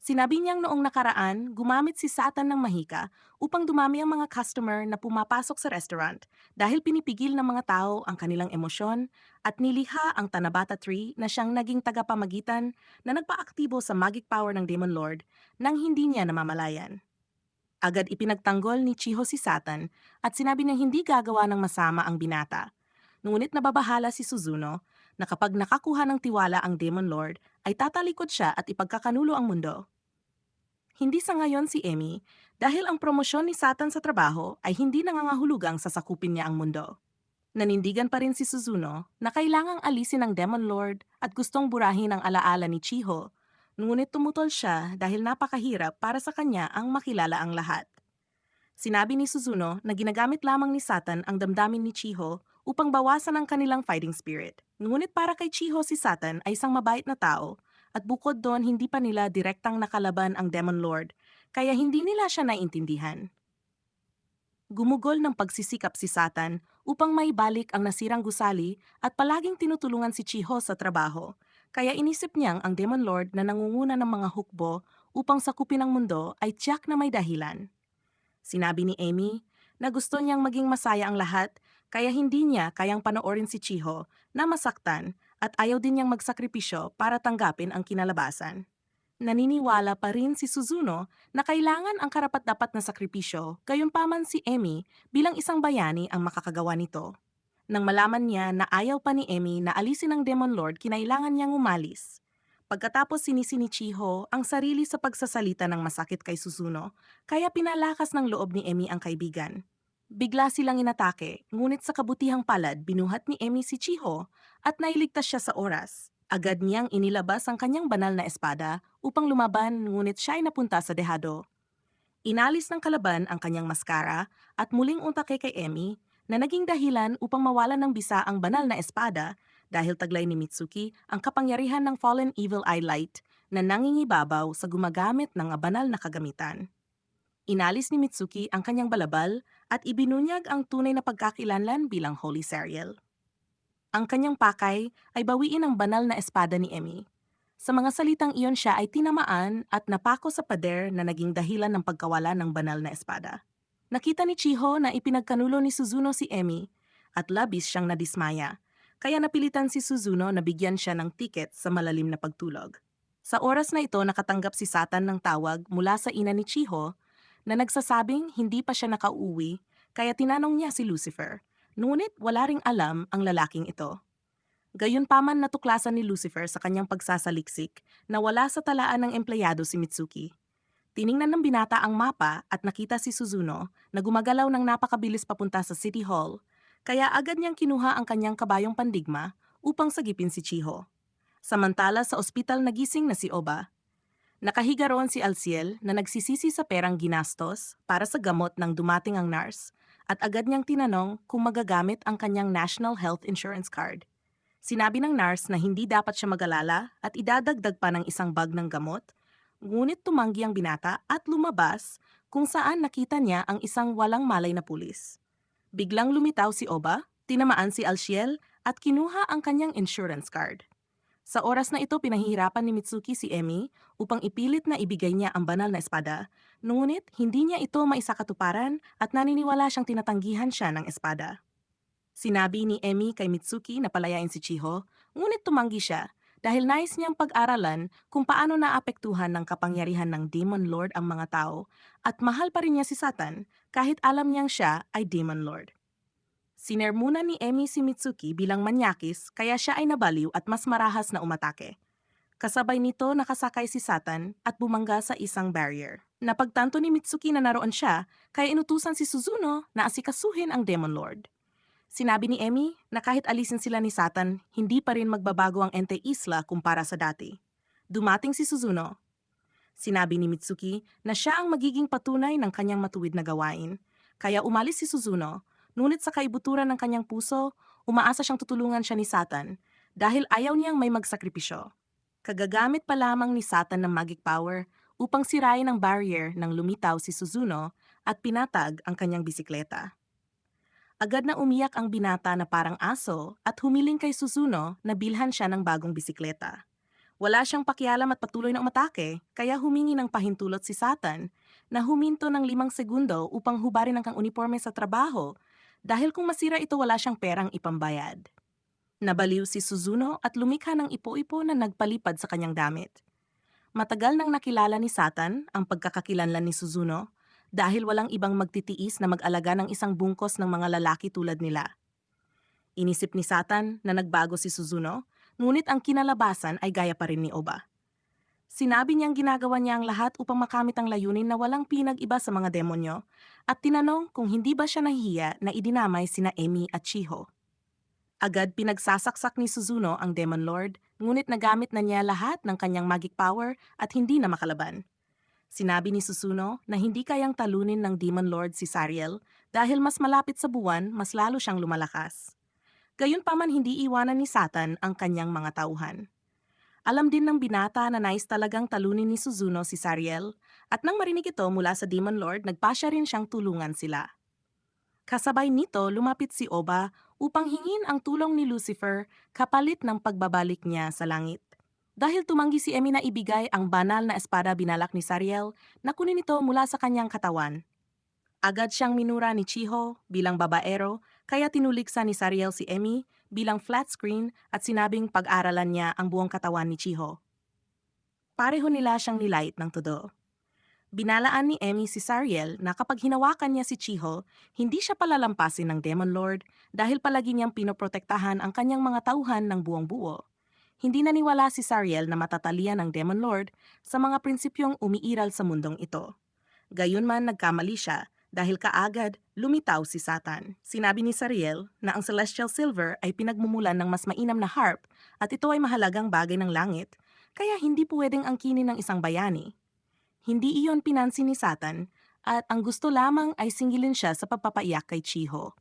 Sinabi niyang noong nakaraan, gumamit si Satan ng mahika upang dumami ang mga customer na pumapasok sa restaurant dahil pinipigil ng mga tao ang kanilang emosyon at nilikha ang Tanabata Tree na siyang naging tagapamagitan na nagpaaktibo sa magic power ng Demon Lord nang hindi niya namamalayan. Agad ipinagtanggol ni Chiho si Satan at sinabi niyang hindi gagawa ng masama ang binata. Ngunit nababahala si Suzuno na kapag nakakuha ng tiwala ang Demon Lord ay tatalikod siya at ipagkakanulo ang mundo. Hindi sa ngayon si Emmy dahil ang promosyon ni Satan sa trabaho ay hindi nangangahulugang sasakupin niya ang mundo. Nanindigan pa rin si Suzuno na kailangang alisin ang Demon Lord at gustong burahin ang alaala ni Chiho, ngunit tumutol siya dahil napakahirap para sa kanya ang makilala ang lahat. Sinabi ni Suzuno na ginagamit lamang ni Satan ang damdamin ni Chiho upang bawasan ang kanilang fighting spirit. Ngunit para kay Chiho si Satan ay isang mabait na tao at bukod doon hindi pa nila direktang nakalaban ang Demon Lord kaya hindi nila siya naintindihan. Gumugol ng pagsisikap si Satan upang maibalik ang nasirang gusali at palaging tinutulungan si Chiho sa trabaho, kaya inisip niyang ang Demon Lord na nangunguna ng mga hukbo upang sakupin ang mundo ay tiyak na may dahilan. Sinabi ni Amy na gusto niyang maging masaya ang lahat kaya hindi niya kayang panoorin si Chiho na masaktan at ayaw din niyang magsakripisyo para tanggapin ang kinalabasan. Naniniwala pa rin si Suzuno na kailangan ang karapat-dapat na sakripisyo, gayunpaman si Amy bilang isang bayani ang makakagawa nito. Nang malaman niya na ayaw pa ni Amy na alisin ang Demon Lord, kinailangan niyang umalis. Pagkatapos sinisi ni Chiho ang sarili sa pagsasalita ng masakit kay Suzuno, kaya pinalakas ng loob ni Amy ang kaibigan. Bigla silang inatake, ngunit sa kabutihang palad binuhat ni Amy si Chiho at nailigtas siya sa oras. Agad niyang inilabas ang kanyang banal na espada upang lumaban, ngunit siya ay napunta sa dehado. Inalis ng kalaban ang kanyang maskara at muling untake kay Amy na naging dahilan upang mawalan ng bisa ang banal na espada dahil taglay ni Mitsuki ang kapangyarihan ng Fallen Evil Eye Light na nangingibabaw sa gumagamit ng banal na kagamitan. Inalis ni Mitsuki ang kanyang balabal at ibinunyag ang tunay na pagkakilanlan bilang Holy Serial. Ang kanyang pakay ay bawiin ang banal na espada ni Emi. Sa mga salitang iyon siya ay tinamaan at napako sa pader na naging dahilan ng pagkawala ng banal na espada. Nakita ni Chiho na ipinagkanulo ni Suzuno si Emi at labis siyang nadismaya, kaya napilitan si Suzuno na bigyan siya ng tiket sa malalim na pagtulog. Sa oras na ito nakatanggap si Satan ng tawag mula sa ina ni Chiho na nagsasabing hindi pa siya nakauwi kaya tinanong niya si Lucifer. Ngunit wala ring alam ang lalaking ito. Gayunpaman natuklasan ni Lucifer sa kanyang pagsasaliksik na wala sa talaan ng empleyado si Mitsuki. Tiningnan ng binata ang mapa at nakita si Suzuno na gumagalaw ng napakabilis papunta sa City Hall, kaya agad niyang kinuha ang kanyang kabayong pandigma upang sagipin si Chiho. Samantala sa ospital nagising na si Oba. Nakahiga roon si Alciel na nagsisisi sa perang ginastos para sa gamot ng dumating ang nurse at agad niyang tinanong kung magagamit ang kanyang National Health Insurance Card. Sinabi ng nurse na hindi dapat siya mag-alala at idadagdag pa ng isang bag ng gamot, ngunit tumanggi ang binata at lumabas kung saan nakita niya ang isang walang malay na pulis. Biglang lumitaw si Oba, tinamaan si Alciel at kinuha ang kanyang insurance card. Sa oras na ito pinahihirapan ni Mitsuki si Emi upang ipilit na ibigay niya ang banal na espada, ngunit hindi niya ito maisakatuparan at naniniwala siyang tinatanggihan siya ng espada. Sinabi ni Emi kay Mitsuki na palayain si Chiho, ngunit tumanggi siya dahil nais niyang pag-aralan kung paano naapektuhan ng kapangyarihan ng Demon Lord ang mga tao at mahal pa rin niya si Satan kahit alam niyang siya ay Demon Lord. Sinermuna ni Emi si Mitsuki bilang manyakis kaya siya ay nabaliw at mas marahas na umatake. Kasabay nito nakasakay si Satan at bumangga sa isang barrier. Napagtanto ni Mitsuki na naroon siya kaya inutusan si Suzuno na asikasuhin ang Demon Lord. Sinabi ni Emi na kahit alisin sila ni Satan, hindi pa rin magbabago ang Entei Isla kumpara sa dati. Dumating si Suzuno. Sinabi ni Mitsuki na siya ang magiging patunay ng kanyang matuwid na gawain. Kaya umalis si Suzuno, ngunit sa kaibuturan ng kanyang puso, umaasa siyang tutulungan siya ni Satan dahil ayaw niyang may magsakripisyo. Kagagamit pa lamang ni Satan ng magic power upang sirain ang barrier nang lumitaw si Suzuno at pinatag ang kanyang bisikleta. Agad na umiyak ang binata na parang aso at humiling kay Suzuno na bilhan siya ng bagong bisikleta. Wala siyang pakialam at patuloy na umatake, kaya humingi ng pahintulot si Satan na huminto ng 5 segundo upang hubarin ang kang uniforme sa trabaho dahil kung masira ito wala siyang perang ipambayad. Nabaliw si Suzuno at lumikha ng ipo-ipo na nagpalipad sa kanyang damit. Matagal nang nakilala ni Satan ang pagkakakilanlan ni Suzuno dahil walang ibang magtitiis na mag-alaga ng isang bungkos ng mga lalaki tulad nila. Inisip ni Satan na nagbago si Suzuno, ngunit ang kinalabasan ay gaya pa rin ni Oba. Sinabi niyang ginagawa niya ang lahat upang makamit ang layunin na walang pinag-iba sa mga demonyo at tinanong kung hindi ba siya nahihiya na idinamay sina Emi at Chiho. Agad pinagsasaksak ni Suzuno ang Demon Lord, ngunit nagamit na niya lahat ng kanyang magic power at hindi na makalaban. Sinabi ni Suzuno na hindi kayang talunin ng Demon Lord si Sariel dahil mas malapit sa buwan, mas lalo siyang lumalakas. Gayunpaman hindi iwanan ni Satan ang kanyang mga tauhan. Alam din ng binata na nais talagang talunin ni Suzuno si Sariel at nang marinig ito mula sa Demon Lord, nagpasya rin siyang tulungan sila. Kasabay nito, lumapit si Oba upang hingin ang tulong ni Lucifer kapalit ng pagbabalik niya sa langit. Dahil tumanggi si Emi na ibigay ang banal na espada binalak ni Sariel, nakunin ito mula sa kanyang katawan. Agad siyang minura ni Chiho bilang babaero, kaya tinuliksa ni Sariel si Emi bilang flat screen at sinabing pag-aralan niya ang buong katawan ni Chiho. Pareho nila siyang nilait ng todo. Binalaan ni Emi si Sariel na kapag hinawakan niya si Chiho, hindi siya palalampasin ng Demon Lord dahil palagi niyang pinoprotektahan ang kanyang mga tauhan ng buong buo. Hindi naniwala si Sariel na matatalian ng Demon Lord sa mga prinsipyong umiiral sa mundong ito. Gayunman nagkamali siya dahil kaagad lumitaw si Satan. Sinabi ni Sariel na ang Celestial Silver ay pinagmumulan ng mas mainam na harp at ito ay mahalagang bagay ng langit, kaya hindi pwedeng angkinin ng isang bayani. Hindi iyon pinansin ni Satan at ang gusto lamang ay singilin siya sa pagpapaiyak kay Chiho.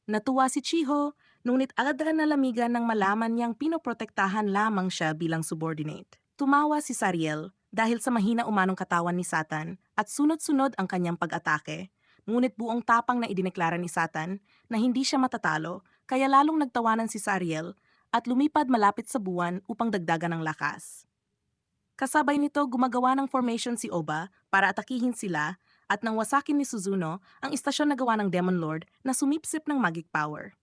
Natuwa si Chiho, ngunit agad na nalamigan nang malaman niyang pinoprotektahan lamang siya bilang subordinate. Tumawa si Sariel dahil sa mahina umanong katawan ni Satan at sunod-sunod ang kanyang pag-atake, ngunit buong tapang na idineklara ni Satan na hindi siya matatalo, kaya lalong nagtawanan si Sariel at lumipad malapit sa buwan upang dagdagan ng lakas. Kasabay nito gumagawa ng formation si Oba para atakihin sila at nang wasakin ni Suzuno ang istasyon na gawa ng Demon Lord na sumipsip ng magic power.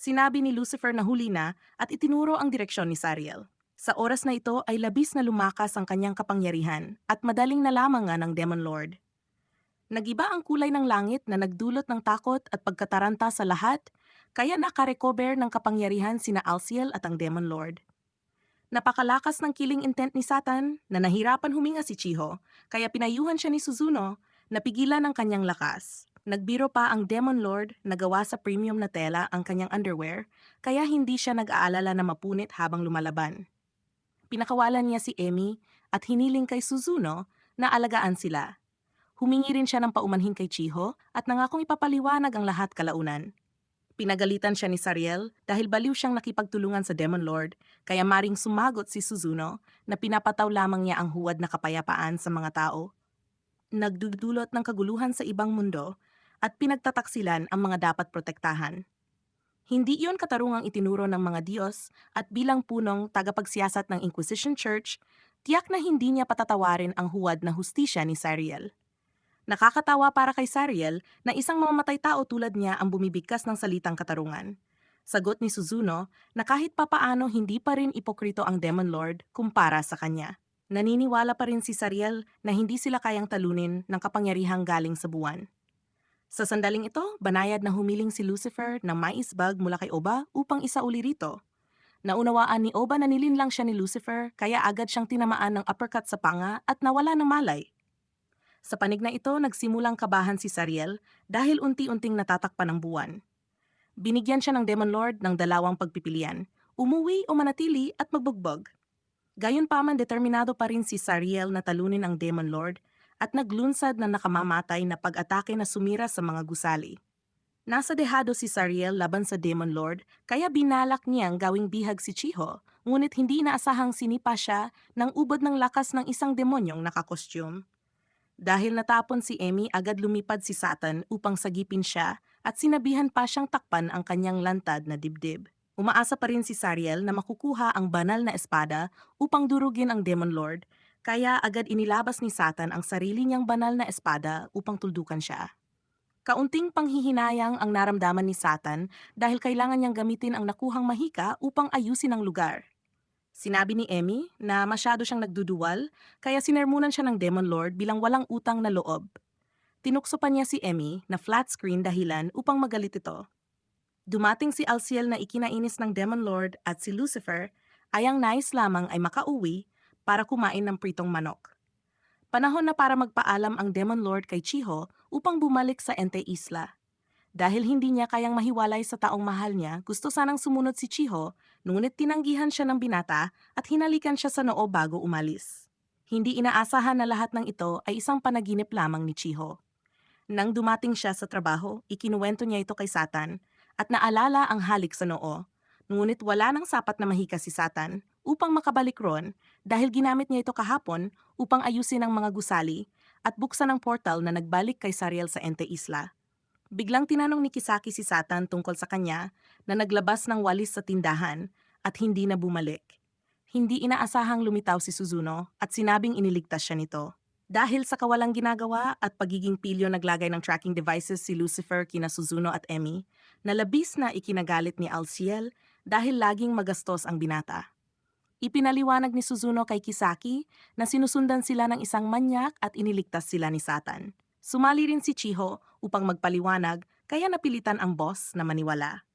Sinabi ni Lucifer na huli na at itinuro ang direksyon ni Sariel. Sa oras na ito ay labis na lumakas ang kanyang kapangyarihan at madaling nalaman nga ng Demon Lord. Nagiba ang kulay ng langit na nagdulot ng takot at pagkataranta sa lahat, kaya nakarecover ng kapangyarihan sina Alciel at ang Demon Lord. Napakalakas ng killing intent ni Satan na nahirapan huminga si Chiho, kaya pinayuhan siya ni Suzuno na pigilan ang kanyang lakas. Nagbiro pa ang Demon Lord na gawa sa premium na tela ang kanyang underwear, kaya hindi siya nag-aalala na mapunit habang lumalaban. Pinakawalan niya si Emi at hiniling kay Suzuno na alagaan sila. Humingi rin siya ng paumanhin kay Chiho at nangakong ipapaliwanag ang lahat kalaunan. Pinagalitan siya ni Sariel dahil baliw siyang nakipagtulungan sa Demon Lord, kaya maring sumagot si Suzuno na pinapataw lamang niya ang huwad na kapayapaan sa mga tao. Nagdudulot ng kaguluhan sa ibang mundo at pinagtataksilan ang mga dapat protektahan. Hindi iyon katarungang itinuro ng mga Diyos at bilang punong tagapagsiyasat ng Inquisition Church, tiyak na hindi niya patatawarin ang huwad na hustisya ni Sariel. Nakakatawa para kay Sariel na isang mamamatay tao tulad niya ang bumibigkas ng salitang katarungan. Sagot ni Suzuno na kahit papaano hindi pa rin ipokrito ang Demon Lord kumpara sa kanya. Naniniwala pa rin si Sariel na hindi sila kayang talunin ng kapangyarihang galing sa buwan. Sa sandaling ito, banayad na humiling si Lucifer ng mais bag mula kay Oba upang isauli rito. Naunawaan ni Oba na nilinlang siya ni Lucifer kaya agad siyang tinamaan ng uppercut sa panga at nawala ng malay. Sa panig na ito, nagsimulang kabahan si Sariel dahil unti-unting natatakpan ng buwan. Binigyan siya ng Demon Lord ng dalawang pagpipilian, umuwi o manatili at magbugbog. Gayunpaman determinado pa rin si Sariel na talunin ang Demon Lord at naglunsad na nakamamatay na pag-atake na sumira sa mga gusali. Nasa dehado si Sariel laban sa Demon Lord kaya binalak niyang gawing bihag si Chiho, ngunit hindi inaasahang sinipa siya ng ubod ng lakas ng isang demonyong nakakostyum. Dahil natapon si Emi, agad lumipad si Satan upang sagipin siya at sinabihan pa siyang takpan ang kanyang lantad na dibdib. Umaasa pa rin si Sariel na makukuha ang banal na espada upang durugin ang Demon Lord, kaya agad inilabas ni Satan ang sarili niyang banal na espada upang tuldukan siya. Kaunting panghihinayang ang naramdaman ni Satan dahil kailangan niyang gamitin ang nakuhang mahika upang ayusin ang lugar. Sinabi ni Emmy na masyado siyang nagduduwal, kaya sinermunan siya ng Demon Lord bilang walang utang na loob. Tinukso pa niya si Emmy na flat screen dahilan upang magalit ito. Dumating si Alciel na ikinainis ng Demon Lord at si Lucifer ay ang nais lamang ay makauwi para kumain ng pritong manok. Panahon na para magpaalam ang Demon Lord kay Chiho upang bumalik sa Ente Isla. Dahil hindi niya kayang mahiwalay sa taong mahal niya, gusto sanang sumunod si Chiho, ngunit tinanggihan siya ng binata at hinalikan siya sa noo bago umalis. Hindi inaasahan na lahat ng ito ay isang panaginip lamang ni Chiho. Nang dumating siya sa trabaho, ikinuwento niya ito kay Satan at naalala ang halik sa noo. Ngunit wala nang sapat na mahika si Satan upang makabalik ron dahil ginamit niya ito kahapon upang ayusin ang mga gusali at buksan ang portal na nagbalik kay Sariel sa Ente Isla. Biglang tinanong ni Kisaki si Satan tungkol sa kanya na naglabas ng walis sa tindahan at hindi na bumalik. Hindi inaasahang lumitaw si Suzuno at sinabing iniligtas siya nito. Dahil sa kawalang ginagawa at pagiging pilyo naglagay ng tracking devices si Lucifer kina Suzuno at Emmy, na labis na ikinagalit ni Alciel dahil laging magastos ang binata. Ipinaliwanag ni Suzuno kay Kisaki na sinusundan sila ng isang manyak at iniligtas sila ni Satan. Sumali rin si Chiho upang magpaliwanag kaya napilitan ang boss na maniwala.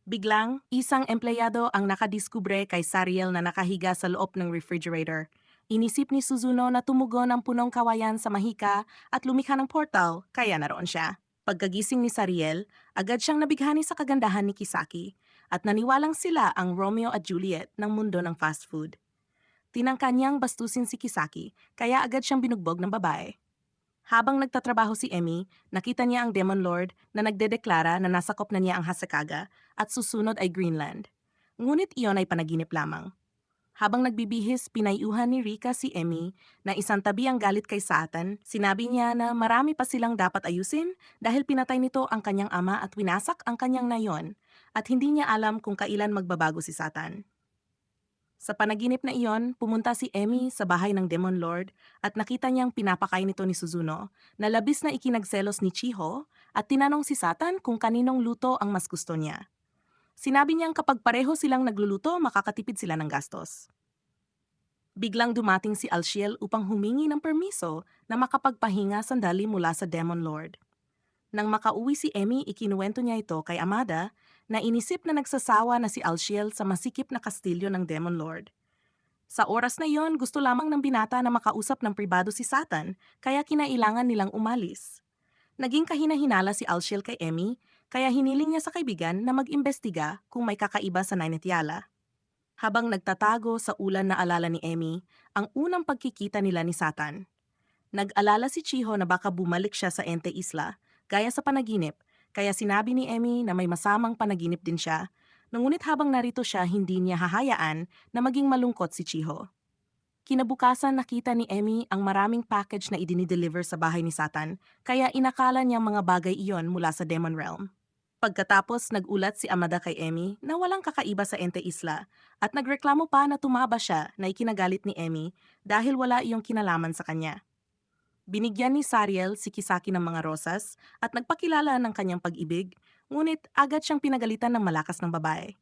Biglang, isang empleyado ang nakadiskubre kay Sariel na nakahiga sa loob ng refrigerator. Inisip ni Suzuno na tumugon ang punong kawayan sa mahika at lumikha ng portal, kaya naroon siya. Pagkagising ni Sariel, agad siyang nabighani sa kagandahan ni Kisaki at naniwalang sila ang Romeo at Juliet ng mundo ng fast food. Tinangka niyang bastusin si Kisaki, kaya agad siyang binugbog ng babae. Habang nagtatrabaho si Emmy, nakita niya ang Demon Lord na nagdedeklara na nasakop na niya ang Hasakaga at susunod ay Greenland. Ngunit iyon ay panaginip lamang. Habang nagbibihis, pinayuhan ni Rika si Emmy na isang tabi ang galit kay Satan. Sinabi niya na marami pa silang dapat ayusin dahil pinatay nito ang kanyang ama at winasak ang kanyang nayon at hindi niya alam kung kailan magbabago si Satan. Sa panaginip na iyon, pumunta si Emmy sa bahay ng Demon Lord at nakita niyang pinapakain nito ni Suzuno na labis na ikinagselos ni Chiho at tinanong si Satan kung kaninong luto ang mas gusto niya. Sinabi niyang kapag pareho silang nagluluto, makakatipid sila ng gastos. Biglang dumating si Alciel upang humingi ng permiso na makapagpahinga sandali mula sa Demon Lord. Nang makauwi si Emmy, ikinuwento niya ito kay Amada na inisip na nagsasawa na si Alciel sa masikip na kastilyo ng Demon Lord. Sa oras na iyon, gusto lamang ng binata na makausap ng pribado si Satan, kaya kinailangan nilang umalis. Naging kahina-hinala si Alciel kay Emmy, kaya hiniling niya sa kaibigan na mag-imbestiga kung may kakaiba sa Nainityala. Habang nagtatago sa ulan na alala ni Emmy, ang unang pagkikita nila ni Satan. Nag-alala si Chiho na baka bumalik siya sa Ente Isla, gaya sa panaginip, kaya sinabi ni Emmy na may masamang panaginip din siya, ngunit habang narito siya hindi niya hahayaan na maging malungkot si Chiho. Kinabukasan nakita ni Emmy ang maraming package na idinideliver sa bahay ni Satan, kaya inakala niya mga bagay iyon mula sa Demon Realm. Pagkatapos nagulat si Amada kay Emmy na walang kakaiba sa Ente Isla at nagreklamo pa na tumaba siya na ikinagalit ni Emmy dahil wala iyong kinalaman sa kanya. Binigyan ni Sariel si Kisaki ng mga rosas at nagpakilala ng kanyang pag-ibig, ngunit agad siyang pinagalitan ng malakas ng babae.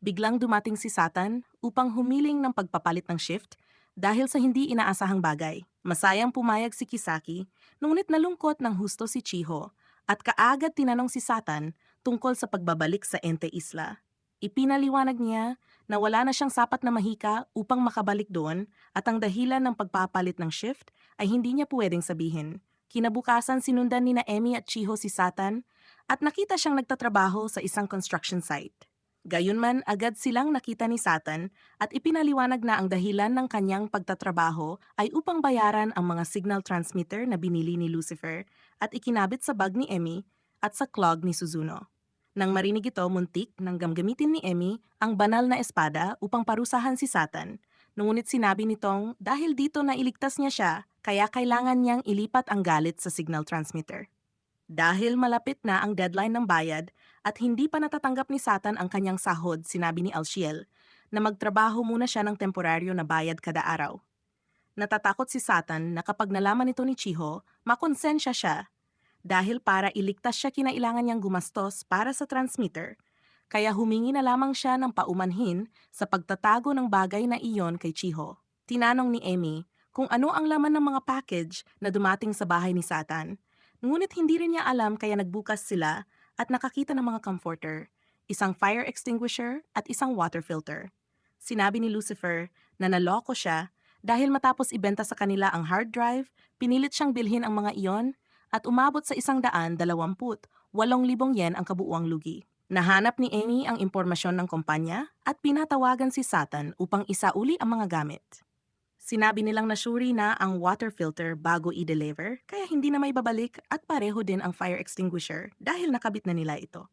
Biglang dumating si Satan upang humiling ng pagpapalit ng shift dahil sa hindi inaasahang bagay. Masayang pumayag si Kisaki, ngunit nalungkot ng husto si Chiho at kaagad tinanong si Satan tungkol sa pagbabalik sa Ente Isla. Ipinaliwanag niya na wala na siyang sapat na mahika upang makabalik doon at ang dahilan ng pagpapalit ng shift ay hindi niya pwedeng sabihin. Kinabukasan sinundan ni na Emmy at Chiho si Satan at nakita siyang nagtatrabaho sa isang construction site. Gayunman, agad silang nakita ni Satan at ipinaliwanag na ang dahilan ng kanyang pagtatrabaho ay upang bayaran ang mga signal transmitter na binili ni Lucifer at ikinabit sa bag ni Emmy at sa clog ni Suzuno. Nang marinig ito, muntik nang gamgamitin ni Emmy ang banal na espada upang parusahan si Satan. Ngunit sinabi nitong dahil dito na iligtas niya siya, kaya kailangan niyang ilipat ang galit sa signal transmitter. Dahil malapit na ang deadline ng bayad at hindi pa natatanggap ni Satan ang kanyang sahod, sinabi ni Alciel na magtrabaho muna siya ng temporaryo na bayad kada araw. Natatakot si Satan na kapag nalaman ito ni Chiho, makonsensya siya dahil para iligtas siya kinailangan niyang gumastos para sa transmitter, kaya humingi na lamang siya ng paumanhin sa pagtatago ng bagay na iyon kay Chiho. Tinanong ni Amy kung ano ang laman ng mga package na dumating sa bahay ni Satan, ngunit hindi rin niya alam kaya nagbukas sila at nakakita ng mga comforter, isang fire extinguisher at isang water filter. Sinabi ni Lucifer na naloko siya dahil matapos ibenta sa kanila ang hard drive, pinilit siyang bilhin ang mga iyon at umabot sa 128,000 yen ang kabuuang lugi. Nahanap ni Amy ang impormasyon ng kumpanya at pinatawagan si Satan upang isauli ang mga gamit. Sinabi nilang nasyuri na ang water filter bago i-deliver kaya hindi na may babalik at pareho din ang fire extinguisher dahil nakabit na nila ito.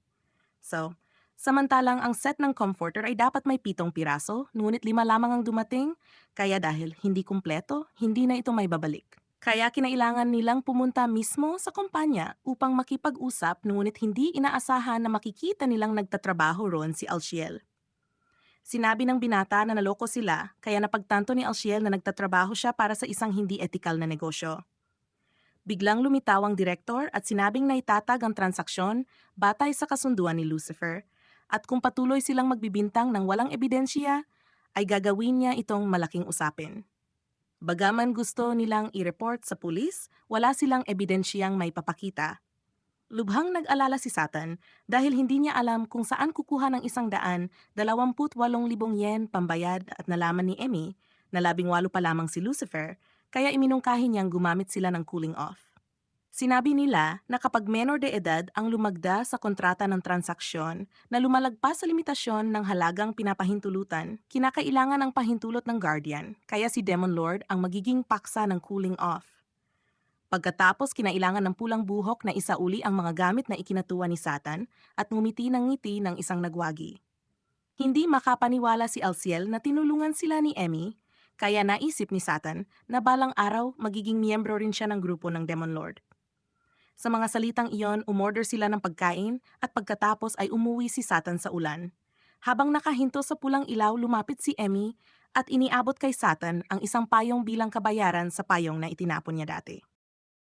So, samantalang ang set ng comforter ay dapat may 7 piraso, ngunit 5 lamang ang dumating, kaya dahil hindi kumpleto, hindi na ito may babalik. Kaya kinailangan nilang pumunta mismo sa kumpanya upang makipag-usap, ngunit hindi inaasahan na makikita nilang nagtatrabaho roon si Alciel. Sinabi ng binata na naloko sila, kaya napagtanto ni Alciel na nagtatrabaho siya para sa isang hindi etikal na negosyo. Biglang lumitaw ang direktor at sinabing na itatag ang transaksyon batay sa kasunduan ni Lucifer, at kung patuloy silang magbibintang ng walang ebidensya, ay gagawin niya itong malaking usapin. Bagaman gusto nilang i-report sa pulis, wala silang ebidensyang may papakita. Lubhang nag-alala si Satan dahil hindi niya alam kung saan kukuha ng 128,000 yen pambayad at nalaman ni Emmy na 18 pa lamang si Lucifer, kaya iminungkahi niyang gumamit sila ng cooling off. Sinabi nila na kapag menor de edad ang lumagda sa kontrata ng transaksyon na lumalagpas sa limitasyon ng halagang pinapahintulutan, kinakailangan ang pahintulot ng guardian, kaya si Demon Lord ang magiging paksa ng cooling off. Pagkatapos kinailangan ng pulang buhok na isauli ang mga gamit na ikinatuwa ni Satan at ngumiti ng ngiti ng isang nagwagi. Hindi makapaniwala si Alciel na tinulungan sila ni Emmy, kaya naisip ni Satan na balang araw magiging miyembro rin siya ng grupo ng Demon Lord. Sa mga salitang iyon, umorder sila ng pagkain at pagkatapos ay umuwi si Satan sa ulan. Habang nakahinto sa pulang ilaw, lumapit si Emmy at iniabot kay Satan ang isang payong bilang kabayaran sa payong na itinapon niya dati.